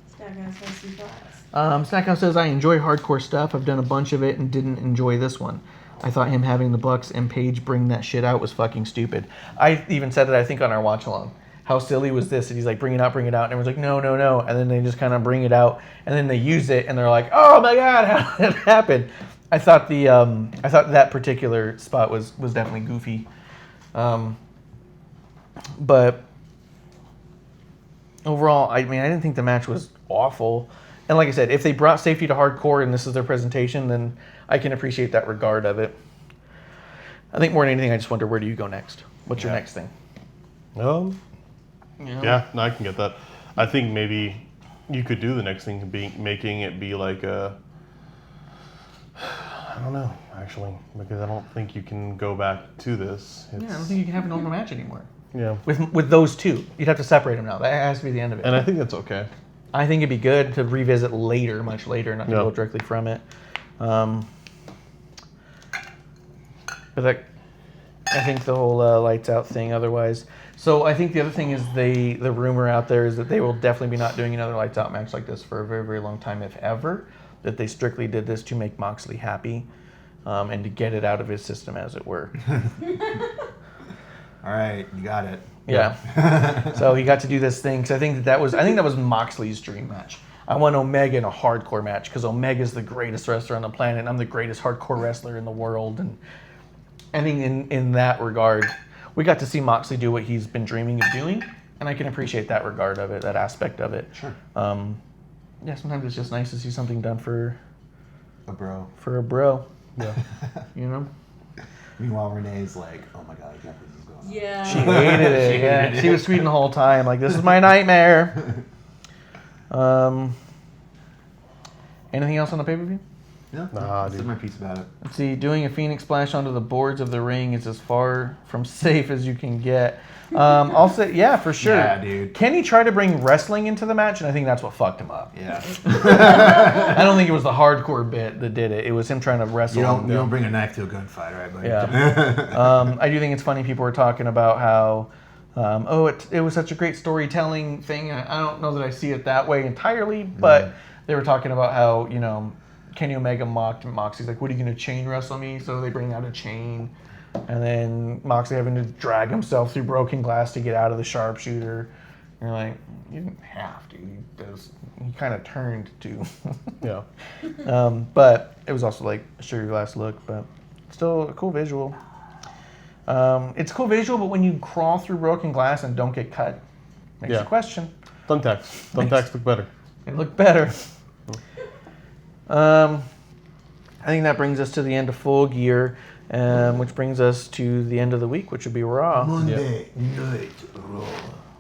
Stackhouse has some thoughts. Stackhouse says, I enjoy hardcore stuff. I've done a bunch of it and didn't enjoy this one. I thought him having the Bucks and Paige bring that shit out was fucking stupid. I even said that, I think, on our watch along. How silly was this? And he's like, bring it out. And everyone's like, no. And then they just kind of bring it out. And then they use it. And they're like, oh my God, how did that happen? I thought that particular spot was definitely goofy. But overall, I mean, I didn't think the match was awful. And like I said, if they brought safety to hardcore and this is their presentation, then I can appreciate that regard of it. I think more than anything, I just wonder, where do you go next? What's your next thing? You know? Yeah, no, I can get that. I think maybe you could do the next thing, making it be like a, I don't know, actually, because I don't think you can go back to this. Yeah, I don't think you can have a normal match anymore. Yeah. With those two. You'd have to separate them now. That has to be the end of it. And I think that's okay. I think it'd be good to revisit later, much later, not to go directly from it. But I think the whole lights out thing otherwise. So I think the other thing is the rumor out there is that they will definitely be not doing another lights out match like this for a very, very long time, if ever. That they strictly did this to make Moxley happy and to get it out of his system, as it were. All right, you got it. Yeah. So he got to do this thing because I think that was Moxley's dream match. I want Omega in a hardcore match because Omega's the greatest wrestler on the planet. And I'm the greatest hardcore wrestler in the world. And I think in that regard, we got to see Moxley do what he's been dreaming of doing. And I can appreciate that regard of it, that aspect of it. Sure. Yeah, sometimes it's just nice to see something done for A bro. a bro. Yeah. You know? Meanwhile, Renee's like, oh my God, I can't believe this is going on. Yeah. She hated it. Yeah, she was tweeting the whole time, like, this is my nightmare. Anything else on the pay-per-view? Yeah, Nah, said dude. my piece about it. Let's see, doing a Phoenix splash onto the boards of the ring is as far from safe as you can get. I'll say, yeah, for sure. Yeah, dude. Kenny tried to bring wrestling into the match, and I think that's what fucked him up. Yeah. I don't think it was the hardcore bit that did it. It was him trying to wrestle. You don't bring a knife to a gunfight, right, buddy? Yeah. I do think it's funny people were talking about how, it was such a great storytelling thing. I don't know that I see it that way entirely, but they were talking about how, you know, Kenny Omega mocked Moxley. He's like, what are you going to chain wrestle me? So they bring out a chain. And then Moxley having to drag himself through broken glass to get out of the sharpshooter. You're like, you didn't have to. He kind of turned to. Yeah. But it was also like a sugar glass look, but still a cool visual. It's a cool visual, but when you crawl through broken glass and don't get cut, makes you question. Thumbtacks. Thumbtacks look better. They look better. I think that brings us to the end of Full Gear, which brings us to the end of the week, which would be Raw, Monday Night Raw.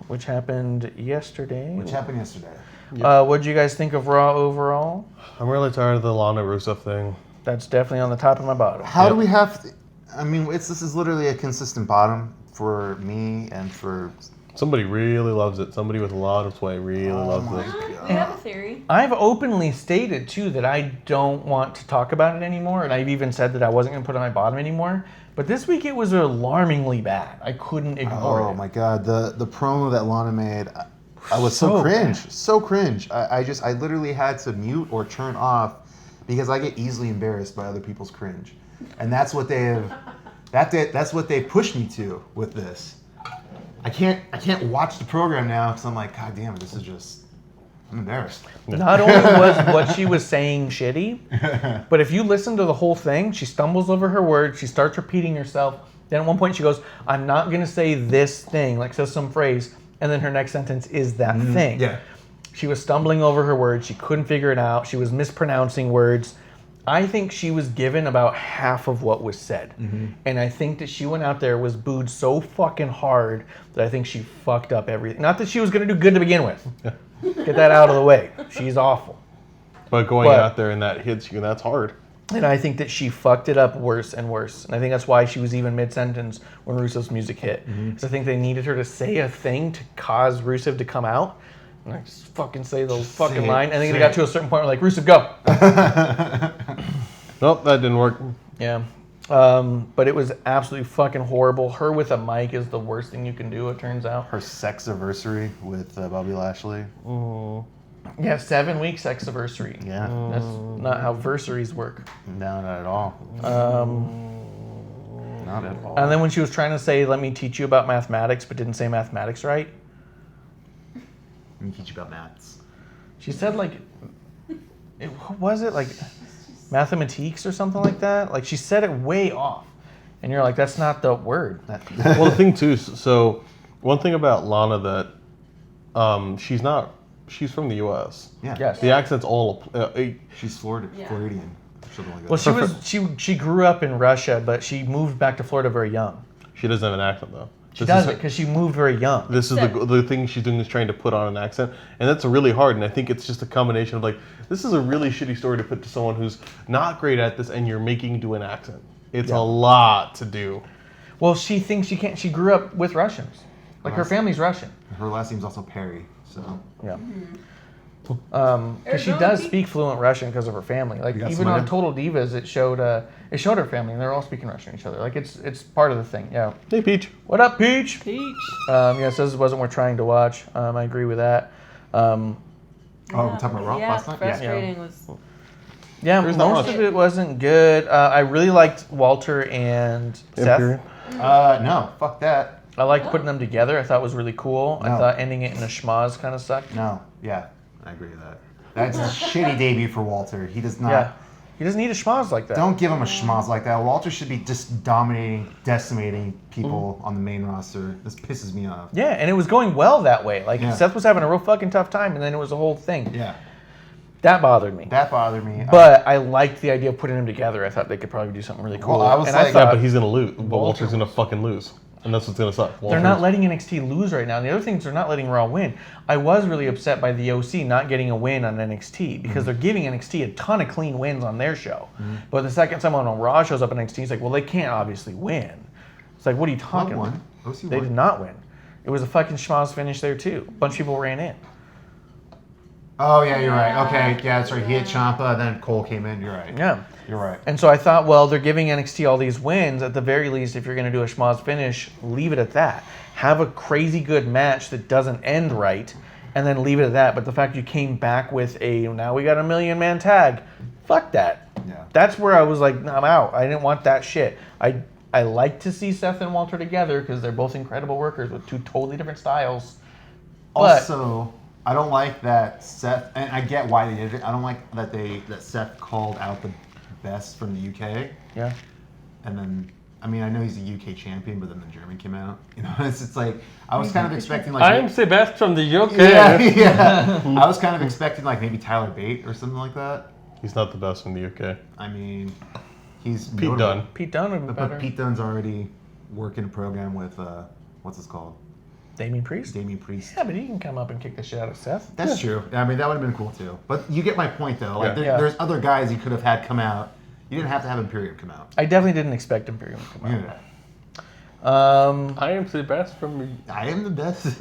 which happened yesterday. Which happened yesterday. What did you guys think of Raw overall? I'm really tired of the Lana Rusev thing. That's definitely on the top of my bottom. How do we have to, I mean, this is literally a consistent bottom for me and for... Somebody really loves it. Somebody with a lot of sway really loves it. We have a theory. I've openly stated, too, that I don't want to talk about it anymore, and I've even said that I wasn't going to put it on my bottom anymore. But this week it was alarmingly bad. I couldn't ignore it. Oh my God, the promo that Lana made, I was so So cringe. So cringe. I literally had to mute or turn off because I get easily embarrassed by other people's cringe. And that's what they have that's what they pushed me to with this. I can't watch the program now because I'm like, God damn it, this is just I'm embarrassed. Not only was what she was saying shitty, but if you listen to the whole thing, she stumbles over her words, she starts repeating herself. Then at one point she goes, I'm not going to say this thing, like says some phrase, and then her next sentence is that thing. Yeah. She was stumbling over her words, she couldn't figure it out, she was mispronouncing words. I think she was given about half of what was said. And I think that she went out there, was booed so fucking hard that I think she fucked up everything. Not that she was going to do good to begin with. Get that out of the way. She's awful. But going out there and that hits you, that's hard. And I think that she fucked it up worse and worse. And I think that's why she was even mid-sentence when Rusev's music hit. Because I think they needed her to say a thing to cause Rusev to come out. And I just fucking say the fucking it, line. And then say it got it. to a certain point where like, Rusev, go. Nope, that didn't work. Yeah. But it was absolutely fucking horrible. Her with a mic is the worst thing you can do, it turns out. Her sex-iversary with Bobby Lashley. Yeah, 7 weeks sex-anniversary. Yeah. That's not how versaries work. No, not at all. Not at all. And then when she was trying to say, let me teach you about mathematics, but didn't say mathematics right, Let me teach you about maths. she said like, what was it? Like mathematiques or something like that? Like she said it way off. And you're like, that's not the word. Well, the thing too, so one thing about Lana that she's from the U.S. Yeah. Yes. The accent's all, She's Floridian or something like that. Well, she grew up in Russia, but she moved back to Florida very young. she doesn't have an accent though. She does it because she moved very young. This is the thing she's doing is trying to put on an accent, and that's really hard. And I think it's just a combination of like, this is a really shitty story to put to someone who's not great at this, and you're making do an accent. It's a lot to do. Well, she thinks she can't. She grew up with Russians. Like her family's Russian. Her last name's also Perry, so. Yeah. Because she does speak fluent Russian because of her family. Like got even some on Total Divas, it showed her family, and they're all speaking Russian to each other. Like it's part of the thing. Yeah. Hey, Peach. What up, Peach? Peach. Yeah, it says it wasn't worth trying to watch. I agree with that. Oh, we're talking about Raw last night? Frustrating was. Yeah, There's not most much. of it wasn't good. I really liked Walter and Imperium. Seth. No, fuck that. I liked putting them together. I thought it was really cool. I No. thought ending it in a schmoz kind of sucked. No, yeah, I agree with that. That's a shitty debut for Walter. He does not. Yeah. He doesn't need a schmoz like that. Don't give him a schmoz like that. Walter should be just dominating, decimating people on the main roster. This pisses me off. Yeah, and it was going well that way. Like Yeah. Seth was having a real fucking tough time, and then it was a whole thing. Yeah, That bothered me. that bothered me. But I liked the idea of putting them together. I thought they could probably do something really cool. Well, I was and like- I Yeah, thought but he's gonna lose. But Walter Walter's gonna fucking lose, and that's what's gonna suck. they're not Walter's- letting NXT lose right now. And the other thing is they're not letting Raw win. I was really upset by the OC not getting a win on NXT because they're giving NXT a ton of clean wins on their show. But the second someone on Raw shows up on NXT, it's like, well, they can't obviously win. It's like, what are you talking won. about? OC They won. did not win. It was a fucking schmoz finish there too. A bunch of people ran in. Oh yeah, you're right. Okay, yeah, that's right. He hit Ciampa, then Cole came in. You're right. Yeah. You're right. And so I thought, well, they're giving NXT all these wins. At the very least, if you're going to do a schmoz finish, leave it at that. Have a crazy good match that doesn't end right, and then leave it at that. But the fact you came back with now we got a 1,000,000-man tag, fuck that. Yeah. That's where I was like, I'm out. I didn't want that shit. I like to see Seth and Walter together because they're both incredible workers with two totally different styles. But Also, I don't like that Seth, and I get why they did it. I don't like that Seth called out the best from the UK, yeah. and then I mean I know he's a UK champion, but then the German came out. You know, it's like I was kind of expecting like I'm the best from the UK. yeah. I was kind of expecting like maybe Tyler Bate or something like that. He's not the best from the UK. I mean, he's Pete notable. Dunne. Pete Dunne would be But better. Pete Dunne's already working a program with what's this called? Damien Priest? Damian Priest. Yeah, but he can come up and kick the shit out of Seth. That's true. I mean, that would have been cool too. But you get my point though. Like, Yeah. Yeah. there's other guys you could have had come out. You didn't have to have Imperium come out. I definitely didn't expect Imperium to come out. Yeah. I am the best from the... I am the best.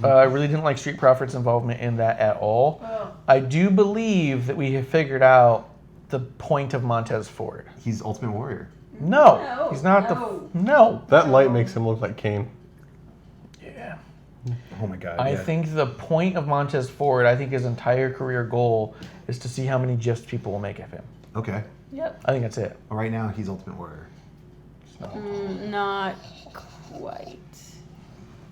I really didn't like Street Profits' involvement in that at all. I do believe that we have figured out the point of Montez Ford. He's Ultimate Warrior. No, No, he's not no. No. That light makes him look like Kane. Yeah. Oh my god. I yeah. think the point of Montez Ford, I think his entire career goal is to see how many GIFs people will make of him. Okay. Yep. I think that's it. Well, right now he's Ultimate Warrior. Not quite.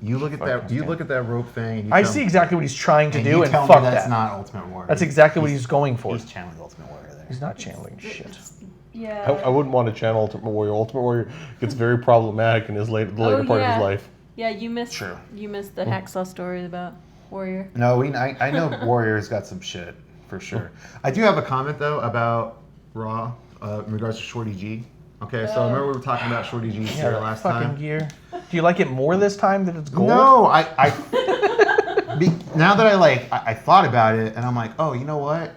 You look at that. You look at that rope thing. And you I tell see me- exactly what he's trying to and do, you and tell fuck me that's that. not Ultimate Warrior. That's exactly what he's going for. He's channeling Ultimate Warrior there. He's not channeling shit. Yeah. I wouldn't want to channel Ultimate Warrior. Ultimate Warrior gets very problematic in the later part of his life. Yeah, you missed. True. You missed the hacksaw story about Warrior. No, I know Warrior's got some shit for sure. I do have a comment though about Raw in regards to Shorty G. Okay, so remember we were talking about Shorty G's hair Yeah, last fucking time. gear. Do you like it more this time that it's gold? No, now that I thought about it and I'm like, oh, you know what?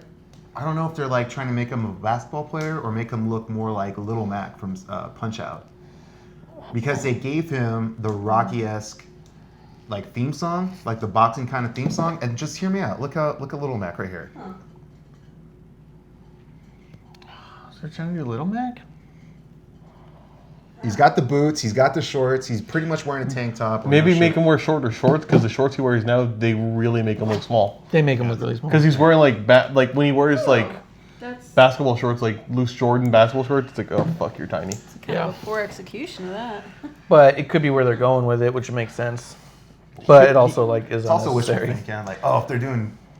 I don't know if they're like trying to make him a basketball player or make him look more like Little Mac from Punch Out, because they gave him the Rocky-esque like theme song, like the boxing kind of theme song, and just hear me out. Look at Little Mac right here. So they're trying to do Little Mac? He's got the boots, he's got the shorts, he's pretty much wearing a tank top. or Maybe no make shirt. him wear shorter shorts because the shorts he wears now they really make him look small. They make him look really small. Because he's wearing like when he wears like That's basketball shorts, like loose Jordan basketball shorts. It's like, oh fuck, you're tiny. kind of a poor execution of that. But it could be where they're going with it, which makes sense. But it also like is It's also wishful unnecessary. thinking. Like, oh,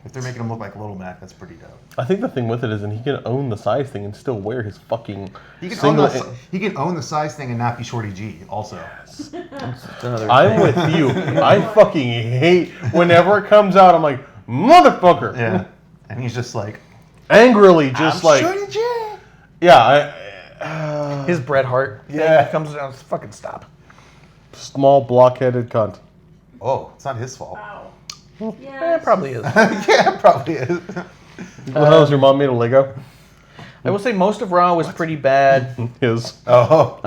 if they're making him look like Little Mac, that's pretty dope. I think the thing with it is, and he can own the size thing and still wear his fucking He can, single. he can own the size thing and not be Shorty G. Also, I'm with you. I fucking hate whenever it comes out. I'm like, motherfucker. yeah, and he's just like, Angrily, just like, Shorty G. yeah. His Bret Hart Yeah. thing comes down. Fucking stop. Small blockheaded cunt. Oh, it's not his fault. Yeah, it probably is. Yeah, it probably is. What the hell is your mom made of Lego? I will say most of Raw was pretty bad. His. Oh,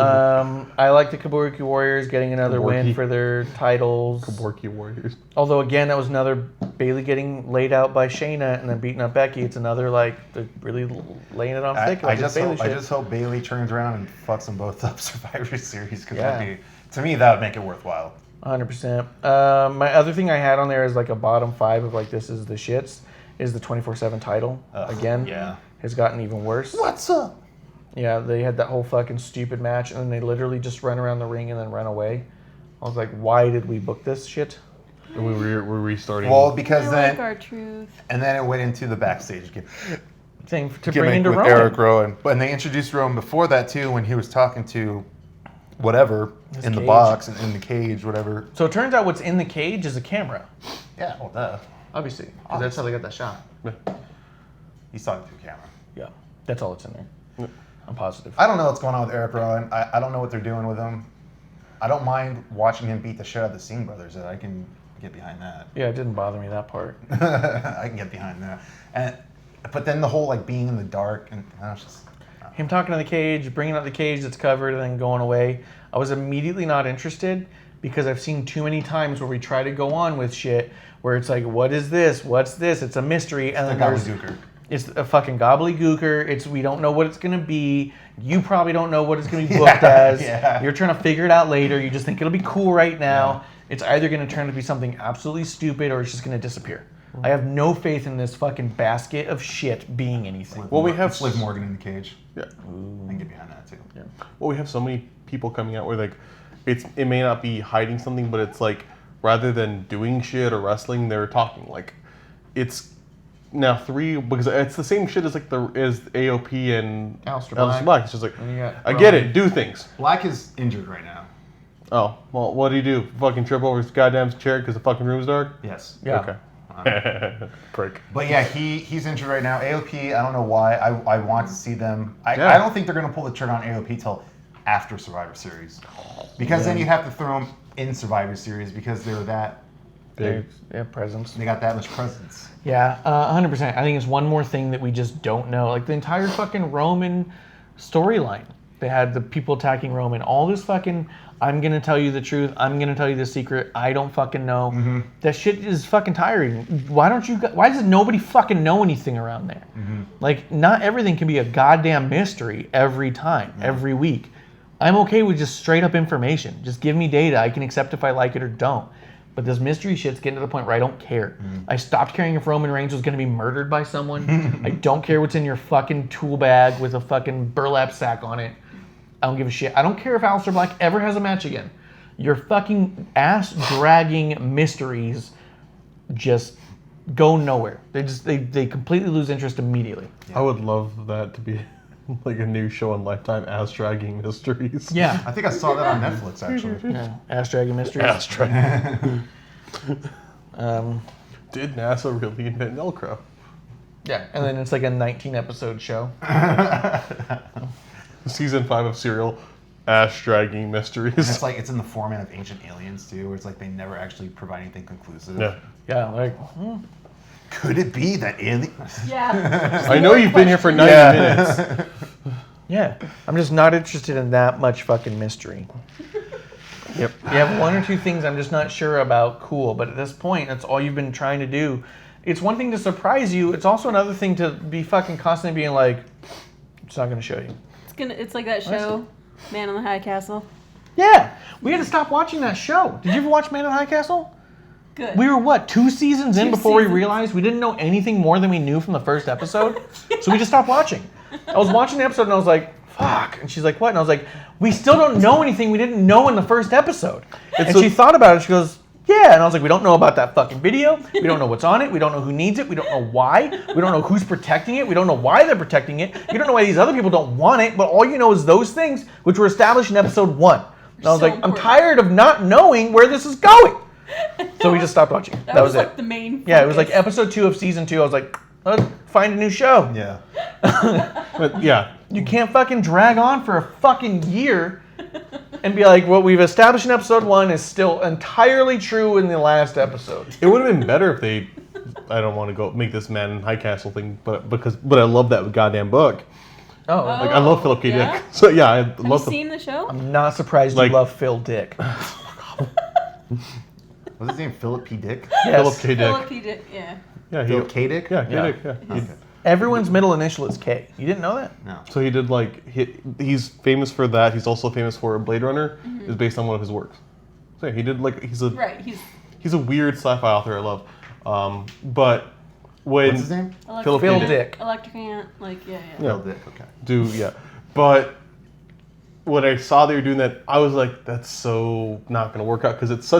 I like the Kabuki Warriors getting another win Kabuki. for their titles. Borky Warriors. Although again, that was another Bailey getting laid out by Shayna and then beating up Becky. It's another like they're really laying it on thick. I like this just Bayley hope shit. Bailey turns around and fucks them both up Survivor Series because Yeah. to me that would make it worthwhile. 100%. My other thing I had on there is like a bottom 5 of like this is the shits. Is the 24/7 title again? Yeah. Has gotten even worse. What's up? Yeah, they had that whole fucking stupid match, and then they literally just run around the ring and then run away. I was like, why did we book this shit? We're restarting. Well, because I then like our truth. and then it went into the backstage Thing to bring gimmick into with Rowan. Eric Rowan. But and they introduced Rowan before that too when he was talking to whatever His in the cage. box and in the cage, whatever. So it turns out what's in the cage is a camera, Yeah, well, duh. obviously, because that's how they got that shot. He's talking to the camera. Yeah, that's all that's in there. I'm positive. I don't know what's going on with Eric Rowan. I don't know what they're doing with him. I don't mind watching him beat the shit out of the Singh brothers. I can get behind that. Yeah, it didn't bother me that part. I can get behind that. But then the whole like being in the dark and I was just. Him talking to the cage, bringing out the cage that's covered, and then going away. I was immediately not interested because I've seen too many times where we try to go on with shit where it's like, what is this? What's this? It's a mystery, and then there's gobbledygooker. it's a fucking gobbledygooker. It's we don't know what it's gonna be. You probably don't know what it's gonna be booked as. Yeah. You're trying to figure it out later. You just think it'll be cool right now. It's either gonna turn out to be something absolutely stupid or it's just gonna disappear. I have no faith in this fucking basket of shit being anything. Well, we have It's Liv Morgan in the cage. Yeah. I can get behind that too. Yeah. Well, we have so many people coming out where like it may not be hiding something, but it's like rather than doing shit or wrestling, they're talking. Like it's now 3 because it's the same shit as like as AOP and Aleister Black. It's just like And you got I get Rowan. it, do things. Black is injured right now. Oh well, what do you do? Fucking trip over his goddamn chair because the fucking room's dark? Yes. Yeah. Okay. Prick. But yeah, he's injured right now. AOP, I don't know why. I want to see them. Yeah. I don't think they're going to pull the trigger on AOP till after Survivor Series. Because then you have to throw them in Survivor Series because they're that Big. Yeah, presence. they got that much presence. Yeah, 100%. I think it's one more thing that we just don't know. Like the entire fucking Roman storyline. They had the people attacking Roman. All this fucking, I'm going to tell you the truth. I'm going to tell you the secret. I don't fucking know. That shit is fucking tiring. Why does nobody fucking know anything around there? Like, not everything can be a goddamn mystery every time, every week. I'm okay with just straight up information. Just give me data. I can accept if I like it or don't. But this mystery shit's getting to the point where I don't care. I stopped caring if Roman Reigns was going to be murdered by someone. I don't care what's in your fucking tool bag with a fucking burlap sack on it. I don't give a shit. I don't care if Aleister Black ever has a match again. Your fucking ass-dragging mysteries just go nowhere. They completely lose interest immediately. I would love that to be like a new show on Lifetime, Ass Dragging Mysteries. Yeah. I think I saw that on Netflix actually. Yeah. Ass-dragging mysteries. Ass Dragging. Um, Did NASA really invent Velcro? yeah. And then it's like a 19-episode show. Season 5 of Serial, Ass Dragging Mysteries. And it's like it's in the format of Ancient Aliens too, where it's like they never actually provide anything conclusive. Yeah. Yeah, like, Could it be that alien? Yeah. I know you've been here for 90 minutes. yeah. I'm just not interested in that much fucking mystery. Yep. You have one or two things I'm just not sure about, cool. But at this point, that's all you've been trying to do. It's one thing to surprise you. It's also another thing to be fucking constantly being like, it's not going to show you. It's like that show, Man on the High Castle. Yeah. We had to stop watching that show. Did you ever watch Man in High Castle? Good. We were, what, 2 seasons in Two before we seasons. realized we didn't know anything more than we knew from the first episode? So we just stopped watching. I was watching the episode and I was like, fuck. And she's like, what? And I was like, we still don't know anything we didn't know in the first episode. And she thought about it. She goes, yeah. And I was like, we don't know about that fucking video. We don't know what's on it. We don't know who needs it. We don't know why. We don't know who's protecting it. We don't know why they're protecting it. You don't know why these other people don't want it. But all you know is those things which were established in episode 1. And I was So like, I'm important. tired of not knowing where this is going. So we just stopped watching. That was like it. the main. Yeah, it was like focus. episode 2 of season 2. I was like, let's find a new show. Yeah. But yeah, You can't fucking drag on for a fucking year and be like, what we've established in episode 1 is still entirely true in the last episode. it would have been better if they. I don't want to go make this Man in High Castle thing, but I love that goddamn book. Oh, Like I love Philip K. yeah? Dick. So yeah, I Have you love the. seen the show? I'm not surprised Like- you love Phil Dick. Was his name Philip P. Dick? Yes. Philip K. Philip Dick. P. Dick, yeah. Yeah, he. Philip K. Dick? Yeah, K. Yeah. Dick. Yeah. He- Everyone's middle initial is K. You didn't know that? No. So he did like he's famous for that. He's also famous for Blade Runner. Is based on one of his works. So yeah, he did like he's a Right, he's a weird sci-fi author I love. But when What's his name? Philip Phil K. Dick. Electric Ant, like, yeah. Phil Dick, okay. But when I saw they were doing that, I was like, that's so not gonna work out because it's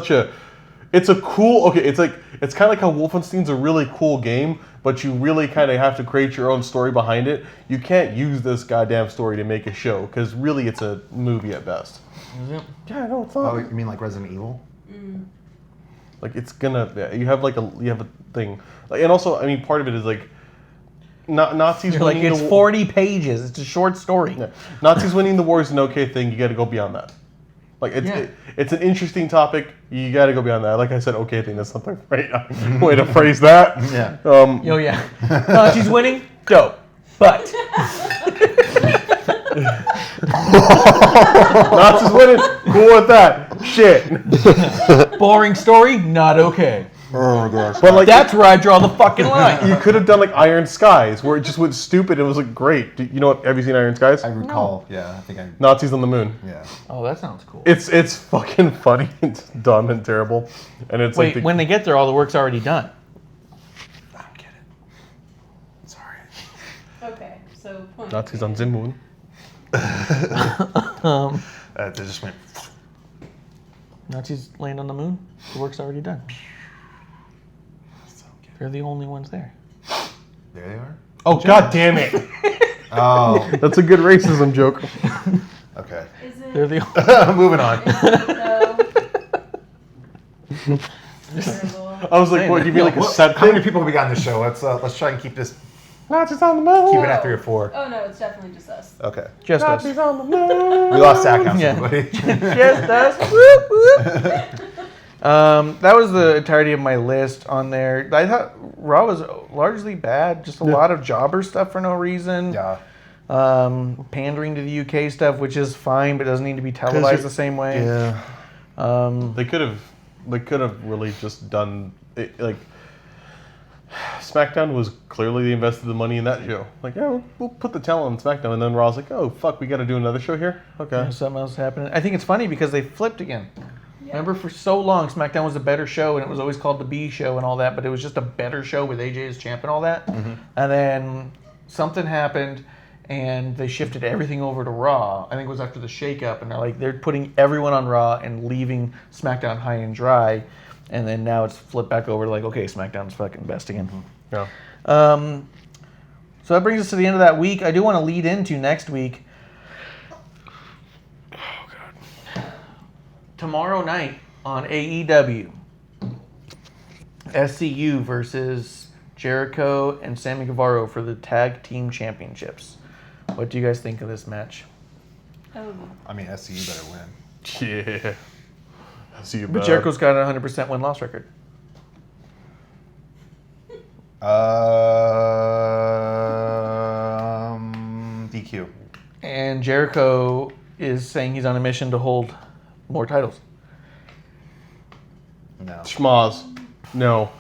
a cool it's kind of like how Wolfenstein's a really cool game, but you really kind of have to create your own story behind it. You can't use this goddamn story to make a show because really it's a movie at best. Yeah, no, it's not. Oh, you mean like Resident Evil? Like it's gonna you have a thing, like, and also I mean part of it is like Nazis You're like, winning it's the 40 pages. It's a short story. Yeah. Nazis winning the war is an okay thing. You got to go beyond that. Like it's an interesting topic. You got to go beyond that. Like I said, okay thing. That's not the right way to phrase that. Yeah. Yo, yeah. Nazis winning? Dope. But Nazis winning? Cool with that. Shit. boring story? Not okay. Oh my gosh. But like That's where I draw the fucking line. you could have done like Iron Skies, where it just went stupid. It was like great. You know what? Have you seen Iron Skies? I recall. Yeah, I think I. Nazis on the moon. Yeah. Oh, that sounds cool. It's fucking funny. It's dumb and terrible. And it's Wait, like when they get there, all the work's already done. I don't get it. Sorry. Okay, so point. Nazis on the moon. They just went. Nazis land on the moon. The work's already done. They're the only ones there. There they are. Oh god damn it! Oh. That's a good racism joke. Okay. Is it? They're the Moving on. No. Terrible. I was like, what? Do you mean like a What- set How many thing? people have we got on this show? Let's try and keep this. Nazis on the moon. Keep it at 3 or 4. Oh no, it's definitely just us. Okay. just us. Nazis on the moon. We lost Stackhouse, Yeah. everybody. Just us. Whoop, whoop. That was the entirety of my list on there. I thought Raw was largely bad. Just a lot of jobber stuff for no reason. Yeah. Pandering to the UK stuff, which is fine, but doesn't need to be televised the same way. Yeah. They could have really just done it, like SmackDown was clearly they invested the money in that show. Like, yeah, we'll put the talent on SmackDown, and then Raw's like, oh fuck, we got to do another show here. Okay. Something else happening. I think it's funny because they flipped again. Remember, for so long, SmackDown was a better show, and it was always called the B show and all that, but it was just a better show with AJ as champ and all that. And then something happened, and they shifted everything over to Raw. I think it was after the shakeup, and they're putting everyone on Raw and leaving SmackDown high and dry. And then now it's flipped back over to okay, SmackDown's fucking best again. Yeah. So that brings us to the end of that week. I do want to lead into next week. Oh, God. Tomorrow night on AEW, SCU versus Jericho and Sammy Guevara for the Tag Team Championships. What do you guys think of this match? Oh, I mean, SCU better win. Yeah. I see you. But Jericho's got a 100% win-loss record. DQ. And Jericho is saying he's on a mission to hold more titles. No. Schmaz. No.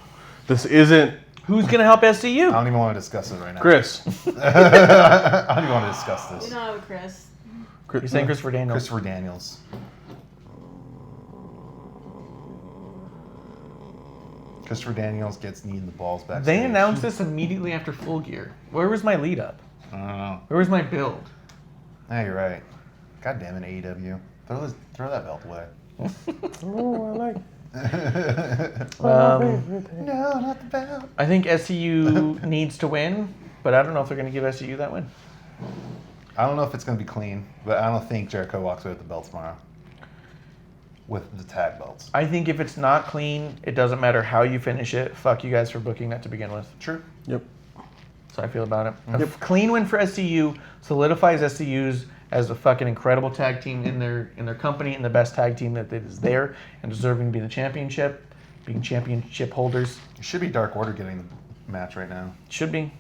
This isn't Who's going to help I SCU? don't even want to discuss it right now. Chris. I don't even want to discuss we this. don't have a Chris. You're saying Christopher Daniels. Christopher Daniels. Christopher Daniels gets kneed in the balls backstage. They announced this immediately after Full Gear. Where was my lead up? I don't know. Where was my build? Yeah, you're right. God damn it, AEW. Throw that belt away. Oh, I like. No, not the belt. I think SCU needs to win, but I don't know if they're going to give SCU that win. I don't know if it's going to be clean, but I don't think Jericho walks away with the belt tomorrow. With the tag belts. I think if it's not clean, it doesn't matter how you finish it. Fuck you guys for booking that to begin with. True. Yep. So I feel about it. A clean win for SCU solidifies SCU's as a fucking incredible tag team in their company and the best tag team that is there and deserving to be in the championship, being championship holders. It should be Dark Order getting the match right now. Should be.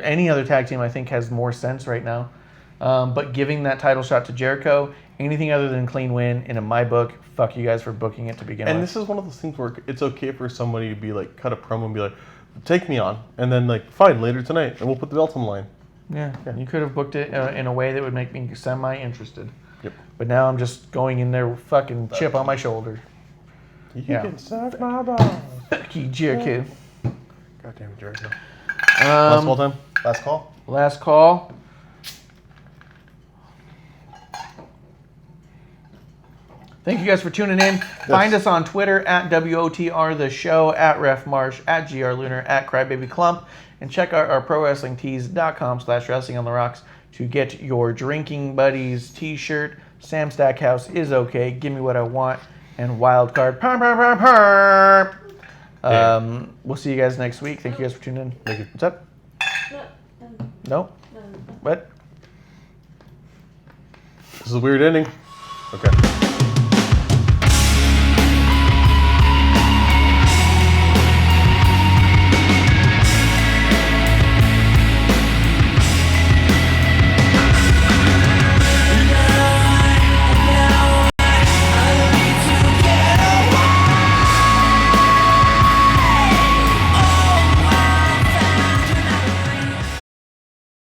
Any other tag team I think has more sense right now. But giving that title shot to Jericho, anything other than clean win, and in my book, fuck you guys for booking it to begin And with. this is one of those things where it's okay for somebody to be cut a promo and be like, take me on. And then fine, later tonight, and we'll put the belt on the line. Yeah, you could have booked it in a way that would make me semi-interested. Yep. But now I'm just going in there with fucking chip on my shoulder. You Yeah. can suck my balls. Fuck you, Jericho. God damn it, Jericho. Last call time? Last call? Last call. Thank you guys for tuning in. Find us on Twitter at WOTR The Show, at Ref Marsh, at GR Lunar, at Crybaby Clump, and check out our ProWrestlingTees.com/Wrestling on the Rocks to get your Drinking Buddies t-shirt. Sam Stackhouse is okay. Give me what I want. And Wildcard. We'll see you guys next week. Thank you guys for tuning in. Thank you. What's up? No? What? This is a weird ending. Okay.